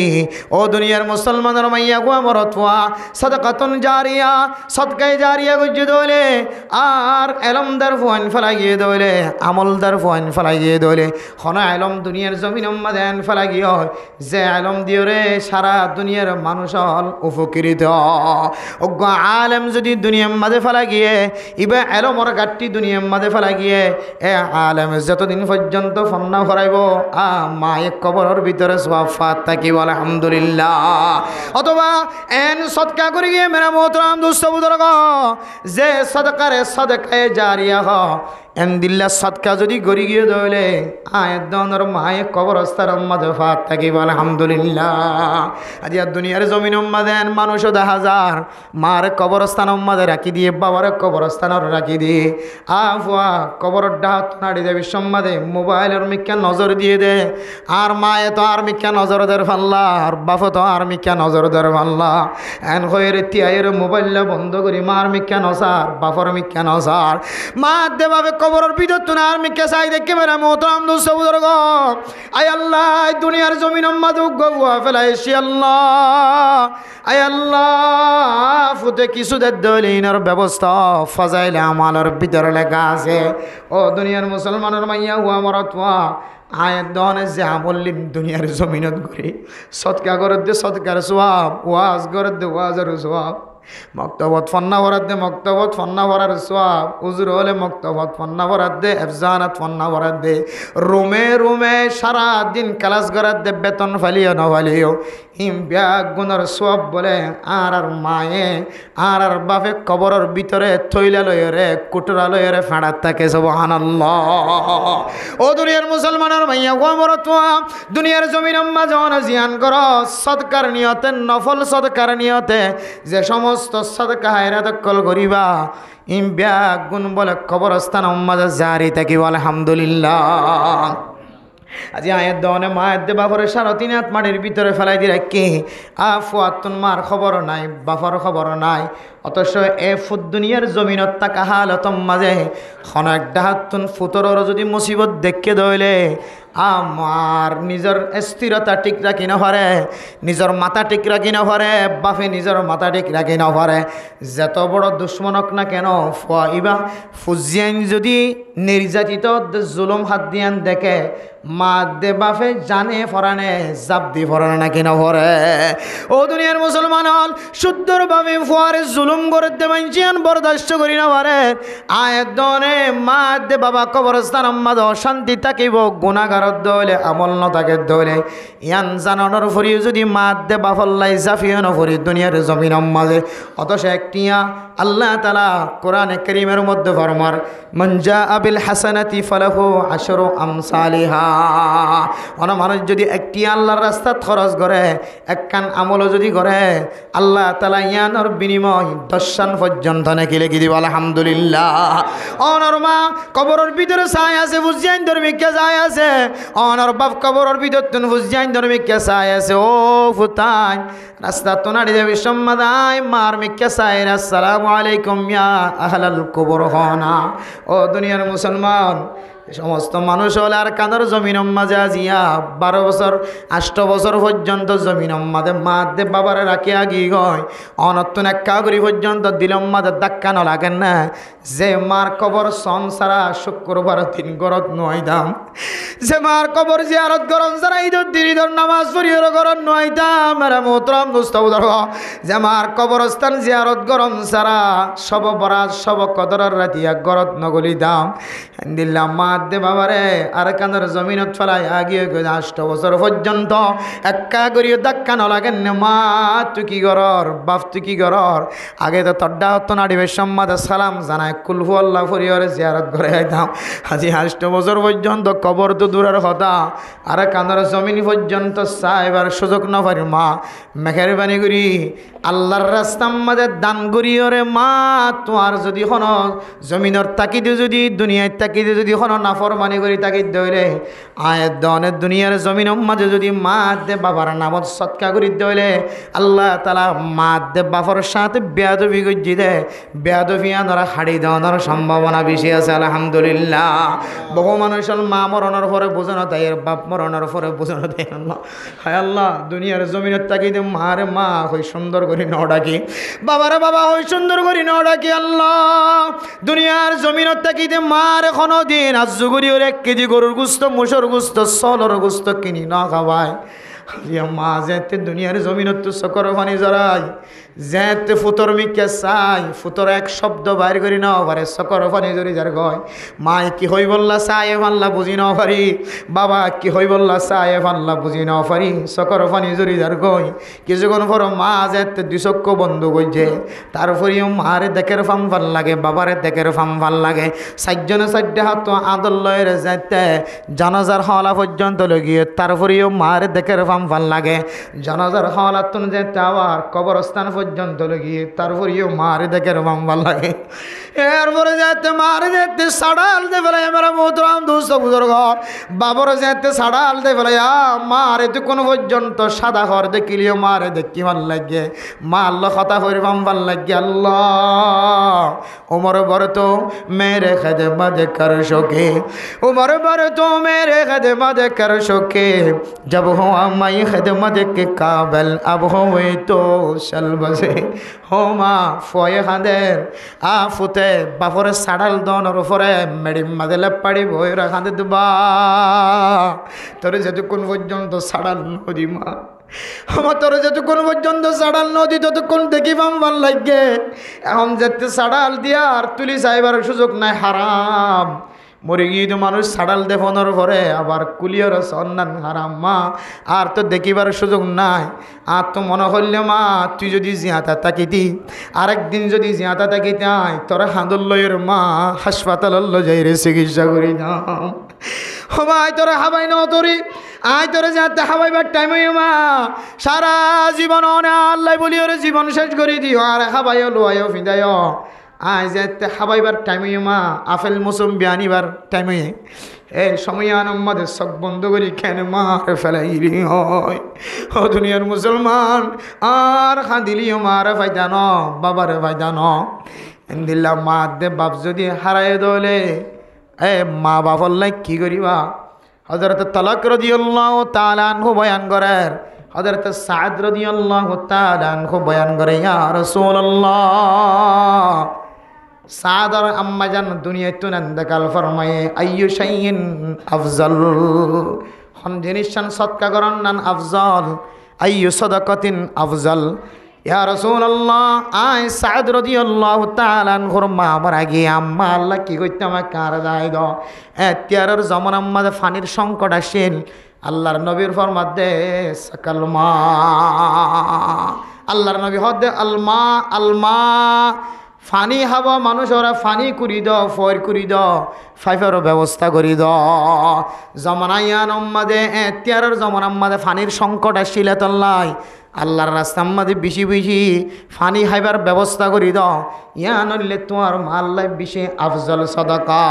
ও দুনিয়ার মুসলমানের মাইয়া গো মরতওয়া সাদাকাতুন জারিয়া সদকায়ে জারিয়া গজে দলে আর ইলমদার ফুয়ান ফলাগিয়ে দলে আমলদার ফুয়ান ফলাগিয়ে দলে খনা ইলম দুনিয়ার জমিন মাদেন ফলাগিয়ে যে ইলম দিওরে সারা দুনিয়ার মানুষ হল উপকৃত অজ্ঞ আলেম যদি দুনিয়ার মাঝে ফলাগিয়ে ইবা ইলমর গাট্টি দুনিয়ার মাঝে ফলাগিয়ে এ আলেম যতদিন পর্যন্ত ফন্না ভরাইব মায়ে কবরের ভিতরে সোয়াফাত থাকিব আলহামদুলিল্লাহ অথবা এন সদকা করে গিয়ে মেরা মোহতরাম দোস্ত বুজুর্গ যে সদকারে সদকায়ে জারিয়া হ এন দিল্লা সদকা যদি গড়ি গিয়ে দইলে আয়ের দনের মায়ে কবরস্থার মাঝে ফাত থাকিব আলহামদুলিল্লাহ আজ আর দুনিয়ার জমিন দেন মানুষ 10,000 মার কবরস্থান মাঝে রাখি দিয়ে বাবার কবরস্থান রাখি দিয়ে আফুয়া কবর ডাহাত নাড়ি দেবী সম্মাদে মোবাইলের মিক্কা নজর দিয়ে দে আর মায়ে তো আর মিক্কা নজর দের ফাল্লা আর বাপ তো আর মিক্কা নজর দের ফাল্লা এন হয়ে তিয়াইয়ের মোবাইল বন্ধ করি মার মিক্কা নসার বাপর মিক্কা নসার মা দেবাবে কবরের ভিতর তুই আর মিক্কা চাই দেখে মেরা মোহতরাম দোস্ত বুজুর্গ আয় আল্লাহ দুনিয়ার জমিন মাঝে গবুয়া ফেলাইছি আল্লাহ আয় আল্লাহ ফুতে কিছু দলিনের ব্যবস্থা ফজাইলে আমালের ভিতরে লেখা আছে ও দুনিয়ার মুসলমানের মাইয়া হুয়া মরতওয়া আয়ের দনে যে আমল্লিম দুনিয়ার জমিনত ঘুরে সৎকা করত দে সৎকার সোয়াব ওয়াজ করত দে ওয়াজের সোয়াব মক্তবত ফন্না ভরাত দে মক্তবত ফন্না ভরার সোয়াব উজুর হলে মক্তবত ফন্না ভরাত দে এফজানাত ফন্না ভরাত দে রুমে রুমে সারা দিন ক্লাস করাত দে বেতন ফালিও না ফালিও ইম ব্যাগ গুণর সোয়াব বলে আর মায়ে আর বাপে কবরের ভিতরে থইলা লয়রে কুটরা লয়রে ফাড়াত থাকে সুবহানাল্লাহ ও দুনিয়ার মুসলমানের মাইয়া গো মরতওয়া দুনিয়ার জমিন মাঝে জিয়ান কর সদকার নিয়তে নফল সদকার নিয়তে যে সমস্ত সদকা হায়রাত কল করিবা ইম ব্যাগ গুণ বলে কবরস্থান মাঝে জারি থাকিব আলহামদুলিল্লাহ আজি আয়ের দনে মায়ের দে বাপরে 3.5 হাত মাটির ভিতরে ফেলাই দি রাখি আফুয়াতুন মার খবর নাই বাপর খবর নাই অথচ এ ফুদ দুনিয়ার জমিনত থাকা হালতম মাঝে খনক ডাহাতুন ফুতরর যদি মুসিবত দেখে দইলে আমার নিজের স্থিরতা ঠিক রাখি না পারে নিজের মাথা ঠিক রাখি না পারে বাপে নিজের মাথা ঠিক রাখি না পারে যত বড় দুশ্মনক না কেন ইবা ফুজিয়ান যদি নির্যাতিত জুলুম হাত দিয়ান দেখে মা দে বাপে জানে ফরানে জাপ দি ফরানে না কিনা ফরে ও দুনিয়ার মুসলমান হল শুদ্ধর ভাবে ফুয়ারে জুলুম করে দে মাইজিয়ান বরদাস্ত করি না পারে আয়ের দনে মা দে বাবা কবরস্থান আম্মা অশান্তি থাকিব গুনাহগার জিয়ারত দলে আমল নতাকে দলে ইয়ান জানানোর ফরিও যদি মাত দে বাফল্লাই জাফিয়ানো ফরি দুনিয়ার জমিনের মাঝে অথচ একটিয়া আল্লাহ তাআলা কোরআনে কারীমের মধ্যে ফরমার মান জাআ বিল হাসানাতি ফালাহু আশরু আমসালিহা। অনা মানুষ যদি একটি আল্লাহর রাস্তাত খরচ করে একখান আমলও যদি করে আল্লাহ তাআলা ইয়ানোর বিনিময় 10 পর্যন্ত নাকি লিখে দিব। আলহামদুলিল্লাহ। অনর মা কবরের ভিতরে ছাই আছে বুঝিয়ান ধর্মিককে ছাই আছে, অনর বাপ কবরের ভিতর তুন বুঝিয়ান ধর্মিককে ছাই আছে। ও ফুতাই রাস্তা তো নাড়ি যাবি সম্মাদাই মার মিক্কে ছাই। আসসালামু আলাইকুম ইয়া আহলাল কবর হনা। ও দুনিয়ার মুসলমান সমস্ত মানুষ হলে আর কাঁদর জমিন মাঝে আজিয়া 12 বছর 8 বছর পর্যন্ত জমিন মাঝে মাত দে বাবারে রাখি আগি গয় অনত্তন একা করি পর্যন্ত দিলম মাঝে ধাক্কা ন লাগেন না। যে মার কবর সন সারা শুক্রবার 3 গরত নয়দাম, যে মার কবর জিয়ারত গরম সারা ঈদের দিন ঈদের নামাজ পড়িয়ে গরম নয়দাম। মেরা মোহতরম দোস্ত বুঝর, যে মার কবরস্থান জিয়ারত গরম সারা সব বরাত সব কদরের রাতিয়া গরত নগলি দাম দিল্লা মা দে বাবারে আর কান্দর জমিনত ফেলাই আগিয়ে 8 বছর পর্যন্ত একা করিও ধাক্কা ন লাগেন না। মা তুই কি গরর বাপ তুই কি গরর আগে তো তড্ডা হতো নাড়িবে সম্মাদে সালাম জানায় কুলহু আল্লাহ ফরিয়রে জিয়ারত করে আইতাম। আজি 8 বছর পর্যন্ত কবর তো দূরের কথা আর কান্দর জমিন পর্যন্ত চাইবার সুযোগ না পারি। মা মেহেরবানি করি আল্লাহর রাস্তার মাঝে দান করিওরে মা তোমার যদি হন জমিনের তাকিদে যদি দুনিয়ার তাকিদে যদি হন নাফরমানি করি তাকিদ দইলে আয়ের দনের দুনিয়ার জমিনের মাঝে যদি মা দে বাবার নামত সৎকা করি দইলে আল্লাহ তাআলা মা দে বাবার সাথে বেয়াদবি গজি দে বেয়াদবি আনারা হাড়ি দেওয়ানোর সম্ভাবনা বেশি আছে। আলহামদুলিল্লাহ। বহু মানুষ মা মরণের পরে বোঝানো দেয় বাপ মরণের পরে বোঝানো দেয় আল্লাহ। হায় আল্লাহ দুনিয়ার জমিনের তাকিদে মারে মা হই সুন্দর করে ন ডাকি বাবারে বাবা হই সুন্দর করে ন ডাকি। আল্লাহ দুনিয়ার জমিনের তাকিদে মার এখনো দিন আজগুড়ি ওর 1 কেজি গরুর গুস্ত মুসর গুস্ত সলর গুস্ত কিনি না খাওয়ায়। মা যেতে দুনিয়ার জমিনত তো চকর পানি জড়াই যেতে ফুতর মিকে চাই ফুতর এক শব্দ বাইর করি না পারে চকর পানি জড়ি যার গয়। মাই কি হই বললা চায়ে পাল্লা বুঝি না পারি, বাবা কি হই বললা চায়ে পাল্লা বুঝি না পারি চকর পানি জড়ি যার গয়। কিছুক্ষণ পর মা যেতে 2 চক্ষু বন্ধ করছে তারপরেও মারে দেখের ফাম ভাল লাগে বাবারে দেখের ফাম ভাল লাগে। 4জনে 4টে হাত আদর লয়ের যেতে জানাজার হলা পর্যন্ত লগিয়ে তারপরেও মারে দেখের ফাম ভাল লাগে। জানাজার হলাতুন যেতে আবার কবরস্থান পর্যন্ত লগিয়ে তারপরেও মারে দেখের ফাম ভাল লাগে। এরপরে যেতে মারে যেতে সাড়াল দে ফেলে মেরা মোহতরাম দোস্ত বুজুর্গ বাবর যেতে সাড়াল দে ফেলে মারে তো কোনো পর্যন্ত সাদা ঘর দেখিলিও মারে দেখি ভাল লাগে মা আল্লাহ কথা করিবাম ভাল লাগে। আল্লাহ উমর বর তো মেরে খিদমত কর শোকে, उमर भर तो मेरे खिदमत कर शोके जब हो मैं खिदमत के काबिल अब हुए तो शल्ब से हो मा फोए खांदेर आ फुते बाफर साड़ल दोनों फरे मेरी मदले पड़ी बोए रखांदे दुबा তোরে যতক্ষণ পর্যন্ত সাড়াল নদী মা আমার তোরে যতক্ষণ পর্যন্ত সাড়াল নদী ততক্ষণ দেখিবাম ভাল লাগে। এখন যেতে সাড়াল দিয়া আর তুলি চাইবার সুযোগ নাই হারাম। মরে গিয়ে তো মানুষ সাড়াল দেফনের পরে আবার কুলিয়র সন্ধান হারাম মা আর তো দেখিবার সুযোগ নাই। আর তো মনে করলে মা তুই যদি জিয়াতা তাকিতি আরেকদিন যদি জিয়াতা তাকিতে আয় তোর হাঁদুর লয়ের মা হাসপাতাল যাই রে চিকিৎসা করি দাম মা আয় তোরা হাবাই ন তোরি আয় তোরে যাতে হাবাইবার টাইম হইও মা সারা জীবন আল্লাহ বলি ওরে জীবন শেষ করে দিও আর হাবাইও লোয়াইও ফিদাইও আয় যেতে হাবাইবার টাইম হইও মা আপেল মুসম্বি আনিবার টাইম হইয়ে এই সময় আমাদের চোখ বন্ধ করি কেন মার ফেলাইলি হয়। ও দুনিয়ার মুসলমান আর খাঁদিলিও মারে ফায়দা ন বাবারে ফায়দা ন দিল্লা মা দে বাপ যদি হারাই দলে এ মা বাবার লাই কি করিবা। হযরত তালাক রাদিয়াল্লাহু তাআলা আনহু বয়ান করেন হযরত সাদ রাদিয়াল্লাহু তাআলা আনহু বয়ান করে ইয়া রাসূলুল্লাহ সাদ আর আম্মা জান দুনিয়ায় তো নন্দকাল ফরমায়ে আইয়ু শাইইন আফজাল হন জিনিস সৎকা করন নান আফজাল আইয়ু সাদাকাতিন আফজাল ইয়া রাসূলুল্লাহ আই সাদ রাদিয়াল্লাহু তাআলা আনহুর মা মারা গিয়ে আম্মা আল্লাহ কি কইতে আমাকে কার দায় দ এতিয়ারের জমানার মধ্যে পানির সংকট আসেন আল্লাহর নবীর ফরমাত দে সাকাল মা আল্লাহর নবী হদে আলমা আলমা ফানি হাবা মানুষ ওরা ফানি করি দ ফয়ের করি দ ফাইফারও ব্যবস্থা করি দ জমানাইয়ান মাদে এতিয়ারের জমানার মাদে ফানির সংকট আসিলে তল্লাই আল্লাহর রাস্তার মাঝে বেশি বেশি ফানি খাইবার ব্যবস্থা করি দাও ইয়া নইলে তোমার মাল্লাই বেশি আফজল সদাকা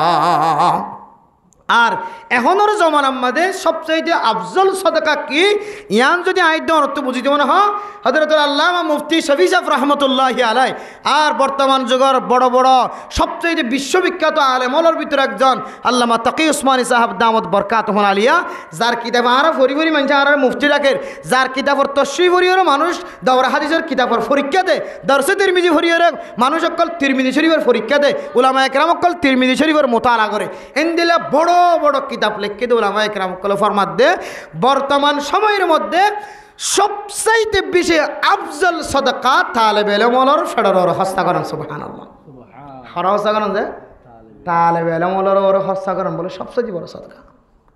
আর এখনের জমানার মধ্যে সবচাইতে আফজল সদাকা কি ইয়ান যদি আইদ অর্থ বুঝিতে মনে হয় হযরত আল্লামা মুফতি শফি সাহেব রহমতুল্লাহি আলাই আর বর্তমান যুগের বড় বড় সবচাইতে বিশ্ববিখ্যাত আলেমর ভিতরে একজন আল্লামা তাকি উসমানী সাহেব দামত বরকাতুহুল আলিয়া যার কিতাব আর ফরি ফরি মানুষ আর মুফতি রাখের যার কিতাবর তশরিহ ফরিয়র মানুষ দাওরা হাদিসের কিতাবর পরীক্ষা দেয় দরসে তিরমিজি ফরিয়র মানুষ অকল তিরমিজি শরীফের পরীক্ষা দেয় উলামা একরাম অকল তিরমিজি শরীফের মোতালা করে এন্দিলা বড় বড় কিতাব লিখে দে উলামা একরাম অকল ফরমাত দে বর্তমান সময়ের মধ্যে সবচাইতে বেশি আফজল সদকা তালেবে ইলমর ফেডারর হস্তাকরণ সুবহানাল্লাহ হস্তাকরণ যে তালেবে ইলমর হস্তাকরণ বলে সবচেয়ে বড় সদকা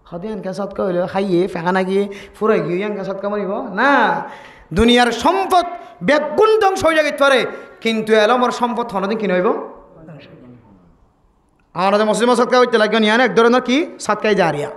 হদিয়ান কে সদকা হইল খাইয়ে ফেঁকানা গিয়ে ফুরাই গিয়ে ইয়ান কে সদকা মরিব না দুনিয়ার সম্পদ বেগুণ ধ্বংস হয়ে যাইতে পারে কিন্তু এলমর সম্পদ হনদিন কি নইব আমাদের মুসলিম সদকা হইতে লাগবে নিয়ান এক ধরনের কি সদকাই জারিয়া